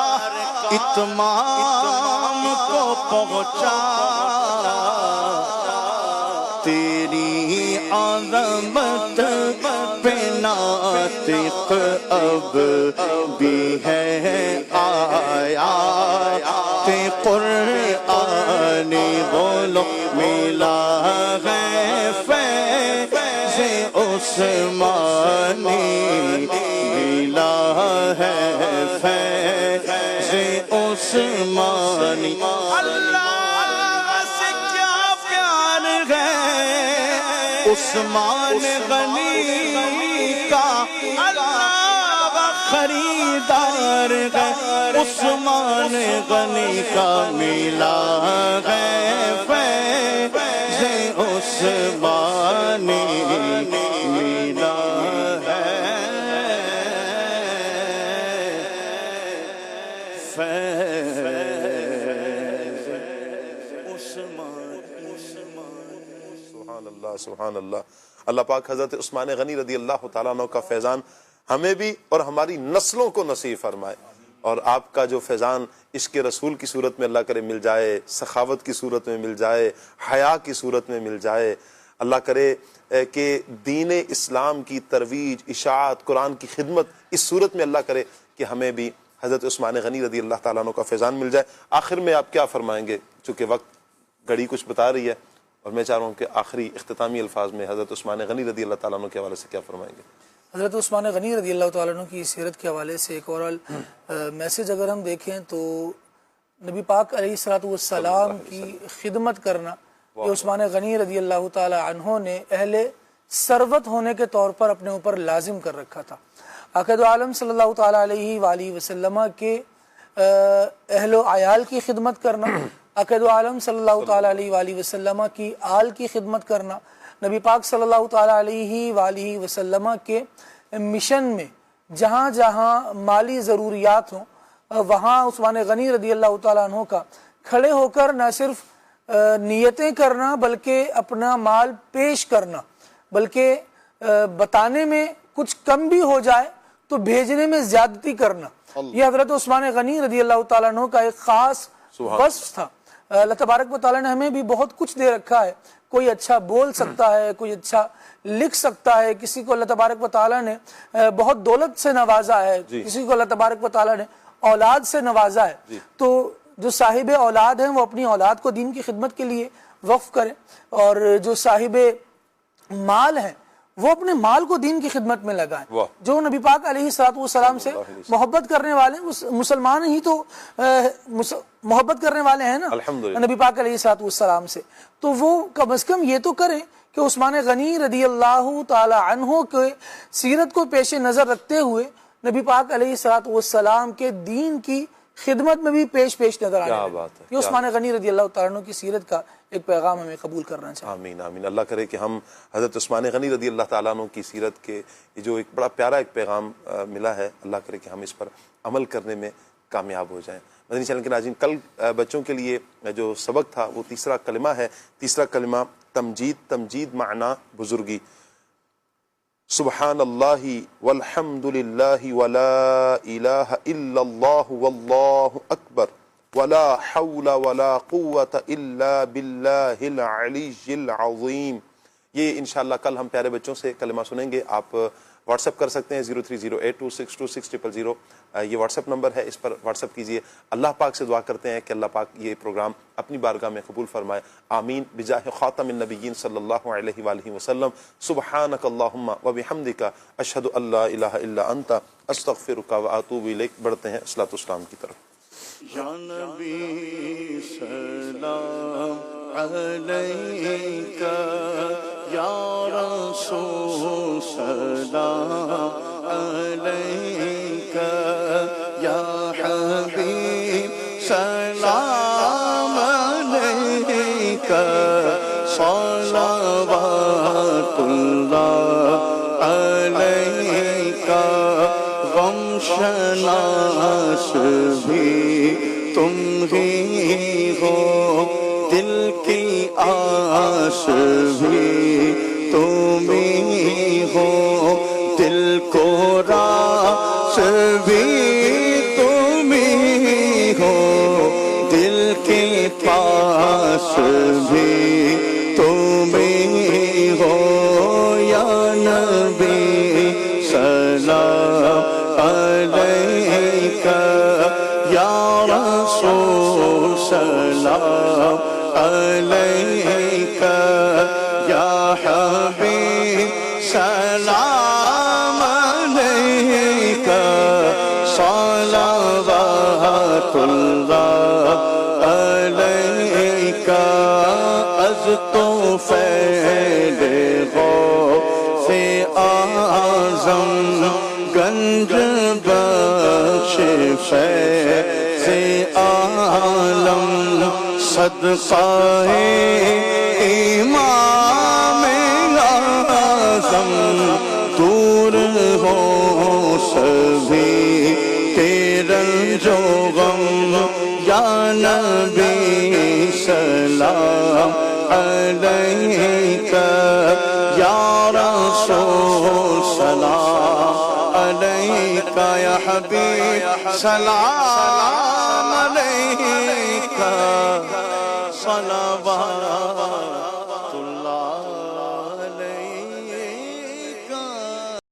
اتمام کو پہنچا، تیری عظمت پہ ناطق اب بھی ہے آیات قرآنی، بولو ملا ہے فیض عثمانی، ملا ہے فیض عثمانی، عثمان غنی کا اللہ خریدار ہے، عثمان غنی کا ملا ہے فیض عثمانی، ملا ہے فیض عثمانی۔ سبحان اللہ سبحان اللہ۔ اللہ پاک حضرت عثمان غنی رضی اللہ تعالیٰ عنہ کا فیضان ہمیں بھی اور ہماری نسلوں کو نصیب فرمائے، اور آپ کا جو فیضان عشق رسول کی صورت میں اللہ کرے مل جائے، سخاوت کی صورت میں مل جائے، حیا کی صورت میں مل جائے، اللہ کرے کہ دین اسلام کی ترویج، اشاعت، قرآن کی خدمت اس صورت میں اللہ کرے کہ ہمیں بھی حضرت عثمان غنی رضی اللہ تعالیٰ عنہ کا فیضان مل جائے۔ آخر میں آپ کیا فرمائیں گے؟ چونکہ وقت گھڑی کچھ بتا رہی ہے اور میں چاہ رہا ہوں کہ آخری اختتامی الفاظ میں حضرت عثمان غنی رضی اللہ تعالیٰ عنہ کے حوالے سے کیا فرمائیں گے؟ حضرت عثمان غنی رضی اللہ تعالیٰ عنہ کی سیرت کے حوالے سے ایک اور میسج اگر ہم دیکھیں تو نبی پاک علیہ الصلوۃ والسلام کی خدمت کرنا یہ عثمان غنی رضی اللہ تعالیٰ عنہ نے اہل ثروت ہونے کے طور پر اپنے اوپر لازم کر رکھا تھا۔ عقائد عالم صلی اللہ تعالیٰ علیہ وآلہ وسلم کے اہل و عیال کی خدمت کرنا، عقائد عالم صلی اللہ تعالیٰ علیہ وآلہ وسلم کی آل کی خدمت کرنا، نبی پاک صلی اللہ تعالیٰ علیہ وآلہ وسلم کے مشن میں جہاں جہاں مالی ضروریات ہوں وہاں عثمان غنی رضی اللہ تعالیٰ عنہ کا کھڑے ہو کر نہ صرف نیتیں کرنا بلکہ اپنا مال پیش کرنا، بلکہ بتانے میں کچھ کم بھی ہو جائے تو بھیجنے میں زیادتی کرنا، یہ حضرت عثمان غنی رضی اللہ تعالیٰ عنہ کا ایک خاص وصف تھا۔ اللہ تبارک و تعالیٰ نے ہمیں بھی بہت کچھ دے رکھا ہے، کوئی اچھا بول سکتا ہے، کوئی اچھا لکھ سکتا ہے، کسی کو اللہ تبارک و تعالیٰ نے بہت دولت سے نوازا ہے، کسی کو اللہ تبارک و تعالیٰ نے اولاد سے نوازا ہے، تو جو صاحب اولاد ہیں وہ اپنی اولاد کو دین کی خدمت کے لیے وقف کریں، اور جو صاحب مال ہیں وہ اپنے مال کو دین کی خدمت میں لگائیں۔ جو نبی پاک علیہ الصلوۃ والسلام سے محبت کرنے والے مسلمان ہی تو محبت کرنے والے ہیں نا نبی پاک علیہ الصلوۃ والسلام سے، تو وہ کم از کم یہ تو کریں کہ عثمان غنی رضی اللہ تعالی عنہ کے سیرت کو پیش نظر رکھتے ہوئے نبی پاک علیہ الصلوۃ والسلام کے دین کی خدمت میں بھی پیش نظر آنے لگے۔ یہ عثمان غنی رضی اللہ تعالیٰ عنہ کی سیرت کا ایک پیغام ہمیں قبول کرنا چاہیے۔ آمین آمین۔ اللہ کرے کہ ہم حضرت عثمان غنی رضی اللہ تعالیٰ عنہ کی سیرت کے جو ایک بڑا پیارا ایک پیغام ملا ہے، اللہ کرے کہ ہم اس پر عمل کرنے میں کامیاب ہو جائیں۔ مدنی چینل کے ناظرین، کل بچوں کے لیے جو سبق تھا وہ تیسرا کلمہ ہے، تیسرا کلمہ تمجید معنی بزرگی۔ سبحان اللہ والحمد للہ ولا الہ الا اللہ واللہ اکبر ولا حول ولا قوة الا باللہ العلی العظیم۔ یہ انشاءاللہ کل ہم پیارے بچوں سے کلمہ سنیں گے۔ آپ واٹس اپ کر سکتے ہیں 0308262600، یہ واٹس اپ نمبر ہے، اس پر واٹس اپ کیجئے۔ اللہ پاک سے دعا کرتے ہیں کہ اللہ پاک یہ پروگرام اپنی بارگاہ میں قبول فرمائے، آمین، بجاہ خاتم النبیین صلی اللہ علیہ وآلہ وسلم۔ سبحانک اللہم وبحمدک، اشہد ان لا الہ الا انت، استغفرک واتوب الیک۔ بڑھتے ہیں الصلاۃ والسلام کی طرف۔ یا نبی سلام علیکہ، یا رسول سلام علیکہ، یا حبیب سلام علیکہ، صلوات اللہ علیکہ۔ غم شناس بھی تم ہی ہو، دل کی آس بھی تم ہی ہو، دل کو راس بھی تم ہی ہو، دل کے پاس بھی تم ہی ہو۔ یا نبی سلام علیکہ، یا رسول سلام علیکہ، یا حبیب سلام علیکہ، صلوات اللہ علیکہ۔ از تو فیض غوث اعظم گنج بخش فیض عالم، صدقہ امام اعظم، دور ہو سبھی تیرا جو غم، یا نبی سلام علیکہ، یا رسول سلام علیکہ، یا حبیب سلام علیکہ، صلوات